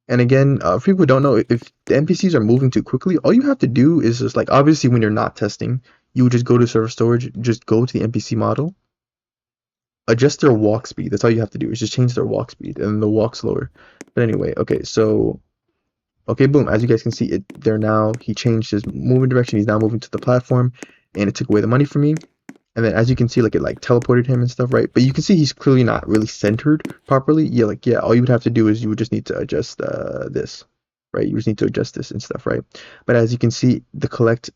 And again, for people who don't know, if the NPCs are moving too quickly, all you have to do is just like, obviously when you're not testing, you would just go to server storage, just go to the NPC model, adjust their walk speed. That's all you have to do, is just change their walk speed and they'll walk slower. But anyway, okay, so, okay, boom, as you guys can see, he changed his moving direction. He's now moving to the platform and it took away the money from me. And then as you can see, like it like teleported him and stuff, right? But you can see he's clearly not really centered properly. Yeah, like yeah, all you would have to do is you would just need to adjust this, right? You just need to adjust this and stuff, right? But as you can see, the collect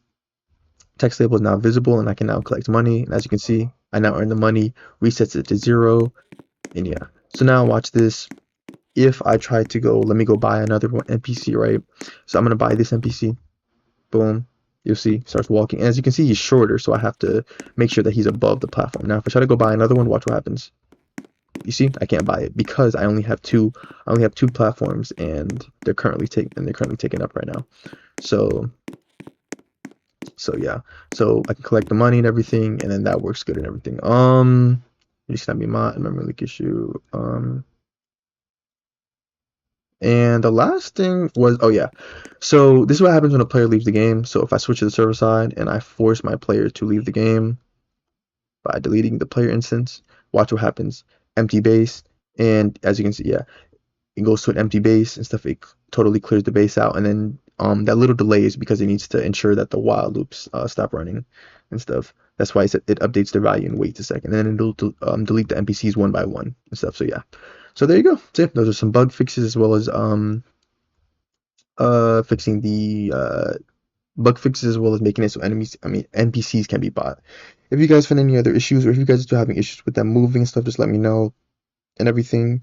text label is now visible and I can now collect money. And as you can see, I now earn the money, resets it to 0. And yeah, so now watch this. If I try to go, let me go buy another NPC, right? So I'm gonna buy this NPC. Boom. You'll see, starts walking. And as you can see, he's shorter, so I have to make sure that he's above the platform. Now, if I try to go buy another one, watch what happens. You see, I can't buy it because I only have two platforms, and they're currently taken up right now. So yeah. So I can collect the money and everything, and then that works good and everything. You just be my memory leak issue. And the last thing was, oh yeah, so this is what happens when a player leaves the game. So if I switch to the server side and I force my player to leave the game by deleting the player instance, watch what happens. Empty base, and as you can see, yeah, it goes to an empty base and stuff. It totally clears the base out, and then that little delay is because it needs to ensure that the while loops stop running and stuff. That's why it updates the value and waits a second, and then it'll delete the NPCs one by one and stuff. So yeah. So there you go. So yeah, those are some bug fixes, as well as fixing the bug fixes, as well as making it so NPCs can be bought. If you guys find any other issues, or if you guys are still having issues with them moving and stuff, just let me know and everything.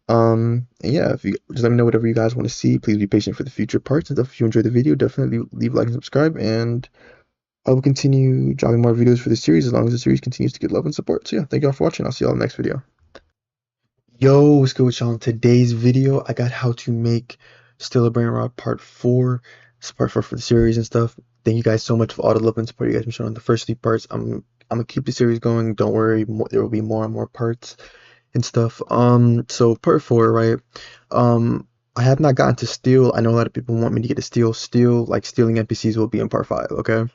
And yeah, if you just let me know whatever you guys want to see. Please be patient for the future parts and stuff. If you enjoyed the video, definitely leave a like and subscribe, and I will continue dropping more videos for this series as long as the series continues to get love and support. So yeah, thank you all for watching. I'll see you all in the next video. Yo, what's good with y'all? In today's video, I got how to make Still a Brainrot Part 4. It's Part 4 for the series and stuff. Thank you guys so much for all the love and support you guys been showing the first 3 parts. I'm gonna keep the series going. Don't worry, there will be more and more parts and stuff. So part four, right? Um, I have not gotten to steal. I know a lot of people want me to get to steal. Steal, like stealing NPCs, will be in part five. Okay.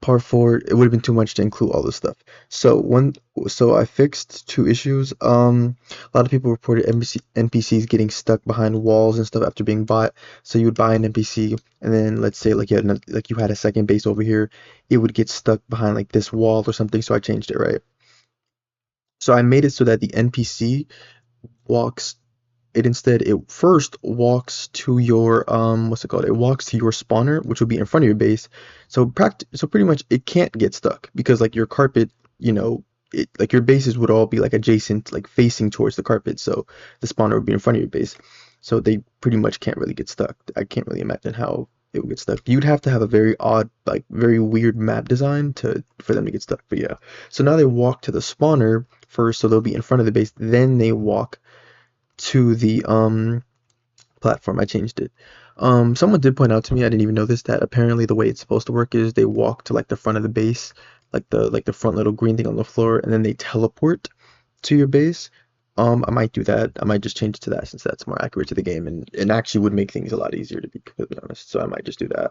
Part four, it would have been too much to include all this stuff. So so I fixed two issues. A lot of people reported NPCs getting stuck behind walls and stuff after being bought. So you would buy an NPC, and then let's say like you had a second base over here, it would get stuck behind like this wall or something. So I changed it, right? So I made it so that the NPC walks it instead it first walks to your what's it called? It walks to your spawner, which will be in front of your base. So pretty much it can't get stuck because like your carpet, you know, it like your bases would all be like adjacent, like facing towards the carpet. So the spawner would be in front of your base. So they pretty much can't really get stuck. I can't really imagine how it would get stuck. You'd have to have a very odd, like very weird map design to for them to get stuck. But yeah. So now they walk to the spawner first, so they'll be in front of the base. Then they walk to the platform. I changed it. Someone did point out to me, I didn't even know this, that apparently the way it's supposed to work is they walk to like the front of the base, like the front little green thing on the floor, and then they teleport to your base. I might do that. I might just change it to that since that's more accurate to the game and actually would make things a lot easier to be completely honest. So I might just do that.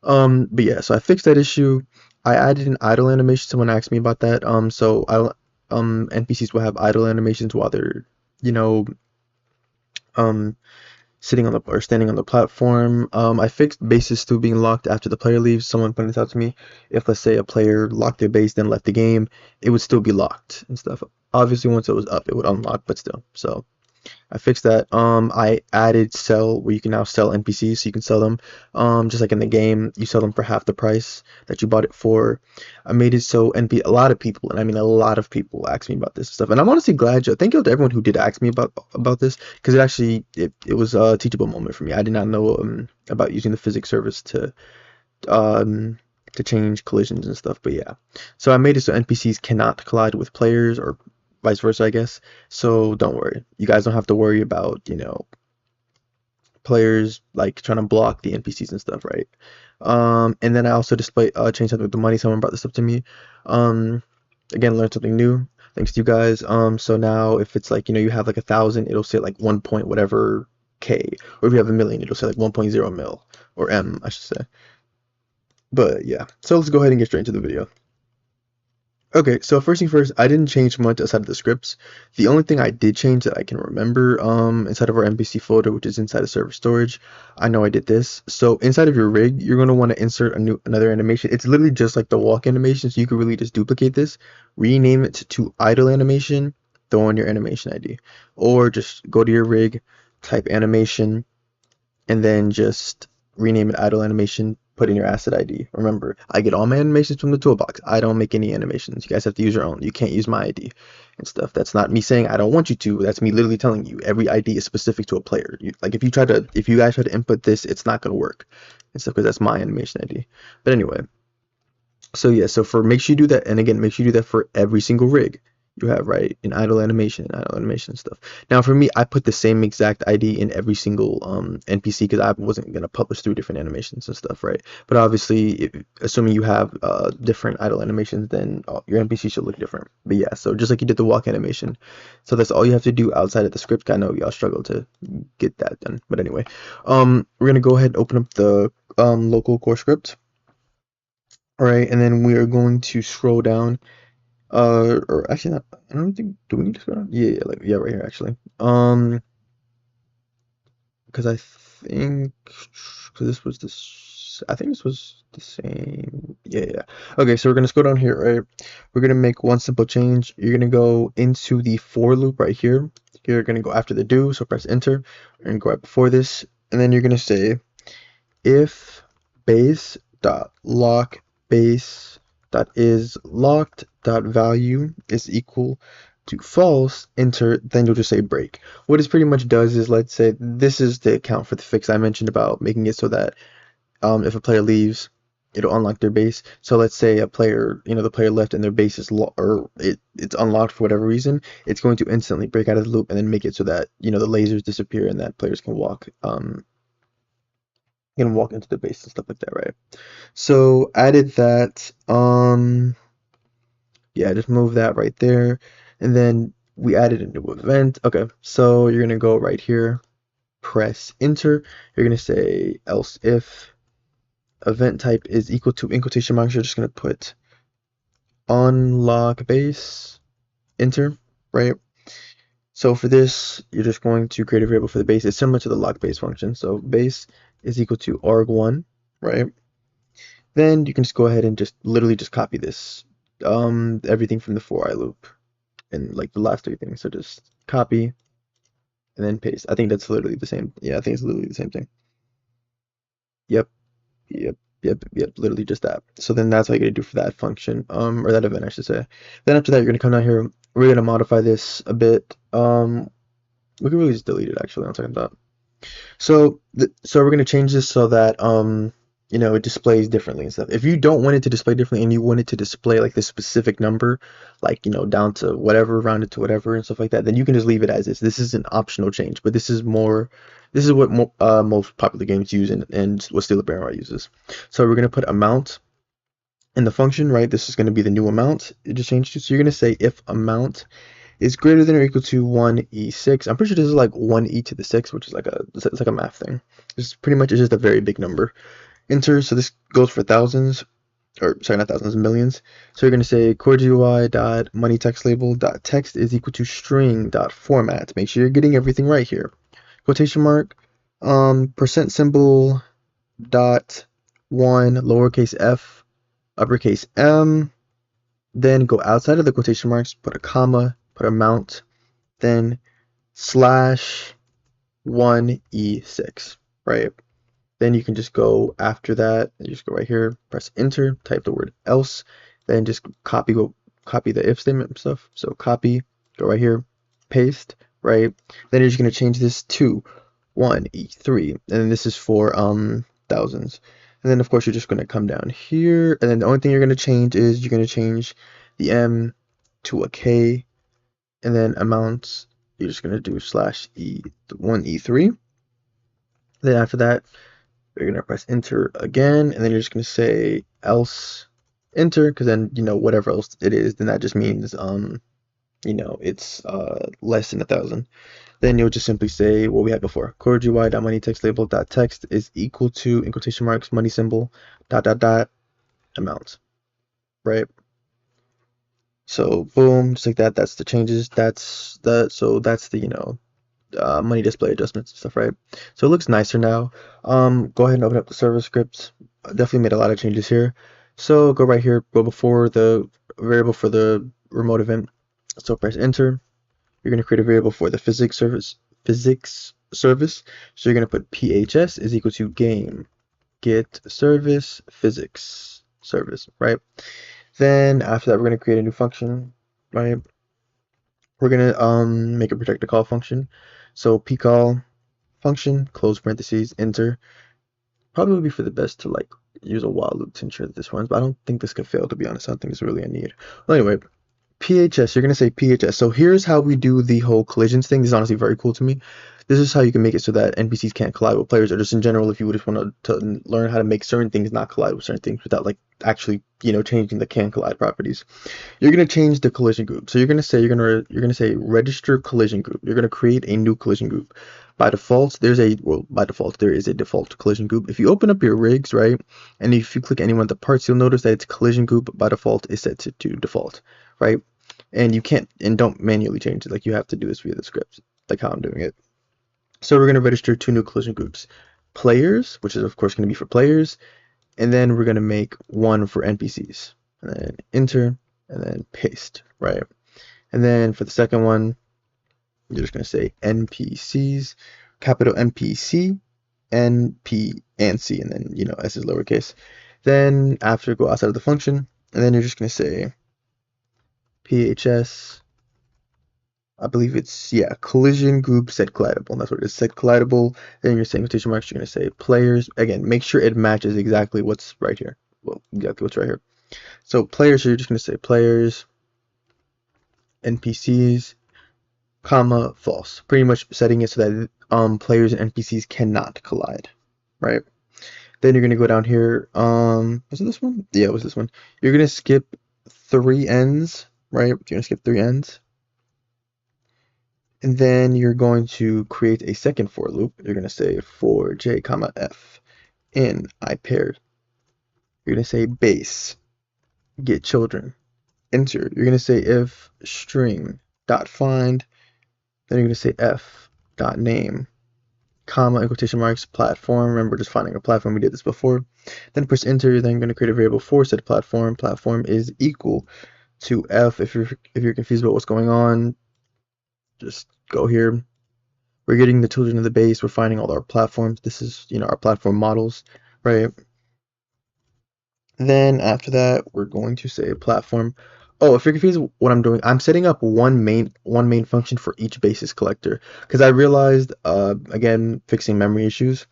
But yeah, so I fixed that issue. I added an idle animation. Someone asked me about that. So I NPCs will have idle animations while they're, you know, um sitting on the or standing on the platform. I fixed bases still being locked after the player leaves. Someone pointed this out to me. If let's say a player locked their base then left the game, it would still be locked and stuff. Obviously, once it was up, it would unlock, but still. So I fixed that. I added sell where you can now sell NPCs, so you can sell them. Just like in the game, you sell them for half the price that you bought it for. I made it so a lot of people, and I mean a lot of people, asked me about this stuff, and I'm honestly glad. Thank you to everyone who did ask me about this, because it was a teachable moment for me. I did not know about using the physics service um to change collisions and stuff, but yeah. So I made it so NPCs cannot collide with players or vice versa, I guess. So don't worry. You guys don't have to worry about, players like trying to block the NPCs and stuff, right? And then I also changed something with the money. Someone brought this up to me. Um, Again, learned something new. Thanks to you guys. So now if it's like, you have like 1,000, it'll say like 1 point whatever K. Or if you have a million, it'll say like 1.0 mil or M, I should say. But yeah. So let's go ahead and get straight into the video. Okay, so first thing first, I didn't change much outside of the scripts. The only thing I did change that I can remember, inside of our NPC folder, which is inside of server storage, I know I did this. So inside of your rig, you're going to want to insert another animation. It's literally just like the walk animation, so you could really just duplicate this, rename it to idle animation, throw in your animation ID, or just go to your rig, type animation, and then just rename it idle animation, put in your asset ID. Remember, I get all my animations from the toolbox. I don't make any animations. You guys have to use your own. You can't use my ID and stuff. That's not me saying I don't want you to. That's me literally telling you every ID is specific to a player. Like if you guys try to input this, it's not gonna work and stuff because that's my animation ID. But anyway, so yeah, make sure you do that, and again, make sure you do that for every single rig you have, right? In idle animation and stuff. Now for me, I put the same exact ID in every single NPC because I wasn't gonna publish 3 different animations and stuff, right? But obviously, assuming you have different idle animations, then your NPC should look different. But yeah, so just like you did the walk animation, so that's all you have to do outside of the script. I know y'all struggle to get that done, but anyway, we're gonna go ahead and open up the local core script. All right, and then we are going to scroll down. Or actually, not. I don't think. Do we need to scroll down? Yeah, yeah, like yeah, right here actually. Because I think because this was this. I think this was the same. Yeah, yeah. Okay, so we're gonna scroll down here, right? We're gonna make one simple change. You're gonna go into the for loop right here. You're gonna go after the do, so press enter, and go right before this, and then you're gonna say if base dot lock base dot is locked dot value is equal to false, enter, then you'll just say break. What this pretty much does is, let's say this is the account for the fix I mentioned about making it so that if a player leaves, it'll unlock their base. So let's say a player, the player left and their base is it's unlocked for whatever reason, it's going to instantly break out of the loop and then make it so that the lasers disappear and that players can walk into the base and stuff like that, right? So added that, yeah, just move that right there, and then we added a new event. Okay, so you're gonna go right here, press enter. You're gonna say else if event type is equal to, in quotation marks, you're just gonna put unlock base, enter, right? So for this, you're just going to create a variable for the base. It's similar to the lock base function. So base is equal to arg1, right? Then you can just go ahead and just literally just copy this, everything from the for I loop and like the last three things. So just copy and then paste. I think that's literally the same. Yeah, I think it's literally the same thing. Yep, yep, yep. Literally just that. So then that's what you're gonna do for that function, or that event, I should say. Then after that, you're gonna come down here. We're gonna modify this a bit. We can really just delete it actually. One second thought. So we're gonna change this so that it displays differently and stuff. If you don't want it to display differently and you want it to display like this specific number, like down to whatever, rounded to whatever and stuff like that, then you can just leave it as is. This is an optional change, but this is what most popular games use and what Steal a Brainrot uses. So we're gonna put amount in the function, right? This is gonna be the new amount it just changed to. So you're gonna say if amount is greater than or equal to 1e6. I'm pretty sure this is like 1e to the 6, which is it's like a math thing. This pretty much is just a very big number. Enter, so this goes for thousands, or sorry, not thousands, millions. So you're going to say core GUI dot money text label dot text is equal to string dot format. Make sure you're getting everything right here. Quotation mark, percent symbol dot 1 lowercase f uppercase m. Then go outside of the quotation marks, put a comma, put amount, then slash 1e6, right? Then you can just go after that, you just go right here, press enter, type the word else, then just copy the if statement and stuff. So copy, go right here, paste, right? Then you're just gonna change this to 1e3, and then this is for thousands. And then of course you're just gonna come down here, and then the only thing you're gonna change is you're gonna change the m to a k, and then amounts you're just gonna do slash e1e3. Then after that you're gonna press enter again, and then you're just gonna say else enter, because then whatever else it is, then that just means it's less than 1,000. Then you'll just simply say what we had before: core GUI.moneyTextLabel.text is equal to, in quotation marks, money symbol dot dot dot amount, right? So boom, just like that. That's the changes. That's the money display adjustments and stuff, right? So it looks nicer now. Go ahead and open up the server scripts. Definitely made a lot of changes here. So go right here, go before the variable for the remote event. So press enter. You're going to create a variable for the physics service. So you're going to put PHS is equal to game get service physics service, right? Then after that, we're going to create a new function, right? We're going to make a protect the call function. So pcall function, close parentheses, enter. Probably would be for the best to like use a while loop to ensure that this runs, but I don't think this could fail, to be honest. I don't think it's really a need. Well, anyway, PHS, you're going to say PHS. So here's how we do the whole collisions thing. This is honestly very cool to me. This is how you can make it so that NPCs can't collide with players, or just in general, if you would just want to learn how to make certain things not collide with certain things without like actually, changing the can collide properties. You're going to change the collision group. So you're going to say you're going to say register collision group. You're going to create a new collision group. By default, there is a default collision group. If you open up your rigs, right, and if you click any one of the parts, you'll notice that its collision group by default is set to default, right? And you can't, and don't manually change it. Like, you have to do this via the script, like how I'm doing it. So we're going to register two new collision groups: players, which is of course going to be for players, and then we're going to make one for NPCs, and then enter, and then paste, right? And then for the second one, you're just going to say NPCs, capital NPC, NP and C, and then S is lowercase. Then after, go outside of the function, and then you're just going to say PHS, I believe it's, yeah, collision group set collidable, and that's what it is, set collidable. Then you're saying quotation marks, you're going to say players. Again, make sure it matches exactly what's right here. Well, exactly what's right here. So players, so you're just going to say players, NPCs, comma, false. Pretty much setting it so that players and NPCs cannot collide, right? Then you're going to go down here. Was it this one? Yeah, it was this one. You're going to skip 3 ends, right? You're going to skip 3 ends. And then you're going to create a second for loop. You're going to say for j comma f in I paired. You're going to say base get children. Enter. You're going to say if string dot find. Then you're going to say f dot name comma in quotation marks platform. Remember, just finding a platform. We did this before. Then press enter. Then you're going to create a variable for said platform. Platform is equal to f. If you're confused about what's going on, just go here. We're getting the children of the base. We're finding all our platforms. This is, our platform models, right? Then after that, we're going to say platform. Oh, if you're confused what I'm doing, I'm setting up one main function for each basis collector because I realized, again, fixing memory issues.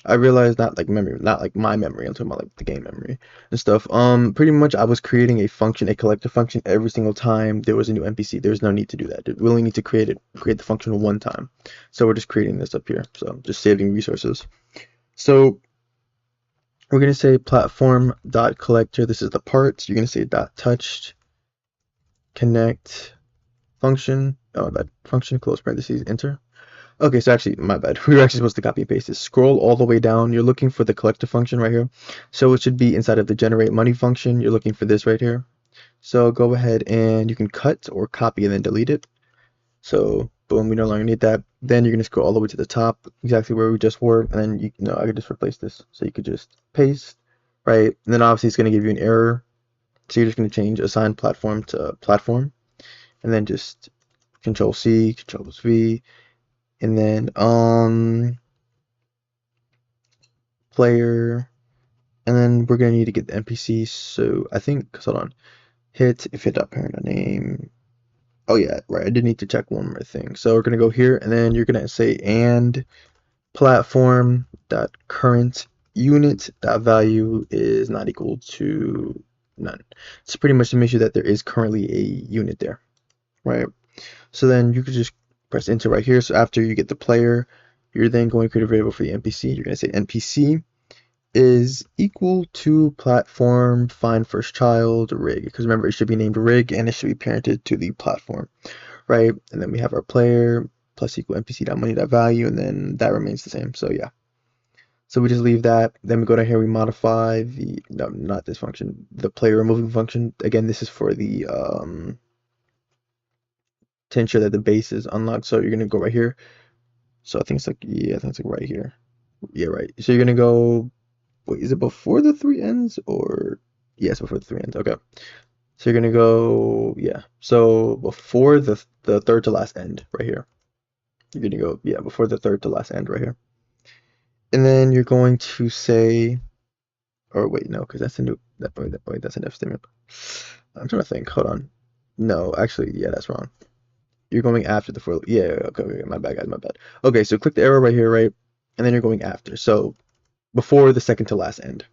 I realized not like my memory. I'm talking about like the game memory and stuff. Pretty much I was creating a collector function every single time there was a new NPC. There's no need to do that. We only need to create the function one time. So we're just creating this up here. So just saving resources. So we're going to say platform dot collector. This is the parts. You're going to say dot touched connect function. Oh, that function, close parentheses, enter. Okay, so actually, my bad. We were actually supposed to copy and paste this. Scroll all the way down. You're looking for the collector function right here. So it should be inside of the generate money function. You're looking for this right here. So go ahead and you can cut or copy and then delete it. So boom, we no longer need that. Then you're going to scroll all the way to the top, exactly where we just were, and then I could just replace this. So you could just paste, right? And then obviously it's going to give you an error. So you're just going to change assign platform to platform, and then just Control C, Control V, and then player, and then we're going to need to get the NPC. So I think, hold on, hit parent name. Oh yeah, right. I did need to check one more thing. So we're gonna go here, and then you're gonna say and platform dot current unit dot value is not equal to none. It's pretty much to make sure that there is currently a unit there, right? So then you could just press enter right here. So after you get the player, you're then going to create a variable for the NPC. You're gonna say NPC is equal to platform find first child rig, because remember it should be named rig and it should be parented to the platform, right? And then we have our player plus equal npc.money.value, and then that remains the same. So yeah, so we just leave that. Then we go down here, we modify the, no, not this function, the player removing function. Again, this is for the to ensure that the base is unlocked. So you're gonna go right here. So I think it's like, yeah, I think it's like right here. Yeah, right. So you're gonna go, wait, is it before the three ends or yes, before the three ends? Okay. So you're gonna go, yeah. So before the third to last end right here. You're gonna go, yeah, before the third to last end right here. And then you're going to say, or wait, no, because that's a new, wait, that's an if statement. I'm trying to think. Hold on. No, actually, yeah, that's wrong. You're going after the for, yeah, okay, my bad, guys, my bad. Okay, so click the arrow right here, right? And then you're going after. So before the second to last end.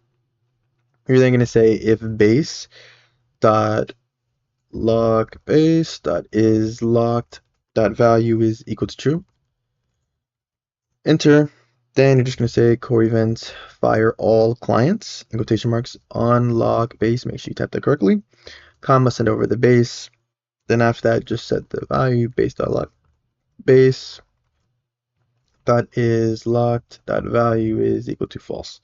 You're then going to say if base dot lock base dot is locked dot value is equal to true. Enter. Then you're just going to say core event fire all clients in quotation marks on log base. Make sure you type that correctly. Comma send over the base. Then after that, just set the value base dot lock base dot is locked dot value is equal to false.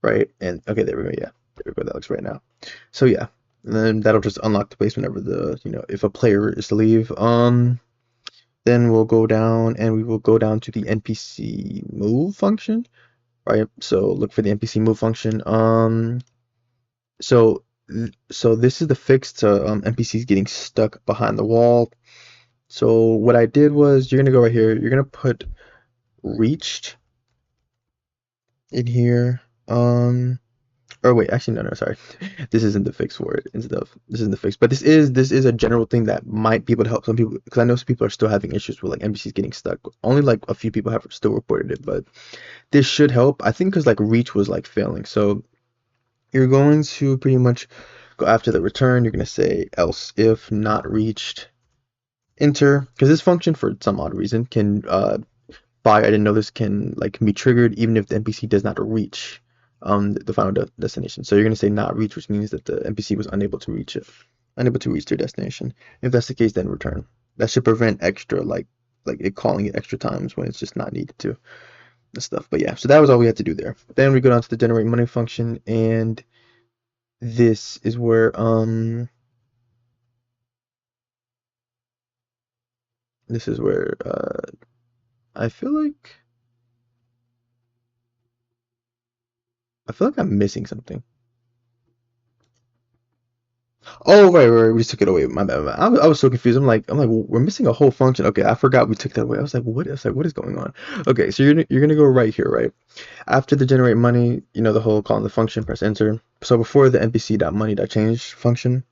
Right? And okay, there we go. Yeah, there we go. That looks right now. So yeah, and then that'll just unlock the base whenever the if a player is to leave. Then we'll go down and we will go down to the NPC move function, right? So look for the NPC move function. So this is the fix to NPCs getting stuck behind the wall. So what I did was you're gonna go right here. You're gonna put reached in here. Or wait, actually no, sorry. This isn't the fix for it and stuff. This isn't the fix, but this is a general thing that might be able to help some people, because I know some people are still having issues with like NPCs getting stuck. Only like a few people have still reported it, but this should help. I think because like reach was like failing. So you're going to pretty much go after the return. You're gonna say else if not reached, enter, because this function for some odd reason can I didn't know this can be triggered even if the NPC does not reach the final destination. So you're gonna say not reach, which means that the NPC was unable to reach their destination. If that's the case, then return. That should prevent extra like it calling it extra times when it's just not needed to and stuff. But yeah, so that was all we had to do there. Then we go down to the generate money function, and this is where this is where I feel like I'm missing something. Oh, right. We just took it away. My bad. I was so confused. I'm like, well, we're missing a whole function. Okay, I forgot we took that away. I was like, what? I was like, what is going on? Okay, so you're gonna go right here, right? After the generate money, the whole calling the function, press enter. So before the npc.money.change function,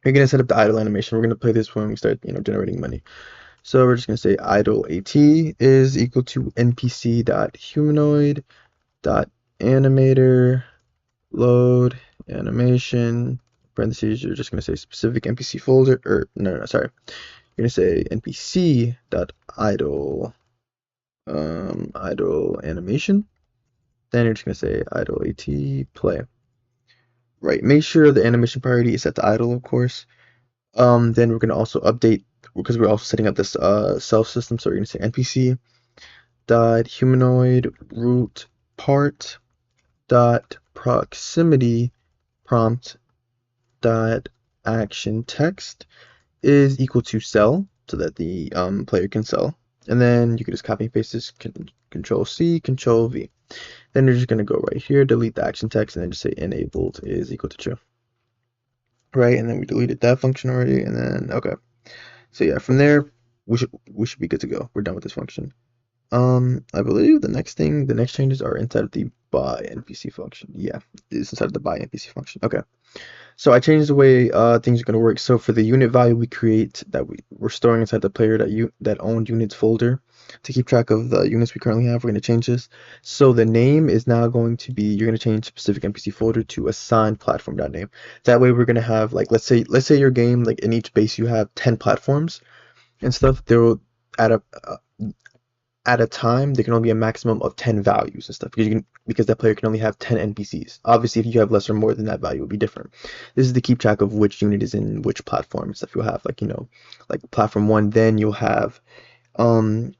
you're gonna set up the idle animation. We're gonna play this when we start, generating money. So we're just gonna say idle at is equal to npc.humanoid.animator load animation parentheses. You're just gonna say specific npc folder, or no, sorry, you're gonna say npc dot idle idle animation. Then you're just gonna say idle at play. Right, make sure the animation priority is set to idle, of course. Then we're gonna also update, because we're also setting up this self system. So we're gonna say npc dot humanoid root part dot proximity prompt dot action text is equal to sell, so that the player can sell. And then you can just copy and paste this, control C, control V. Then you're just going to go right here, delete the action text, and then just say enabled is equal to true. Right, and then we deleted that function already, and then, okay. So yeah, from there, we should be good to go. We're done with this function. I believe the next changes are inside of the buy NPC function. Yeah, it's inside of the buy NPC function. Okay. So I changed the way things are going to work. So for the unit value we create, that we're storing inside the player that owned units folder to keep track of the units we currently have, we're going to change this. So the name is now going to be, you're going to change specific NPC folder to assigned platform.name. That way we're going to have, like, let's say your game, like in each base you have 10 platforms and stuff. There will at a time there can only be a maximum of 10 values and stuff, because that player can only have 10 NPCs. Obviously, if you have less or more than that value, it will be different. This is to keep track of which unit is in which platform and stuff. You'll have, like, like platform 1, then you'll have the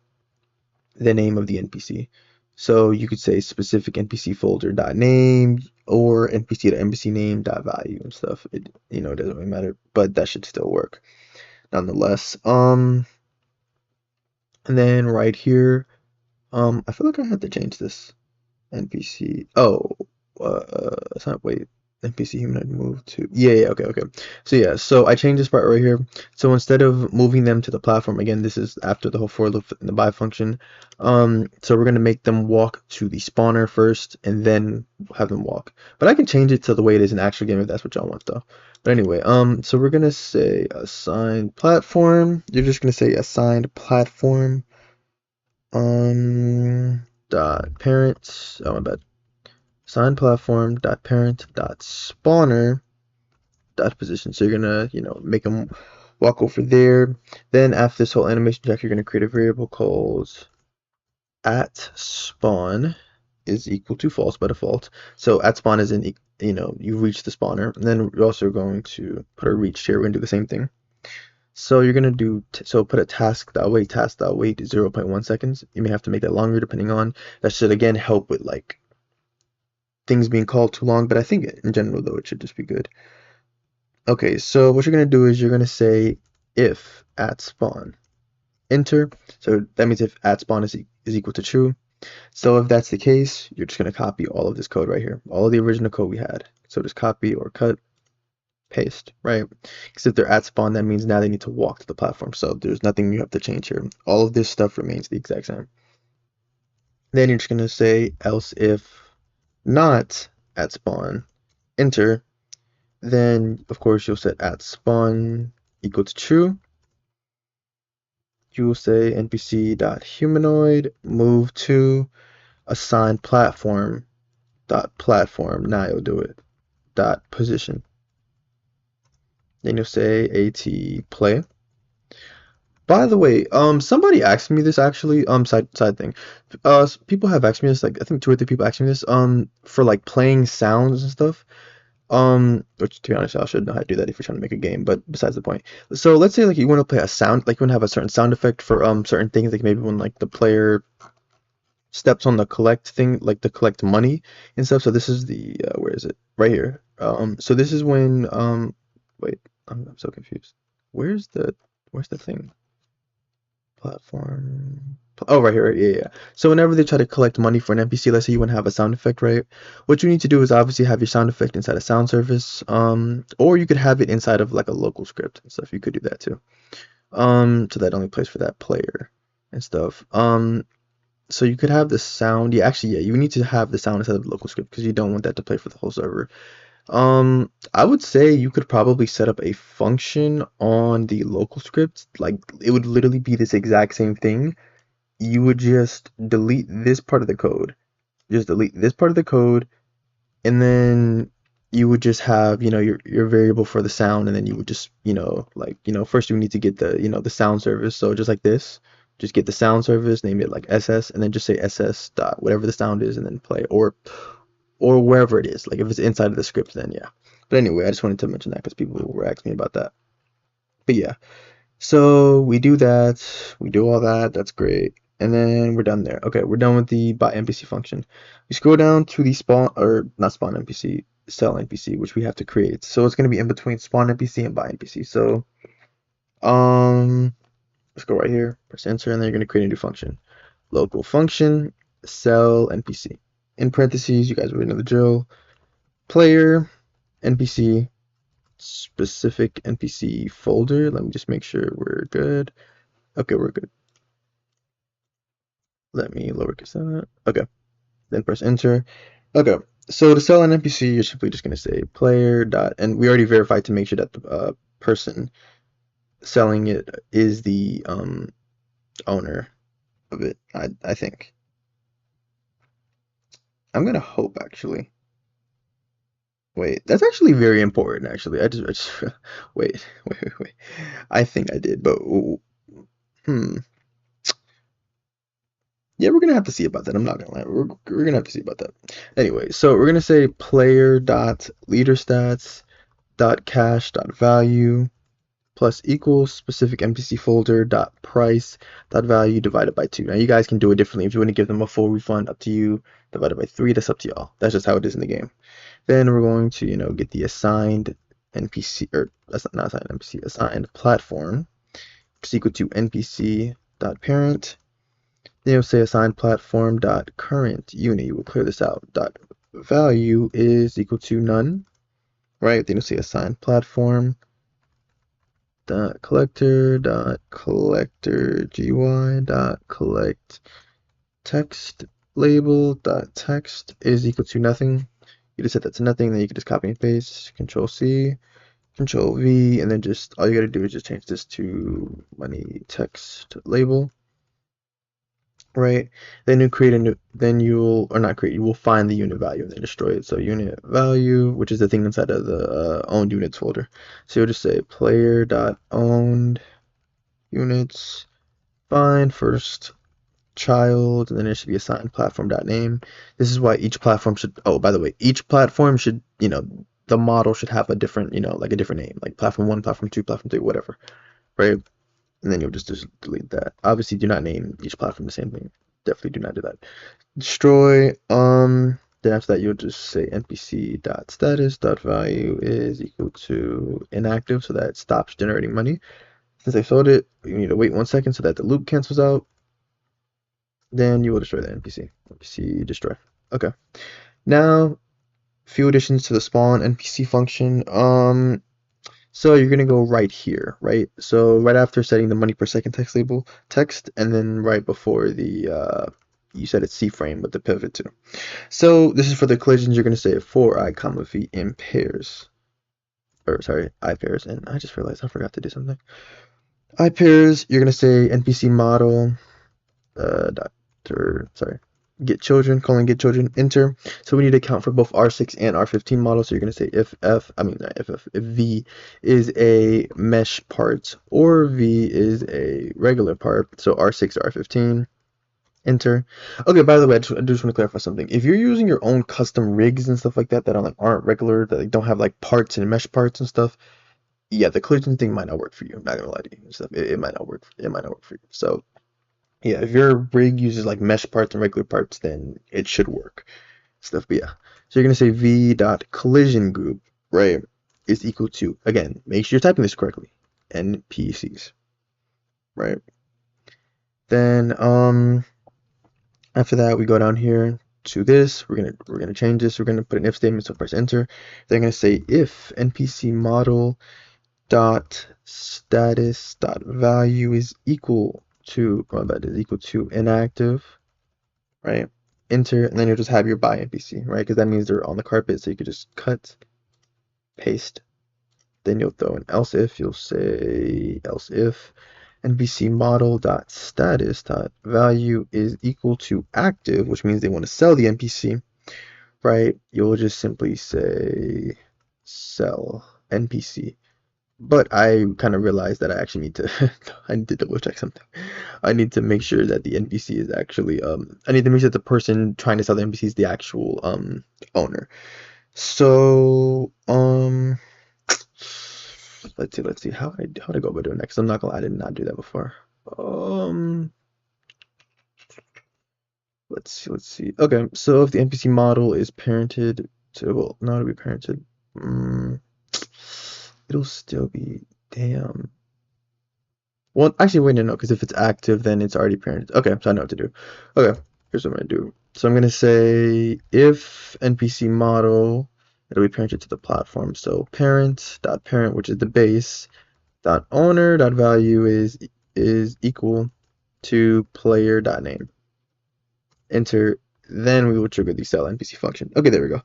name of the NPC. So you could say specific NPC folder dot name or NPC to NPC name dot value and stuff. It doesn't really matter, but that should still work nonetheless. And then right here, I feel like I had to change this NPC. Oh, it's not, wait, NPC humanoid move to, yeah, okay. So yeah, so I changed this part right here. So instead of moving them to the platform, again, this is after the whole for loop in the buy function. So we're gonna make them walk to the spawner first, and then have them walk. But I can change it to the way it is in actual game if that's what y'all want, though. But anyway, so we're gonna say assigned platform. You're just gonna say assigned platform. Dot parent, oh my bad, assigned platform dot parent dot spawner dot position. So you're gonna make them walk over there. Then after this whole animation check, you're gonna create a variable called at spawn is equal to false by default. So at spawn is in, you reach the spawner, and then we're also going to put a reach here. We're gonna do the same thing. So you're gonna do, so put a task that wait 0.1 seconds. You may have to make that longer depending on, that should again help with like things being called too long, but I think in general though it should just be good. Okay, so what you're gonna do is you're gonna say if at spawn enter. So that means if at spawn is equal to true. So if that's the case, you're just gonna copy all of this code right here, all of the original code we had. So just copy or cut, paste, right? Because if they're at spawn, that means now they need to walk to the platform. So there's nothing you have to change here. All of this stuff remains the exact same. Then you're just going to say else if not at spawn, enter. Then, of course, you'll set at spawn equal to true. You will say npc.humanoid move to assigned platform dot platform. Now you'll do it dot position. Then you'll say at play. By the way, somebody asked me this actually, side thing. People have asked me this, like I think 2 or 3 people asked me this, for like playing sounds and stuff. Which to be honest, I should know how to do that if you're trying to make a game, but besides the point. So let's say like you want to play a sound, like you want to have a certain sound effect for certain things, like maybe when like the player steps on the collect thing, like the collect money and stuff. So this is the where is it? Right here. So this is when wait, I'm so confused. Where's the thing? Platform. Oh, right here. Yeah, yeah. So whenever they try to collect money for an NPC, let's say you want to have a sound effect, right? What you need to do is obviously have your sound effect inside a sound service, or you could have it inside of like a local script and stuff. You could do that too. So that only plays for that player and stuff. So you could have the sound. Yeah, actually, yeah, you need to have the sound inside of the local script because you don't want that to play for the whole server. I would say you could probably set up a function on the local script. Like it would literally be this exact same thing. You would just delete this part of the code. Just delete this part of the code, and then you would just have, your variable for the sound, and then you would just, like, first you need to get the, the sound service. So just like this, just get the sound service, name it like SS, and then just say SS dot whatever the sound is, and then play, or wherever it is. Like if it's inside of the script, then yeah. But anyway, I just wanted to mention that because people were asking me about that. But yeah, so we do that, we do all that, that's great. And then we're done there. Okay, we're done with the buy NPC function. We scroll down to the spawn, or not spawn NPC, sell NPC, which we have to create. So it's going to be in between spawn NPC and buy NPC. So, let's go right here, press enter, and then you're going to create a new function. Local function, sell NPC. In parentheses, you guys already know the drill. Player, NPC, specific NPC folder. Let me just make sure we're good. Okay, we're good. Let me lowercase that. Okay, then press enter. Okay, so to sell an NPC, you're simply just gonna say player dot, and we already verified to make sure that the person selling it is the owner of it. I think. I'm gonna hope actually. Wait, that's actually very important. Actually, I just wait. I think I did, but hmm. Yeah, we're gonna have to see about that. I'm not gonna lie. We're gonna have to see about that. Anyway, so we're gonna say player dot leader stats dot cash dot value plus equals specific NPC folder dot price dot value divided by 2. Now you guys can do it differently. If you want to give them a full refund, up to you. Divided by 3, that's up to y'all. That's just how it is in the game. Then we're going to, get the assigned NPC, or that's not assigned NPC, assigned platform is equal to NPC dot parent. Then you'll say assigned platform dot current unit. We'll clear this out. Dot value is equal to none, right? Then you'll say assigned platform dot collector GUI dot collect text label dot text is equal to nothing. You just set that to nothing, then you can just copy and paste, Control C, Control V, and then just all you gotta do is just change this to money text label. Right, then you create a new, then you'll, or not create, you will find the unit value and then destroy it. So unit value, which is the thing inside of the owned units folder. So you'll just say player dot owned units, find first child, and then it should be assigned platform dot name. This is why each platform should, oh, by the way, each platform should, the model should have a different, like a different name, like platform 1, platform 2, platform 3, whatever, right? And then you'll just delete that. Obviously, do not name each platform the same thing. Definitely do not do that. Destroy. Then after that, you'll just say npc dot status dot value is equal to inactive, so that it stops generating money. Since I sold it, you need to wait 1 second so that the loop cancels out. Then you will destroy the npc. Npc destroy. Okay. Now, few additions to the spawn npc function. So you're gonna go right here, right? So right after setting the money per second text, and then right before the you said it's C frame with the pivot too. So this is for the collisions. You're gonna say for I comma v in pairs, or sorry, I pairs. And I just realized I forgot to do something. I pairs. You're gonna say npc model dot, or sorry, get children, get children, enter. So we need to account for both R6 and R15 models. So you're going to say if if V is a mesh part or V is a regular part. So R6 or R15. Enter. Okay, by the way, I just want to clarify something. If you're using your own custom rigs and stuff like that that aren't regular, that like, don't have like parts and mesh parts and stuff, yeah, the collision thing might not work for you. I'm not gonna lie to you and stuff. It might not work. It might not work for you. So yeah, if your rig uses like mesh parts and regular parts, then it should work. Stuff, but yeah. So you're gonna say v dot collision group, right, is equal to, again, make sure you're typing this correctly, NPCs, right? Then after that we go down here to this. We're gonna change this. We're gonna put an if statement. So press enter. They're gonna say if NPC model dot status dot value is equal to, well, that is equal to inactive, right? Enter, and then you'll just have your by NPC, right? Because that means they're on the carpet, so you could just cut, paste, then you'll throw an else if. You'll say else if NPC model dot status dot value is equal to active, which means they want to sell the NPC, right? You'll just simply say sell NPC. But I kind of realized that I actually need to I need to double check something. I need to make sure that the NPC is actually I need to make sure that the person trying to sell the NPC is the actual owner. So let's see how to go about doing that, 'cause I'm not gonna lie, I did not do that before. Um let's see. Okay, so if the NPC model is parented to, well, not to be parented, it'll still be, damn. Well, actually, wait, no, because if it's active, then it's already parented. Okay, so I know what to do. Okay, here's what I'm gonna do. So I'm gonna say if NPC model, it'll be parented to the platform. So parent, which is the base, dot owner dot value is equal to player dot name. Enter. Then we will trigger the sell NPC function. Okay, there we go.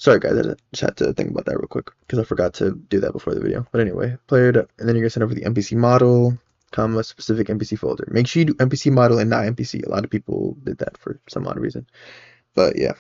Sorry guys, I just had to think about that real quick because I forgot to do that before the video. But anyway, player, and then you're gonna send over the NPC model, comma, specific NPC folder. Make sure you do NPC model and not NPC. A lot of people did that for some odd reason. But yeah.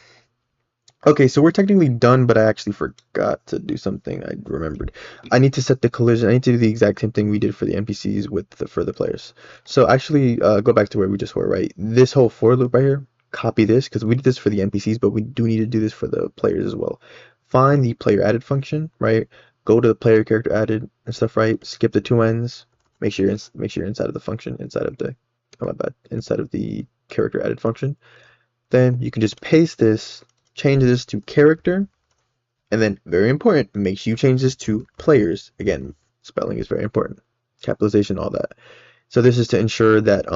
Okay, so we're technically done, but I actually forgot to do something. I remembered. I need to set the collision. I need to do the exact same thing we did for the NPCs with the for the players. So actually, go back to where we just were, right? This whole for loop right here, copy this, because we did this for the NPCs, but we do need to do this for the players as well. Find the player added function, right? Go to the player character added and stuff, right? Skip the two ends. Make sure you're inside of the function, inside of the, oh my bad, inside of the character added function. Then you can just paste this, change this to character, and then, very important, make sure you change this to players. Again, spelling is very important, capitalization, all that. So this is to ensure that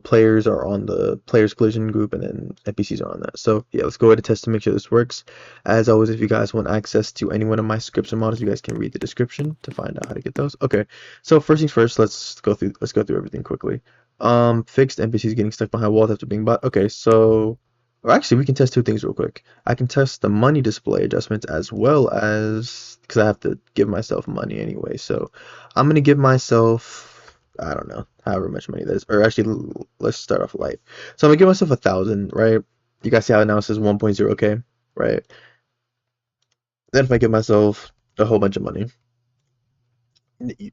players are on the players collision group, and then NPCs are on that. So yeah, let's go ahead and test to make sure this works. As always, if you guys want access to any one of my scripts and models, you guys can read the description to find out how to get those. Okay, so first things first, let's go through everything quickly. Fixed NPCs getting stuck behind walls after being bought. Okay, so, or actually we can test two things real quick. I can test the money display adjustments as well as, because I have to give myself money anyway. So I'm gonna give myself, I don't know, however much money that is. Or actually, let's start off light. So I'm gonna give myself 1,000, right? You guys see how it now says 1.0k, right? Then if I give myself a whole bunch of money,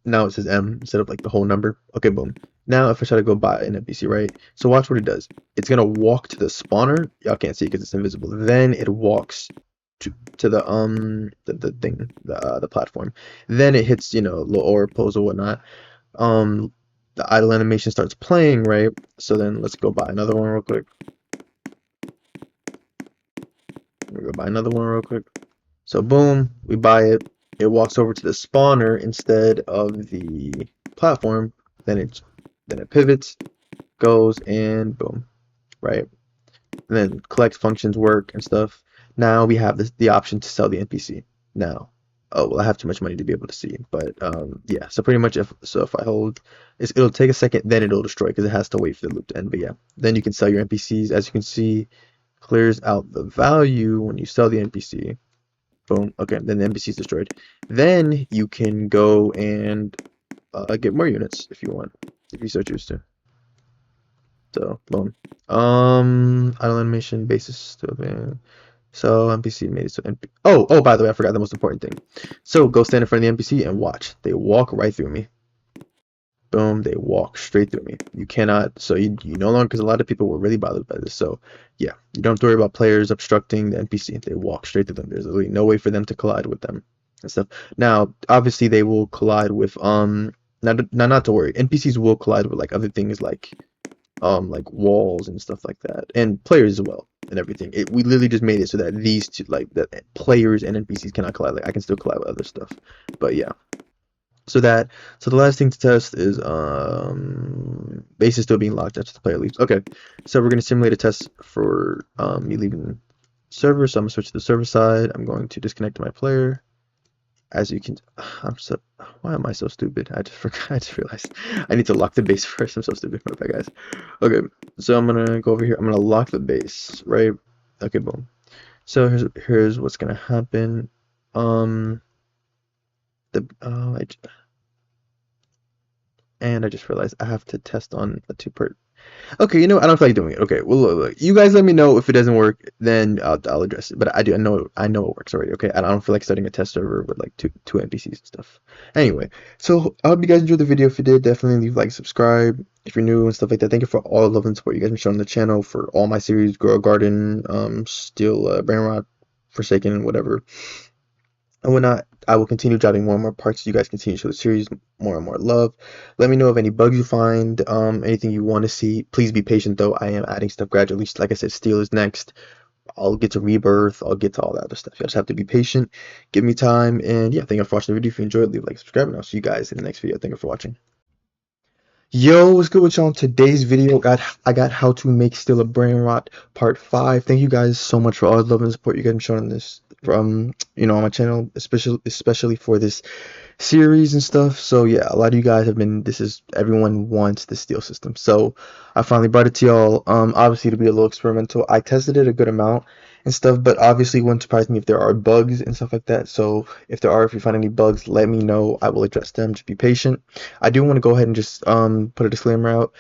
now it says M instead of like the whole number. Okay, boom. Now if I try to go buy an NPC, right? So watch what it does. It's gonna walk to the spawner. Y'all can't see it because it's invisible. Then it walks to the thing, the platform. Then it hits, little aura pose or whatnot. The idle animation starts playing, right? So then let's go buy another one real quick. We'll go buy another one real quick. So boom, we buy it. It walks over to the spawner instead of the platform. Then it pivots, goes, and boom, right? And then collect functions work and stuff. Now we have the option to sell the NPC. Now, oh well, I have too much money to be able to see, but yeah. So pretty much if I hold, it'll take a second, then it'll destroy because it has to wait for the loop to end. But yeah, then you can sell your NPCs. As you can see, clears out the value when you sell the NPC. Boom. Okay, then the NPC is destroyed. Then you can go and get more units if you want, if you so choose to. So boom. Idle animation basis still being. So NPC made it so oh, by the way, I forgot the most important thing. So go stand in front of the NPC and watch. They walk right through me. boom, they walk straight through me. You cannot, so you no longer, because a lot of people were really bothered by this. So yeah, you don't have to worry about players obstructing the NPC. They walk straight through them. There's literally no way for them to collide with them and stuff. Now, obviously, they will collide with not to worry. NPCs will collide with like other things like walls and stuff like that, and players as well and everything. We literally just made it so that these two, like that players and NPCs cannot collide. Like I can still collide with other stuff, but yeah. So the last thing to test is base is still being locked after the player leaves. Okay, so we're gonna simulate a test for me leaving server. So I'm gonna switch to the server side. I'm going to disconnect my player. As you can, why am I so stupid? I just forgot. I just realized I need to lock the base first. I'm so stupid. My bad, guys. Okay, so I'm gonna go over here. I'm gonna lock the base, right? Okay, boom. So here's what's gonna happen. The and I just realized I have to test on a two-part. Okay, you know, I don't feel like doing it. Okay, well, look, you guys let me know if it doesn't work, then I'll address it. But I know it works already. Okay, I don't feel like starting a test server with like two NPCs and stuff. Anyway, so I hope you guys enjoyed the video. If you did, definitely leave a like, subscribe if you're new and stuff like that. Thank you for all the love and support you guys have shown on the channel for all my series, Grow a Garden, Steel, Brainrot, Forsaken, whatever. And whatnot. I will continue dropping more and more parts so you guys continue to show the series more and more love. Let me know of any bugs you find, anything you want to see. Please be patient though. I am adding stuff gradually. Like I said, Steel is next. I'll get to Rebirth. I'll get to all that other stuff. You just have to be patient. Give me time. And yeah, thank you for watching the video. If you enjoyed, leave a like, subscribe, and I'll see you guys in the next video. Thank you for watching. Yo, what's good with y'all? Today's video, I got how to make Still a Brainrot part 5. Thank you guys so much for all the love and support you guys have shown on this from on my channel, especially for this series and stuff. So yeah, a lot of you guys have been, everyone wants the Steel system. So I finally brought it to y'all. Obviously to be a little experimental. I tested it a good amount and stuff, but obviously it wouldn't surprise me if there are bugs and stuff like that. So if you find any bugs, let me know. I will address them. Just be patient. I do want to go ahead and just put a disclaimer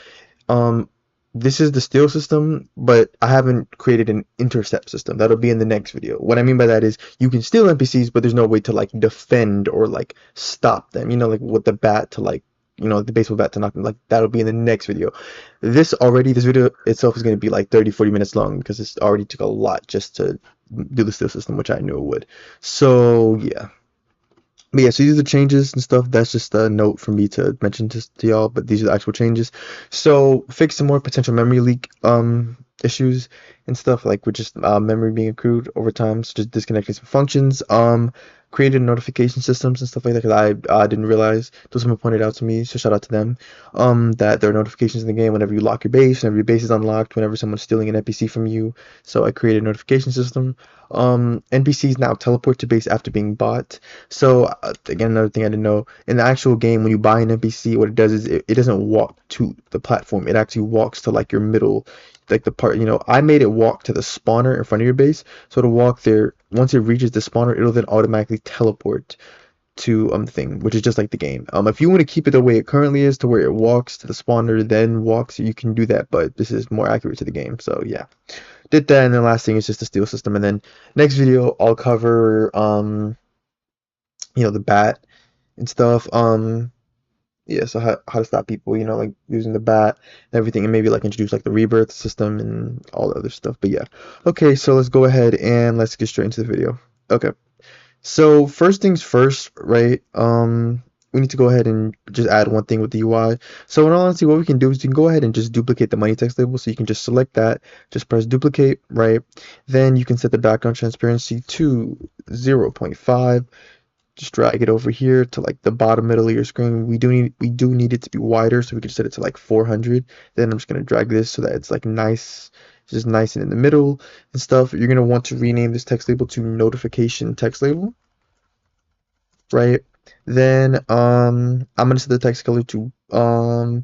out. This is the Steel system, but I haven't created an intercept system. That'll be in the next video. What I mean by that is you can steal NPCs, but there's no way to like defend or like stop them. Like with the bat to like the baseball bat to knock them. Like that'll be in the next video. This video itself is going to be like 30-40 minutes long because it already took a lot just to do the Steel system, which I knew it would. So yeah. But yeah, so these are the changes and stuff. That's just a note for me to mention to y'all, but these are the actual changes. So fix some more potential memory leak issues and stuff, like with just memory being accrued over time. So just disconnecting some functions. Created notification systems and stuff like that because I didn't realize until someone pointed out to me. So shout out to them. That there are notifications in the game whenever you lock your base, whenever your base is unlocked, whenever someone's stealing an NPC from you. So I created a notification system. NPCs now teleport to base after being bought. So again, another thing I didn't know, in the actual game when you buy an NPC, what it does is it doesn't walk to the platform. It actually walks to like your middle, like the part, I made it walk to the spawner in front of your base. So it'll walk there. Once it reaches the spawner, it'll then automatically teleport to the thing, which is just like the game. If you want to keep it the way it currently is, to where it walks to the spawner then walks, you can do that, but this is more accurate to the game. So yeah, did that. And then last thing is just the Steel system. And then next video I'll cover the bat and stuff. Yeah, so how to stop people, like using the bat and everything, and maybe like introduce like the Rebirth system and all the other stuff. But yeah, okay, so let's go ahead and let's get straight into the video. Okay, so first things first, right? We need to go ahead and just add one thing with the UI. So in all honesty, what we can do is we can go ahead and just duplicate the money text label. So you can just select that, just press duplicate, right? Then you can set the background transparency to 0.5. Just drag it over here to like the bottom middle of your screen. We do need it to be wider, so we can set it to like 400. Then I'm just gonna drag this so that it's like nice, just nice and in the middle and stuff. You're gonna want to rename this text label to notification text label, right? Then I'm gonna set the text color to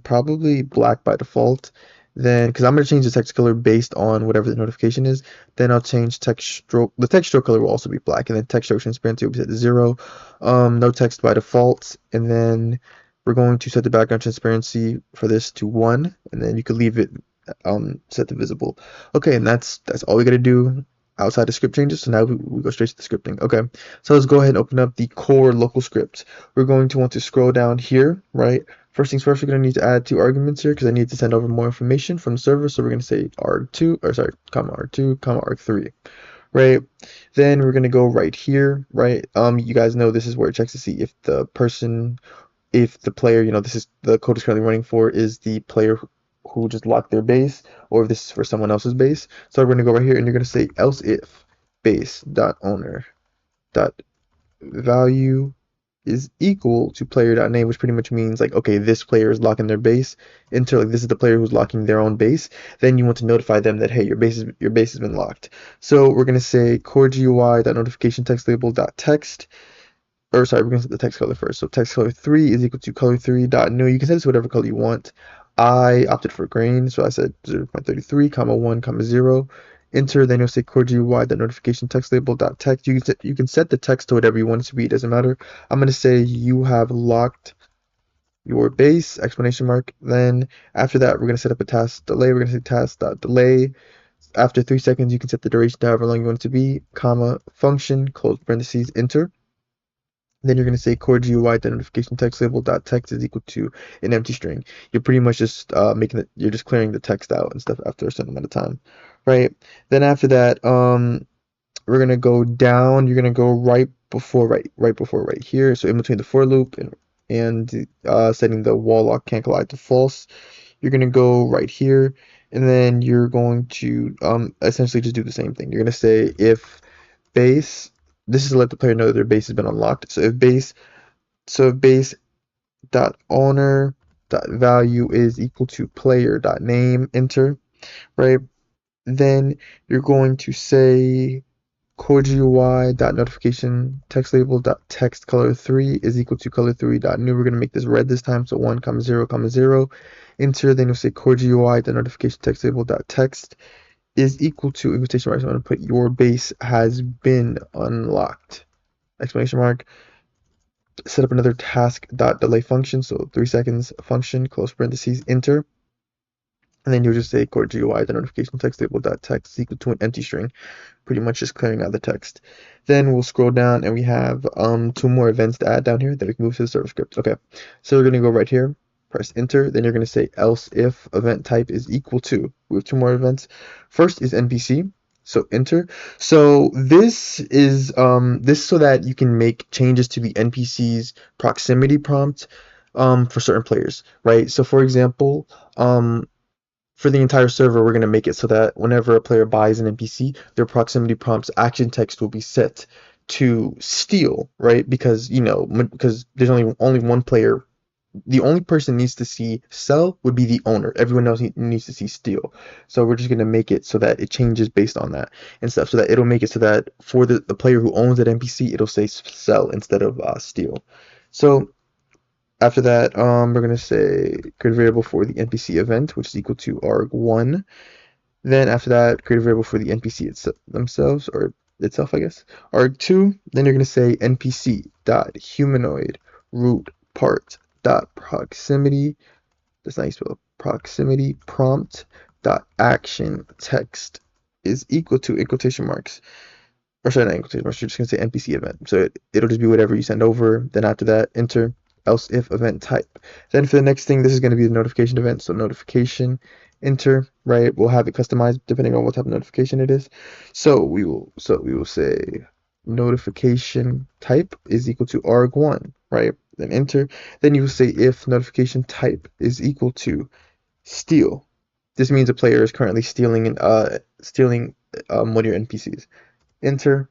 probably black by default. Then, because I'm going to change the text color based on whatever the notification is, then I'll change text stroke. The text stroke color will also be black, and then text stroke transparency will be set to 0. No text by default, and then we're going to set the background transparency for this to 1, and then you can leave it set to visible. Okay, and that's all we got to do outside the script changes. So now we go straight to the scripting. Okay, so let's go ahead and open up the core local script. We're going to want to scroll down here, right? First things first, we're going to need to add two arguments here because I need to send over more information from the server. So we're going to say arg2, or sorry, comma arg2, comma arg3, right? Then we're going to go right here, right? You guys know this is where it checks to see if the person, if the player, this is the code is currently running for is the player who just locked their base, or if this is for someone else's base. So we're going to go right here and you're going to say else if base dot owner dot value is equal to player.name, which pretty much means like, okay, this player is locking their base into like this is the player who's locking their own base. Then you want to notify them that hey, your base has been locked. So we're gonna say core GUI.notification text label dot text. Or sorry, we're gonna set the text color first. So text color 3 is equal to color3 dot new. You can set this to whatever color you want. I opted for green, so I said 0.33, comma 1, comma 0. Enter, then you'll say core GUI the notification text label dot text. You can set the text to whatever you want it to be, it doesn't matter. I'm gonna say you have locked your base, exclamation mark. Then after that, we're gonna set up a task delay. We're gonna say task dot delay. After 3 seconds, you can set the duration to however long you want it to be, comma function, close parentheses, enter. Then you're going to say core GUI notification text label dot text is equal to an empty string. You're pretty much just you're just clearing the text out and stuff after a certain amount of time, right? Then after that, we're gonna go down. You're gonna go right before right here. So in between the for loop and setting the wall lock can't collide to false. You're gonna go right here, and then you're going to essentially just do the same thing. You're gonna say if base, this is to let the player know that their base has been unlocked. So if base dot owner dot value is equal to player dot name, enter, right? Then you're going to say core GUI dot notification text label dot text color 3 is equal to color 3 dot new. We're gonna make this red this time, so 1 comma 0 comma 0. Enter. Then you'll say core GUI dot notification text label dot text is equal to in quotation marks. I'm gonna put your base has been unlocked, exclamation mark. Set up another task dot delay function, so 3 seconds function, close parentheses, enter. And then you'll just say core GUI the notification text label dot text is equal to an empty string, pretty much just clearing out the text. Then we'll scroll down and we have two more events to add down here that we can move to the server script. Okay, so we're gonna go right here, press enter, then you're gonna say else if event type is equal to. We have two more events. First is NPC, so enter. So this is this so that you can make changes to the NPC's proximity prompt for certain players, right? So for example, for the entire server, we're going to make it so that whenever a player buys an NPC, their proximity prompt's action text will be set to steal, right? Because because there's only one player. The only person needs to see sell would be the owner. Everyone else needs to see steal. So we're just going to make it so that it changes based on that and stuff. So that it'll make it so that for the player who owns that NPC, it'll say sell instead of steal. So after that, we're going to say create a variable for the NPC event, which is equal to arg1. Then after that, create a variable for the NPC themselves, or itself, I guess. arg2. Then you're going to say npc dot humanoid root part dot proximity. That's not how you spell proximity prompt dot action text is equal to in quotation marks. Or sorry, not in quotation marks. You're just going to say NPC event. So it'll just be whatever you send over. Then after that, enter. Else if event type. Then for the next thing, this is going to be the notification event. So notification, enter, right? We'll have it customized depending on what type of notification it is. So we will say notification type is equal to arg1, right? Then enter. Then you will say if notification type is equal to steal. This means a player is currently stealing one of your NPCs. Enter.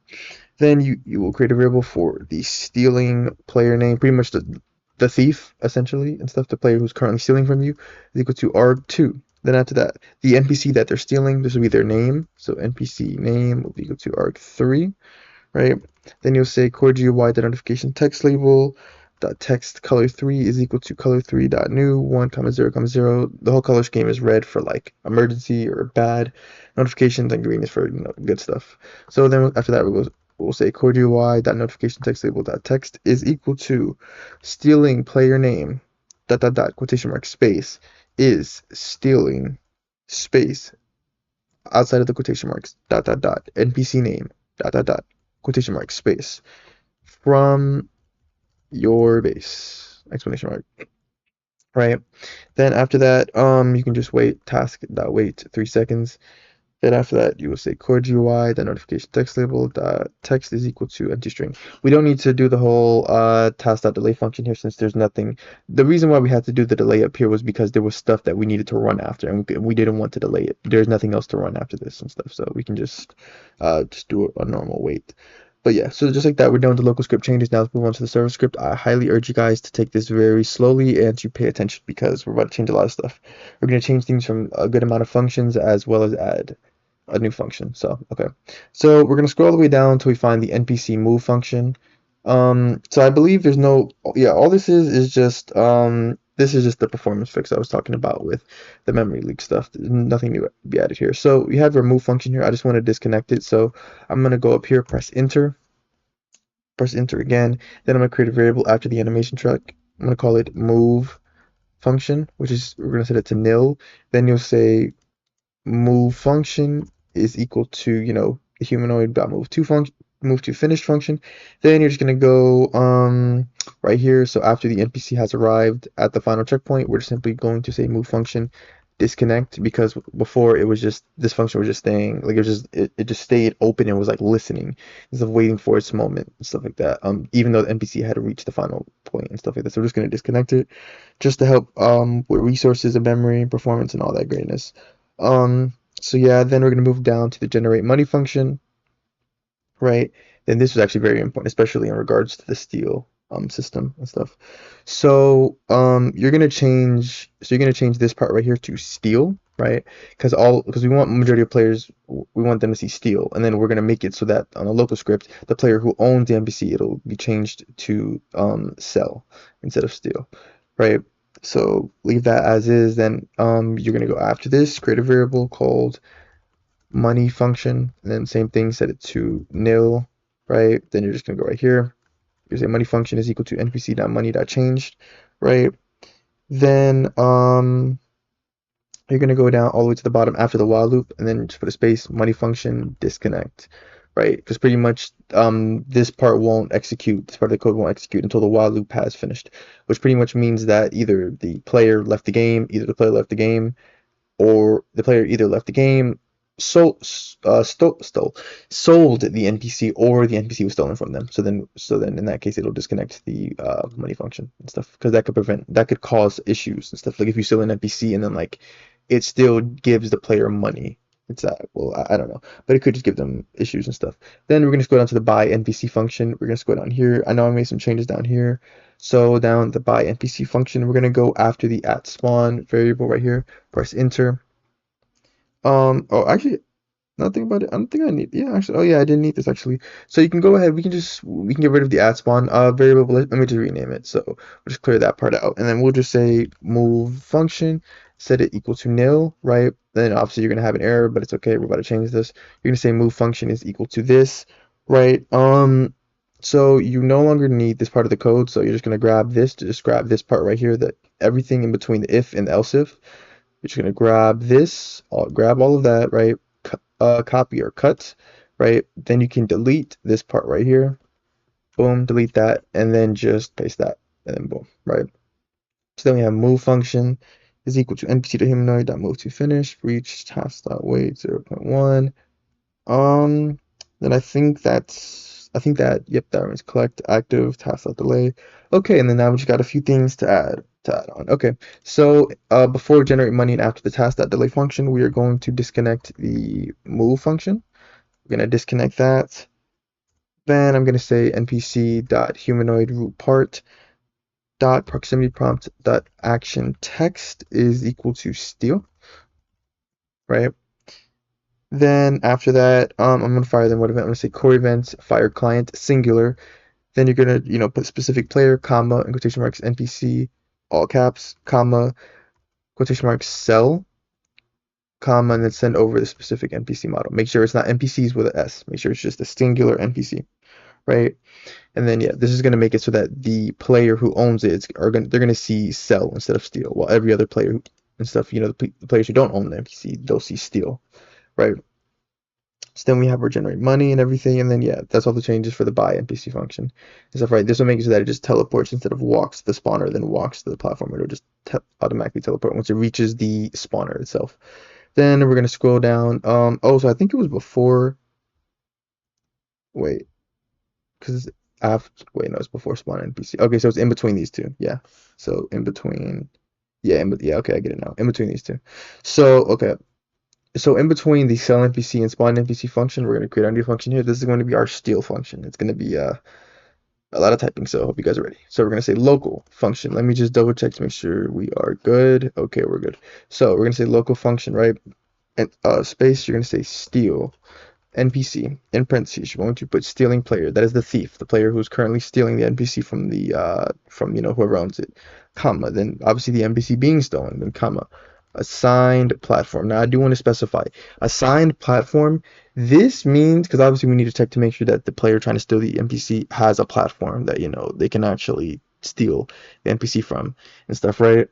Then you will create a variable for the stealing player name, pretty much the thief essentially, and stuff. The player who's currently stealing from you is equal to arg2. Then after that, the NPC that they're stealing, this will be their name. So NPC name will be equal to arg3, right? Then you'll say core GUI the notification text label dot text color 3 is equal to color 3 dot new 1 comma 0 comma 0. The whole color scheme is red for like emergency or bad notifications, and green is for good stuff. So then after that we'll say core GUI dot notification text label dot text is equal to stealing player name dot dot dot quotation mark space is stealing space outside of the quotation marks dot dot dot NPC name dot dot dot quotation mark space from your base, exclamation mark. right? Then after that, you can just wait task.wait 3 seconds. Then after that, you will say core GUI, the notification text label, text is equal to empty string. We don't need to do the whole task.delay function here since there's nothing. The reason why we had to do the delay up here was because there was stuff that we needed to run after, and we didn't want to delay it. There's nothing else to run after this and stuff, so we can just do a normal wait. But yeah, so just like that, we're done with the local script changes. Now let's move on to the server script. I highly urge you guys to take this very slowly and to pay attention because we're about to change a lot of stuff. We're going to change things from a good amount of functions as well as add a new function. So, okay. So we're going to scroll all the way down until we find the NPC move function. So I believe there's no, yeah, all this is just the performance fix I was talking about with the memory leak stuff. There's nothing new to be added here. So we have our move function here. I just want to disconnect it. So I'm going to go up here, press enter again. Then I'm going to create a variable after the animation track. I'm going to call it move function, which is, we're going to set it to nil. Then you'll say move function is equal to, the humanoid dot move to function, move to finished function. Then you're just gonna go right here. So after the NPC has arrived at the final checkpoint, we're simply going to say move function disconnect, because before it was just, this function was just staying like, it just stayed open and was like listening instead of waiting for its moment and stuff like that, even though the NPC had to reach the final point and stuff like that. So we're just going to disconnect it just to help with resources and memory and performance and all that greatness. So yeah, then we're going to move down to the generate money function, right? Then this is actually very important, especially in regards to the steal system and stuff. So you're gonna change this part right here to steal, right? Because we want majority of players, we want them to see steal, and then we're gonna make it so that on a local script, the player who owns the NPC, it'll be changed to sell instead of steal, right? So leave that as is. Then you're gonna go after this, create a variable called money function, and then same thing, set it to nil, right? Then you're just gonna go right here. You say money function is equal to npc.money.changed, right? Then you're gonna go down all the way to the bottom after the while loop, and then just put a space, money function disconnect, right? Because pretty much this part won't execute, this part of the code won't execute until the while loop has finished, which pretty much means that either the player left the game, or the player either left the game, sold the NPC, or the NPC was stolen from them. So then in that case, it'll disconnect the money function and stuff, because that could cause issues and stuff. Like if you steal an NPC and then like it still gives the player money. It's well, I don't know, but it could just give them issues and stuff. Then we're gonna go down to the buy NPC function. We're gonna go down here. I know I made some changes down here. So down the buy NPC function, we're gonna go after the at spawn variable right here. Press enter. Oh, actually, nothing about it. I don't think I need. Yeah, actually. Oh, yeah, I didn't need this actually. So you can go ahead. We can get rid of the add spawn variable. Let me just rename it. So we'll just clear that part out, and then we'll just say move function, set it equal to nil, right? Then obviously you're gonna have an error, but it's okay. We're about to change this. You're gonna say move function is equal to this, right? So you no longer need this part of the code. So you're just gonna just grab this part right here, that everything in between the if and the else if. You're just gonna grab this, grab all of that, right? Copy or cut, right? Then you can delete this part right here. Boom, delete that, and then just paste that, and then boom, right? So then we have move function is equal to npc.humanoid.move to finish, reach task.wait 0.1. Then yep, that remains collect, active, task.delay. Okay, and then now we just got a few things to add on. Okay, so before we generate money and after the task.delay function, we are going to disconnect the move function. We're gonna disconnect that. Then I'm gonna say npc.humanoid root part dot proximity prompt dot action text is equal to steal, right? Then after that, I'm gonna fire them. What event? I'm gonna say core event fire client singular. Then you're gonna, put specific player, comma, and quotation marks NPC, all caps, comma, quotation marks cell, comma, and then send over the specific NPC model. Make sure it's not NPCs with an S. Make sure it's just a singular NPC, right? And then yeah, this is gonna make it so that the player who owns it they're gonna see sell instead of steal, while every other player and stuff, the players who don't own the NPC, they'll see steal, right? So then we have our generate money and everything, and then yeah, that's all the changes for the buy NPC function and stuff, right? This will make it so that it just teleports instead of walks to the spawner, then walks to the platform. It'll just automatically teleport once it reaches the spawner itself. Then we're gonna scroll down. Oh, so I think it was before. Wait, because after. Wait, no, it's before spawn NPC. Okay, so it's in between these two. Yeah. So in between. Yeah, yeah. Okay, I get it now. In between these two. So okay. So in between the sell NPC and spawn NPC function, we're gonna create our new function here. This is going to be our steal function. It's gonna be a lot of typing, so I hope you guys are ready. So we're gonna say local function. Let me just double check to make sure we are good. Okay, we're good. So we're gonna say local function, right? And space, you're gonna say steal NPC in parentheses. You're going to put stealing player. That is the thief, the player who's currently stealing the NPC from the from whoever owns it. Comma. Then obviously the NPC being stolen. Then comma. Assigned platform. Now I do want to specify assigned platform. This means because obviously we need to check to make sure that the player trying to steal the NPC has a platform that they can actually steal the NPC from and stuff, right?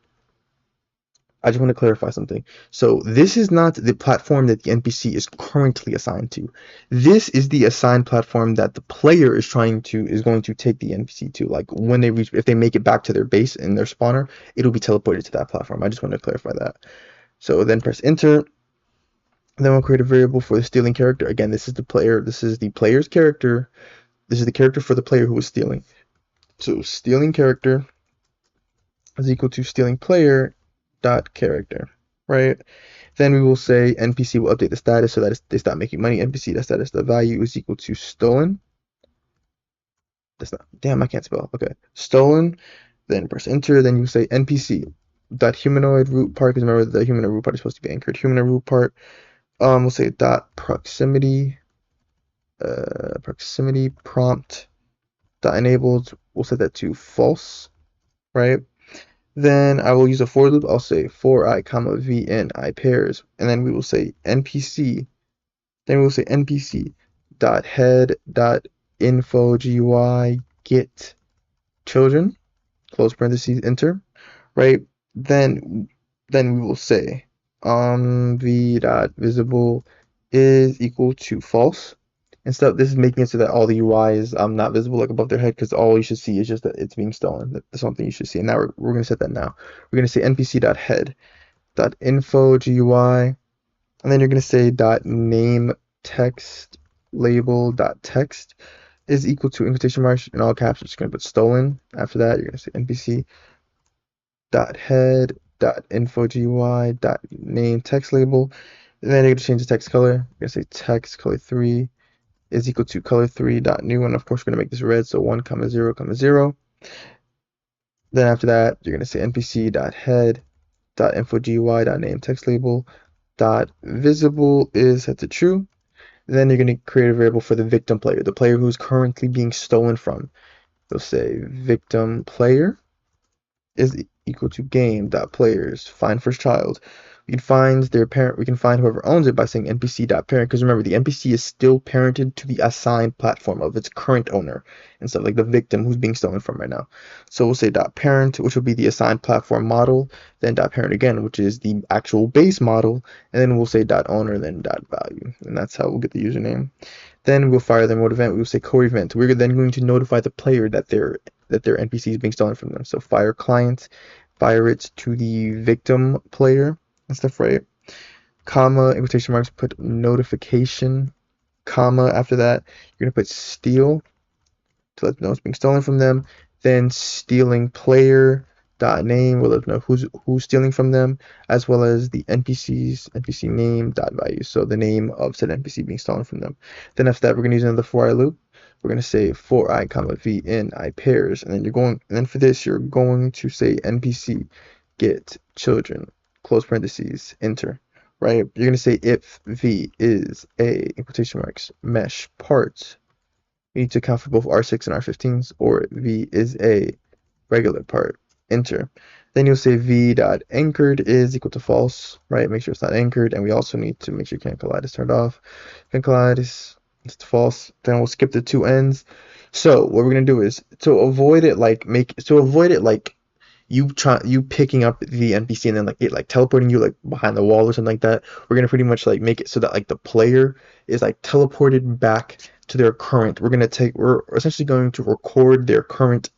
I just want to clarify something. So this is not the platform that the NPC is currently assigned to. This is the assigned platform that the player is going to take the NPC to. Like when they reach, if they make it back to their base in their spawner, it'll be teleported to that platform. I just want to clarify that. So then press enter. Then we'll create a variable for the stealing character. Again, this is the player. This is the player's character. This is the character for the player who is stealing. So stealing character is equal to stealing player dot character, right? Then we will say NPC will update the status so that they stop making money. NPC dot status the value is equal to stolen. That's not. Damn, I can't spell. Okay, stolen. Then press enter. Then you say NPC dot humanoid root part because remember the humanoid root part is supposed to be anchored. Humanoid root part. We'll say dot proximity. Proximity prompt dot enabled. We'll set that to false, right? Then I will use a for loop. I'll say for I comma v in I pairs, and then we will say NPC. Then we will say NPC dot head dot info GUI get children close parentheses enter, right? Then we will say v dot visible is equal to false. And stuff. This is making it so that all the UI is not visible like above their head because all you should see is just that it's being stolen. That's something you should see. And now we're going to set that now. We're going to say npc.head.info GUI, and then you're going to say .name text label .text is equal to in marks in all caps. You're just going to put stolen. After that, you're going to say npc.head.info GUI .name text label, and then you're going to change the text color. You're going to say text color 3 is equal to color 3 dot new, and of course we're going to make this red, so 1 comma 0 comma 0. Then after that you're going to say npc dot head dot info GUI dot name text label dot visible is set to true. Then you're going to create a variable for the victim player, the player who's currently being stolen from. You'll say victim player is equal to game dot players find first child. We can find their parent. We can find whoever owns it by saying npc.parent, because remember the NPC is still parented to the assigned platform of its current owner and stuff like the victim who's being stolen from right now. So we'll say .parent, which will be the assigned platform model, then .parent again, which is the actual base model, and then we'll say .owner, then .value, and that's how we'll get the username. Then we'll fire the remote event. We'll say core event. We're then going to notify the player that their NPC is being stolen from them. So fire client, fire it to the victim player and stuff, right? Comma, in quotation marks, put notification, comma, after that, you're going to put steal to let them know it's being stolen from them. Then stealing player dot name will let them know who's stealing from them, as well as the NPC name dot value, so the name of said NPC being stolen from them. Then after that, we're going to use another for I loop. We're going to say for I comma v in I pairs, and then for this you're going to say NPC get children close parentheses enter, right? You're going to say if v is a in quotation marks mesh part, you need to account for both R6 and R15s, or v is a regular part, enter. Then you'll say v.anchored is equal to false, right? Make sure it's not anchored, and we also need to make sure can't collide is turned off. Can't collide is false. Then we'll skip the two ends. So what we're gonna do is to avoid it like you picking up the NPC and then like it like teleporting you like behind the wall or something like that. We're gonna pretty much like make it so that like the player is like teleported back to their current. We're essentially going to record their current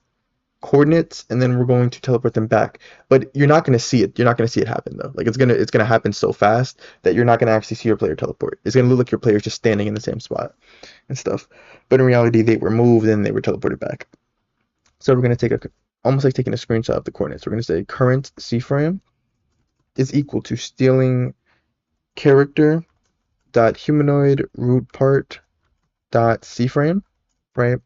coordinates, and then we're going to teleport them back. But you're not going to see it. You're not going to see it happen though. Like it's gonna happen so fast that you're not going to actually see your player teleport. It's going to look like your player's just standing in the same spot and stuff. But in reality, they were moved and they were teleported back. So we're going to take almost like taking a screenshot of the coordinates. We're going to say current C-frame is equal to stealing character dot humanoid root part dot C-frame, right?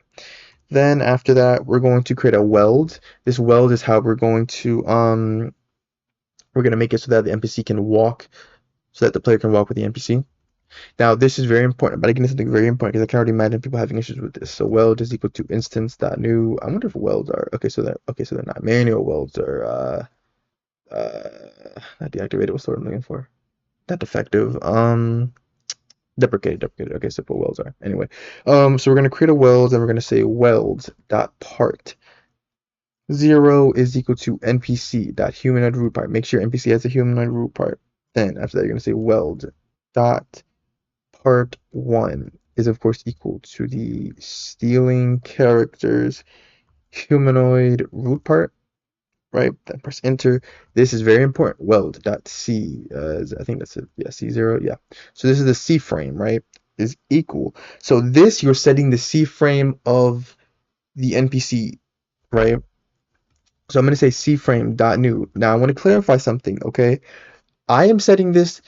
Then after that, we're going to create a weld. This weld is how we're going to make it so that the NPC can walk, so that the player can walk with the NPC. Now this is very important, but again, it's something very important because I can already imagine people having issues with this. So weld is equal to instance.new. I wonder if welds are so they're not manual welds or not deactivated. What's the word I'm looking for? Not defective. Deprecated. Okay, so what welds are. Anyway, so we're gonna create a weld and we're gonna say welds.part 0 is equal to npc.humanoid root part. Make sure NPC has a humanoid root part. Then after that, you're gonna say weld dot part 1 is of course equal to the stealing characters humanoid root part, right? Then press enter. This is very important. Weld.c, I think that's it. Yeah, C0. Yeah. So this is the C frame, right? Is equal. So this, you're setting the C frame of the NPC, right? So I'm going to say C frame.new. Now I want to clarify something, okay? I am setting this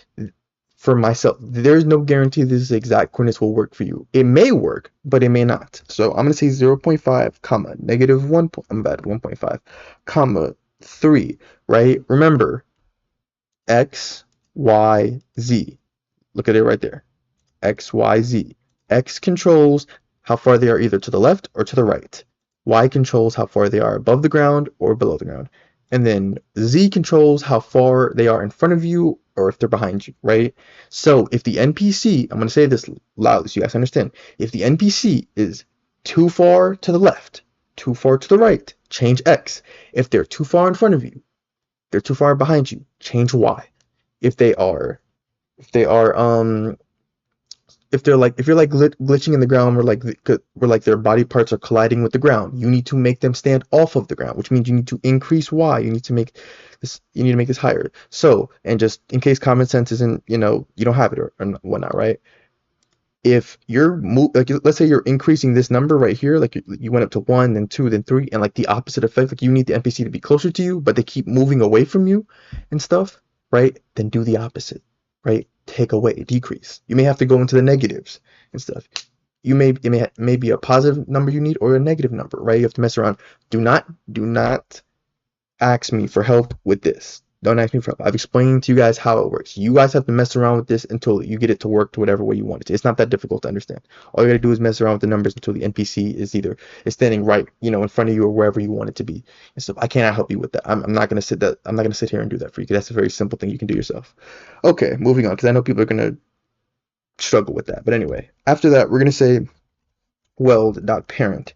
for myself. There's no guarantee this exact coordinates will work for you. It may work, but it may not. So I'm going to say 0.5, comma, negative 1, I'm bad, 1.5, comma, 3, right? Remember, X, Y, Z. Look at it right there. X, Y, Z. X controls how far they are either to the left or to the right. Y controls how far they are above the ground or below the ground. And then Z controls how far they are in front of you or if they're behind you, right? So if the NPC, I'm going to say this loudly so you guys understand. If the NPC is too far to the left, too far to the right, change X. If they're too far in front of you, they're too far behind you, change Y. If they are, if they are, if you're like glitching in the ground where like their body parts are colliding with the ground, you need to make them stand off of the ground, which means you need to increase Y. You need to make this higher. So, and just in case common sense isn't, you don't have it or whatnot, right? If you're like, let's say you're increasing this number right here, like you went up to 1, then 2, then 3, and like the opposite effect, like you need the NPC to be closer to you, but they keep moving away from you and stuff, right? Then do the opposite, right? Take away, decrease. You may have to go into the negatives and stuff. It may be a positive number you need or a negative number, right? You have to mess around. Do not ask me for help with this. Don't ask me for help. I've explained to you guys how it works. You guys have to mess around with this until you get it to work to whatever way you want it to. It's not that difficult to understand. All you gotta do is mess around with the numbers until the NPC is standing right, in front of you or wherever you want it to be. And so I cannot help you with that. I'm not gonna sit here and do that for you because that's a very simple thing you can do yourself. Okay, moving on, because I know people are gonna struggle with that. But anyway, after that, we're gonna say weld.parent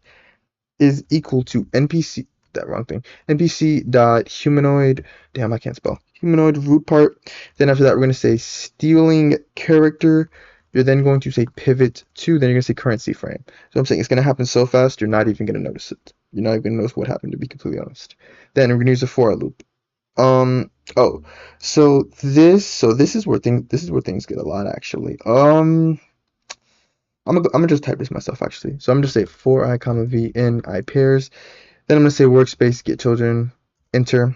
is equal to NPC, that wrong thing, NPC dot humanoid, damn, I can't spell, humanoid root part. Then after that, we're going to say stealing character. You're then going to say pivot to, then you're going to say currency frame. So I'm saying it's going to happen so fast, you're not even going to notice it. You're not even going to notice what happened, to be completely honest. Then we're going to use a for loop. So this is where things get a lot, actually. I'm gonna just type this myself, actually. So I'm gonna say for I comma v in I pairs. Then I'm gonna say workspace get children, enter.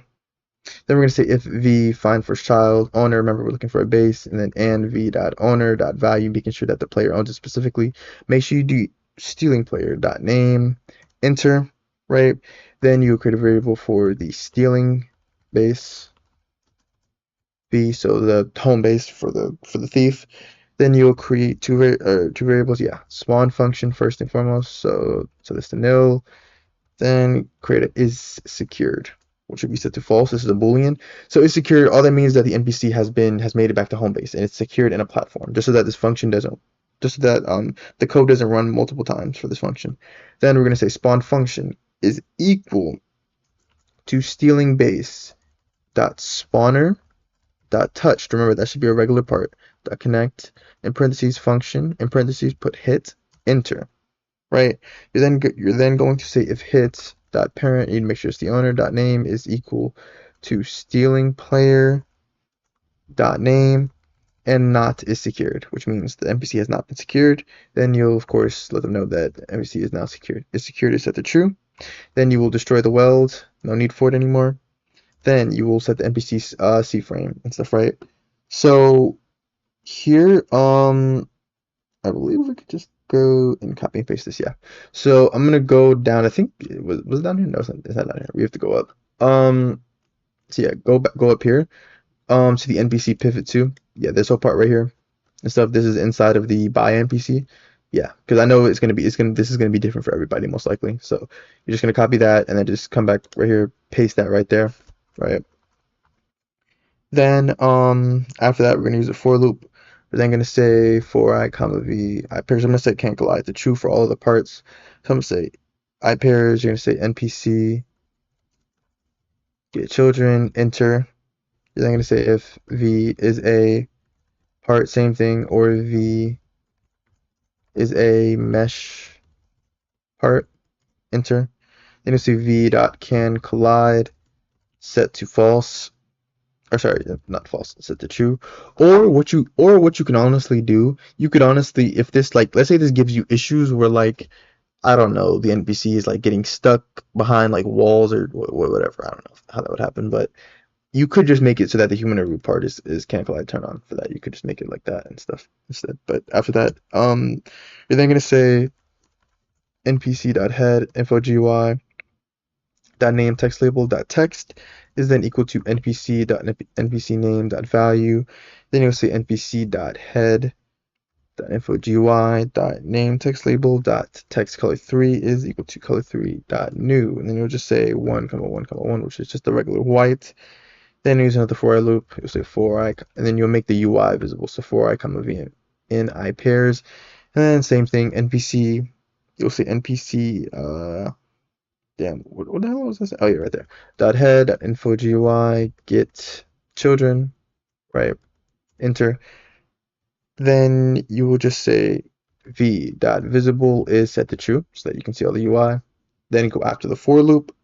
Then we're gonna say if v find first child owner. Remember, we're looking for a base, and then v dot owner dot value, making sure that the player owns it specifically. Make sure you do stealing player dot name, enter, right? Then you create a variable for the stealing base v, so the home base for the thief. Then you'll create two variables. Yeah, spawn function first and foremost. So this to nil. Then create is secured, which should be set to false. This is a boolean. So is secured. All that means that the NPC has made it back to home base and it's secured in a platform, just so that this function doesn't, just so that the code doesn't run multiple times for this function. Then we're gonna say spawn function is equal to stealing base dot spawner dot touched. Remember, that should be a regular part. Dot connect, in parentheses function, in parentheses put hit, enter, right? You're then going to say if hit dot parent, you need to make sure it's the owner, dot name is equal to stealing player dot name, and not is secured, which means the NPC has not been secured. Then you'll of course let them know that the NPC is now secured. Is secured is set to true. Then you will destroy the weld, no need for it anymore. Then you will set the NPC C frame and stuff, right? So here, I believe we could just go and copy and paste this. Yeah. So I'm gonna go down. I think was it down here? No, it's not down here. We have to go up. So yeah, go up here. To the NPC pivot to. Yeah, this whole part right here and stuff. This is inside of the buy NPC. Yeah, because I know this is gonna be different for everybody most likely. So you're just gonna copy that and then just come back right here, paste that right there, right? Then after that we're gonna use a for loop. We're then gonna say for I comma v I pairs. I'm gonna say can't collide to true for all of the parts. So I'm gonna say I pairs. You're gonna say NPC get children enter. You're then gonna say if v is a part, same thing, or v is a mesh part, enter. Then you'll see v dot can collide set to false. Or sorry, not false, set to true. Or what you can honestly do, you could honestly, if this, like, let's say this gives you issues where, like, I don't know, the NPC is like getting stuck behind like walls or whatever. I don't know how that would happen, but you could just make it so that the human root part is can collide turn on for that. You could just make it like that and stuff instead. But after that, you're then gonna say npc.head info GUI name text label text is then equal to npc name value. Then you'll say npc head info GUI name text label text color 3 is equal to color 3 new, and then you'll just say 1, 1, 1, which is just the regular white. Then use another for I loop. You'll say for I, and then you'll make the UI visible. So for I comma v in I pairs, and then same thing npc. You'll say npc damn, what the hell was this? Oh yeah, right there. Head info GUI get children, right? Enter. Then you will just say v visible is set to true so that you can see all the UI. Then go after the for loop.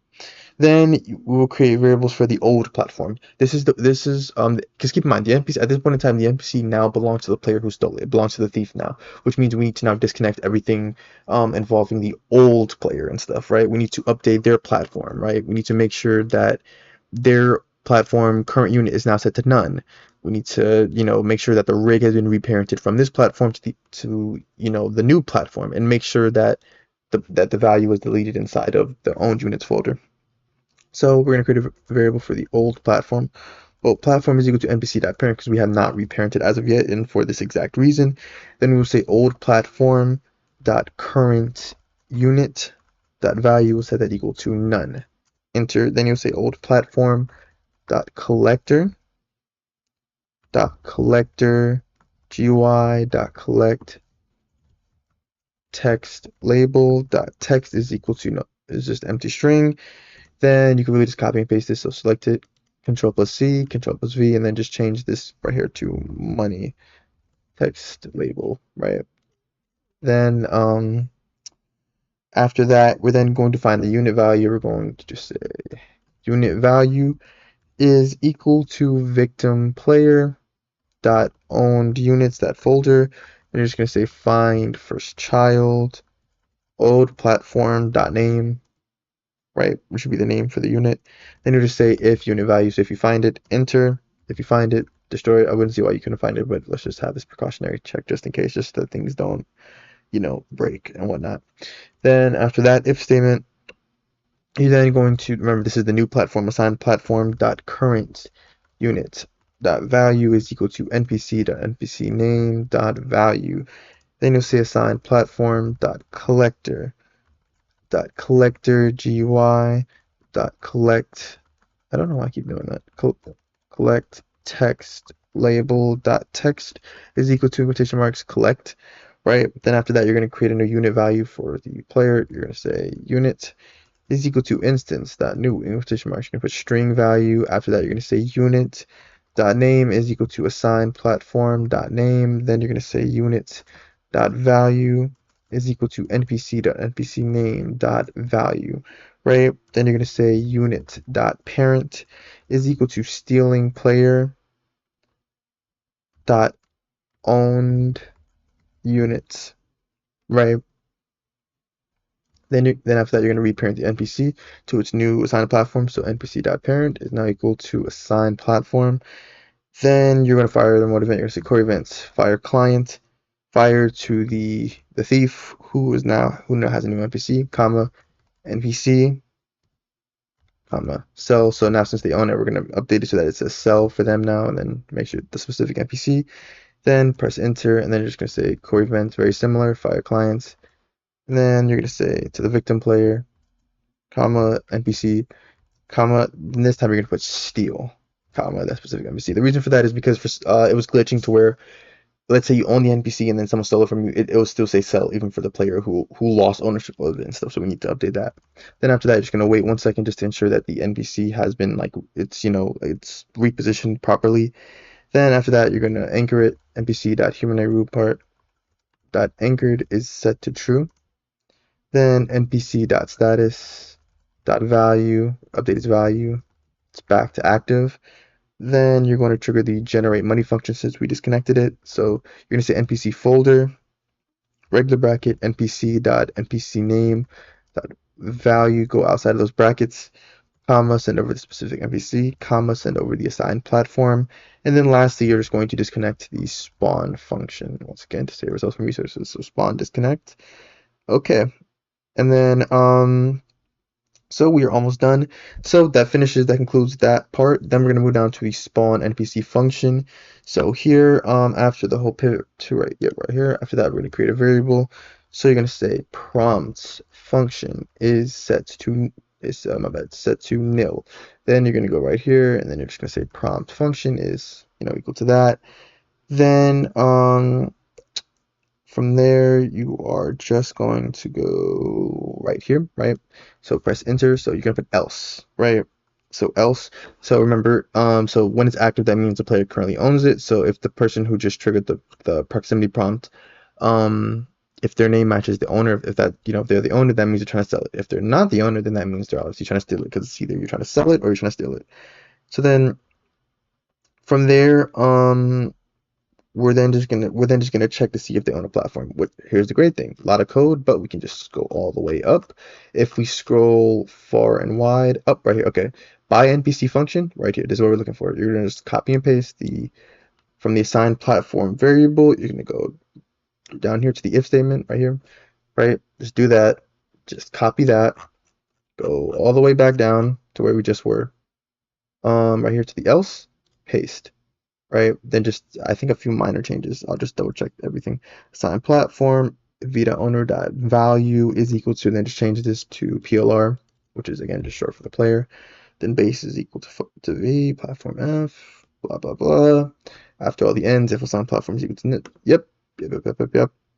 Then we will create variables for the old platform. This is because keep in mind the NPC at this point in time the NPC now belongs to the player who stole it. It belongs to the thief now, which means we need to now disconnect everything involving the old player and stuff, right? We need to update their platform, right? We need to make sure that their platform current unit is now set to none. We need to, make sure that the rig has been reparented from this platform to the new platform, and make sure that the value is deleted inside of the owned units folder. So we're going to create a variable for the old platform. Well, platform is equal to npc.parent because we have not reparented as of yet, and for this exact reason. Then we will say old platform dot current unit dot value will set that equal to none. Enter. Then you'll say old platform dot collector GUI dot collect text label dot text is equal to no, is just empty string. Then you can really just copy and paste this. So select it, Control plus C, Control plus V, and then just change this right here to money text label, right? Then after that, we're then going to find the unit value. We're going to just say unit value is equal to victim player dot owned units that folder. And you're just going to say find first child old platform dot name, right, which should be the name for the unit. Then you just say if unit value, so if you find it, enter. If you find it, destroy it. I wouldn't see why you couldn't find it, but let's just have this precautionary check just in case, just that things don't, break and whatnot. Then after that if statement, you're then going to remember this is the new platform, assign platform dot current unit dot value is equal to npc dot npc name dot value. Then you'll say assign platform dot collector GUI dot collect. I don't know why I keep doing that. Collect text label dot text is equal to quotation marks collect, right? Then after that you're going to create a new unit value for the player. You're going to say unit is equal to instance dot new in quotation marks. You're going to put string value. After that you're going to say unit dot name is equal to assign platform dot name. Then you're going to say unit dot value is equal to npc dot npc name dot value, right? Then you're going to say unit.parent is equal to stealing player dot owned units, right? Then after that, you're going to reparent the NPC to its new assigned platform. So npc.parent is now equal to assigned platform. Then you're going to fire the mode event. You're going to say core events, fire client, fire to the thief who now has a new NPC, comma, NPC, comma, sell. So now since they own it, we're going to update it so that it says sell for them now, and then make sure the specific NPC. Then press enter, and then you're just going to say core events, very similar, fire clients. And then you're going to say to the victim player, comma, NPC, comma, and this time you're going to put steal, comma, that specific NPC. The reason for that is because it was glitching to where, let's say you own the NPC and then someone stole it from you, it will still say sell even for the player who lost ownership of it and stuff. So we need to update that. Then after that, you're just gonna wait 1 second just to ensure that the NPC has been it's repositioned properly. Then after that, you're gonna anchor it npc.humanIRootPart.anchored is set to true. Then npc.status.value update its value. It's back to active. Then you're going to trigger the generate money function since we disconnected it. So you're going to say npc folder, regular bracket, npc.npc name value, go outside of those brackets, comma, send over the specific npc, comma, send over the assigned platform. And then lastly, you're just going to disconnect the spawn function once again to save results from resources. So spawn disconnect. Okay. And then so we are almost done. So that concludes that part. Then we're going to move down to the spawn NPC function. So here, after the whole pivot to right here, after that, we're going to create a variable. So you're going to say prompt function is set to nil. Then you're going to go right here, and then you're just going to say prompt function is equal to that. Then from there, you are just going to go right here, right? So press enter. So you're gonna put else, right? So else. So remember, so when it's active, that means the player currently owns it. So if the person who just triggered the proximity prompt, if their name matches the owner, if they're the owner, that means you're trying to sell it. If they're not the owner, then that means they're obviously trying to steal it because it's either you're trying to sell it or you're trying to steal it. So then from there, we're then just gonna check to see if they own a platform. Here's the great thing: a lot of code, but we can just go all the way up. If we scroll far and wide up right here, okay, by NPC function right here. This is what we're looking for. You're gonna just copy and paste from the assigned platform variable. You're gonna go down here to the if statement right here, right? Just do that. Just copy that. Go all the way back down to where we just were. Right here to the else, paste. Right, then just I think a few minor changes. I'll just double check everything. Assign platform vita owner dot value is equal to, and then just change this to PLR, which is again just short for the player. Then base is equal to v platform f blah blah blah. After all the ends, if assigned platform is equal to nit. Yep.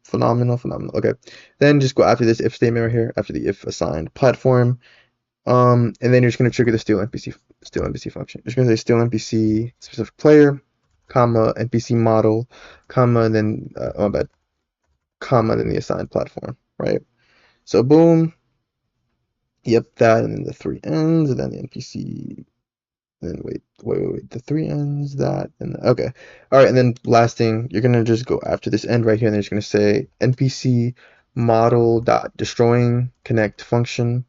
Phenomenal. Okay, then just go after this if statement right here after the if assigned platform. And then you're just going to trigger the steal NPC function. You're just going to say steal NPC specific player, comma NPC model, comma, and then comma, then the assigned platform, right? So boom, yep, that, and then the three ends, and then the NPC. Then wait, the three ends, that, and okay, all right, and then last thing, you're gonna just go after this end right here, and then you're just gonna say NPC model dot destroying connect function,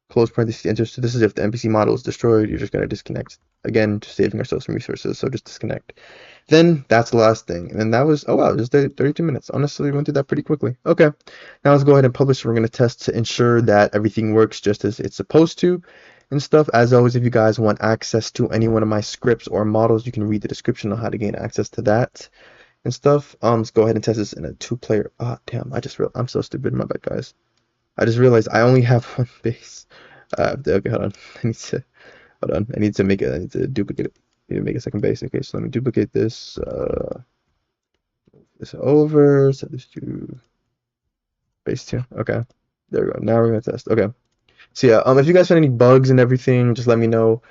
close parentheses, enter. So this is if the NPC model is destroyed, you're just going to disconnect. Again, just saving ourselves some resources, so just disconnect. Then that's the last thing. And then that was, oh wow, just 32 minutes. Honestly, we went through that pretty quickly. Okay, now let's go ahead and publish. We're going to test to ensure that everything works just as it's supposed to and stuff. As always, if you guys want access to any one of my scripts or models, you can read the description on how to gain access to that and stuff. Let's go ahead and test this in a 2-player. Ah, damn, I'm so stupid. My bad, guys. I just realized I only have one base. Okay, hold on. I need to duplicate it. I need to make a second base. Okay, so let me duplicate this. This over. Set this to base 2. Okay, there we go. Now we're gonna test. Okay. So yeah, if you guys find any bugs and everything, just let me know.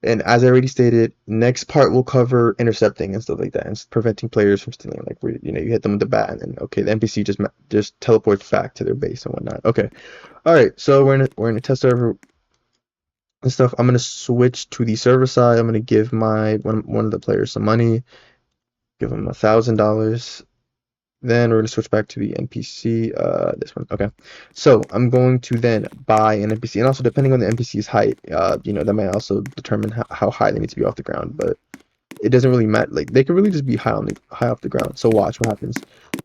And as I already stated, next part will cover intercepting and stuff like that, and preventing players from stealing. Like where you hit them with the bat, and then okay, the NPC just teleports back to their base and whatnot. Okay, all right. So we're in a test server. and stuff. I'm gonna switch to the server side. I'm gonna give my one of the players some money, give him $1,000. Then we're gonna switch back to the NPC. This one. Okay. So I'm going to then buy an NPC, and also depending on the NPC's height, that might also determine how high they need to be off the ground. But it doesn't really matter. Like they could really just be high off the ground. So watch what happens.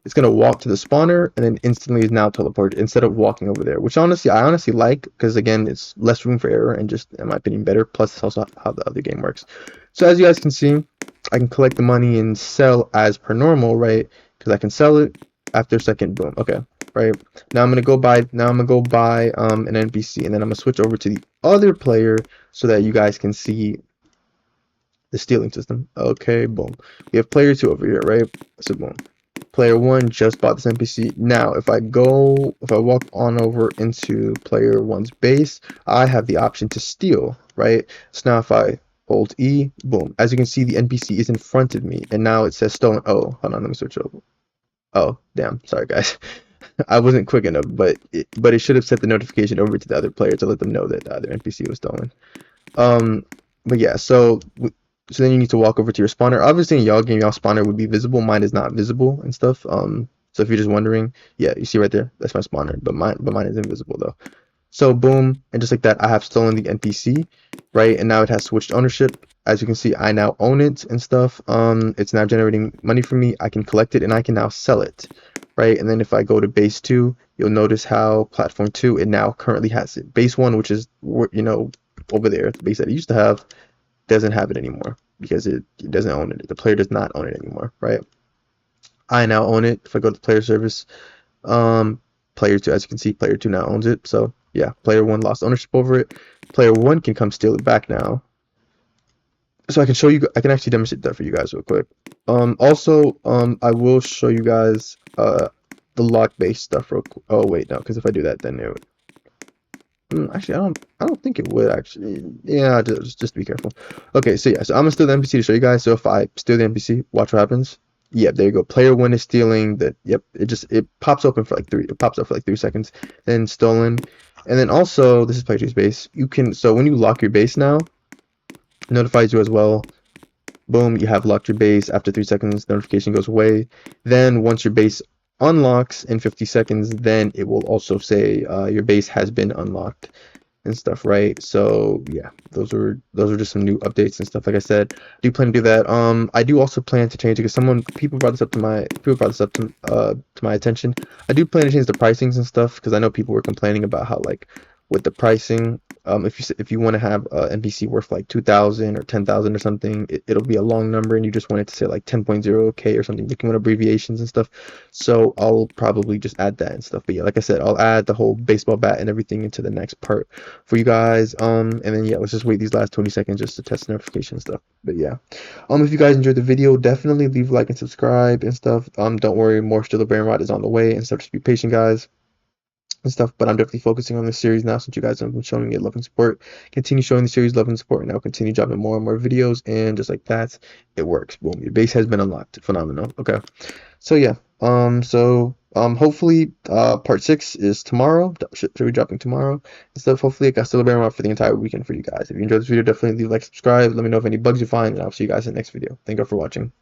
It's gonna walk to the spawner and then instantly is now teleported instead of walking over there. Which I honestly like because again, it's less room for error and just in my opinion better. Plus, it's also how the other game works. So as you guys can see, I can collect the money and sell as per normal, right? Because I can sell it after a second. Boom. Okay. Right now I'm gonna go buy. An NPC and then I'm gonna switch over to the other player so that you guys can see the stealing system. Okay, boom. We have player 2 over here, right? So boom. Player 1 just bought this NPC. Now, if I walk on over into player 1's base, I have the option to steal, right? So now if I hold E, boom. As you can see, the NPC is in front of me, and now it says stolen. Oh, hold on, let me switch over. Oh, damn. Sorry, guys. I wasn't quick enough, but it should have sent the notification over to the other player to let them know that the other NPC was stolen. Um, but yeah, so then you need to walk over to your spawner. Obviously, in y'all game, y'all spawner would be visible. Mine is not visible and stuff. So if you're just wondering, yeah, you see right there, that's my spawner, but mine is invisible though. So boom, and just like that, I have stolen the NPC, right? And now it has switched ownership. As you can see, I now own it and stuff. It's now generating money for me. I can collect it and I can now sell it, right? And then if I go to base 2, you'll notice how platform 2, it now currently has it. Base 1, which is over there, the base that it used to have, doesn't have it anymore because it doesn't own it. The player does not own it anymore, right? I now own it. If I go to player service, um, player 2, as you can see, player 2 now owns it. So yeah, player 1 lost ownership over it. Player 1 can come steal it back now. So I can show you. I can actually demonstrate that for you guys real quick. Also, I will show you guys the lock based stuff real quick. Oh wait, no, because if I do that, then it would. Actually, I don't think it would actually. Yeah, just be careful. Okay, so yeah, so I'm gonna steal the NPC to show you guys. So if I steal the NPC, watch what happens. Yep, there you go. Player 1 is stealing that. Yep, it pops open for like 3. It pops up for like 3 seconds, then stolen. And then also, this is player 2's base. So when you lock your base now, it notifies you as well. Boom, you have locked your base. After 3 seconds, notification goes away. Then once your base unlocks in 50 seconds, then it will also say your base has been unlocked and stuff, right? So yeah, those are just some new updates and stuff. Like I said, I do plan to do that. I do also plan to change it because people brought this up to my attention. I do plan to change the pricings and stuff because I know people were complaining about how like with the pricing, if you want to have an NPC worth like 2,000 or 10,000 or something, it'll be a long number, and you just want it to say like 10.0K or something. You can want abbreviations and stuff. So I'll probably just add that and stuff. But yeah, like I said, I'll add the whole baseball bat and everything into the next part for you guys. And then yeah, let's just wait these last 20 seconds just to test notification stuff. But yeah, if you guys enjoyed the video, definitely leave a like and subscribe and stuff. Don't worry, more Still a Brainrot is on the way and stuff. Just be patient, guys and stuff, but I'm definitely focusing on this series now since you guys have been showing me love and support. Continue showing the series love and support, and I'll continue dropping more and more videos, and just like that, it works. Boom, your base has been unlocked. Phenomenal. Okay, so yeah, hopefully, part 6 is tomorrow. Should be dropping tomorrow and stuff. Hopefully, I got still a bear for the entire weekend for you guys. If you enjoyed this video, definitely leave a like, subscribe. Let me know if any bugs you find, and I'll see you guys in the next video. Thank you for watching.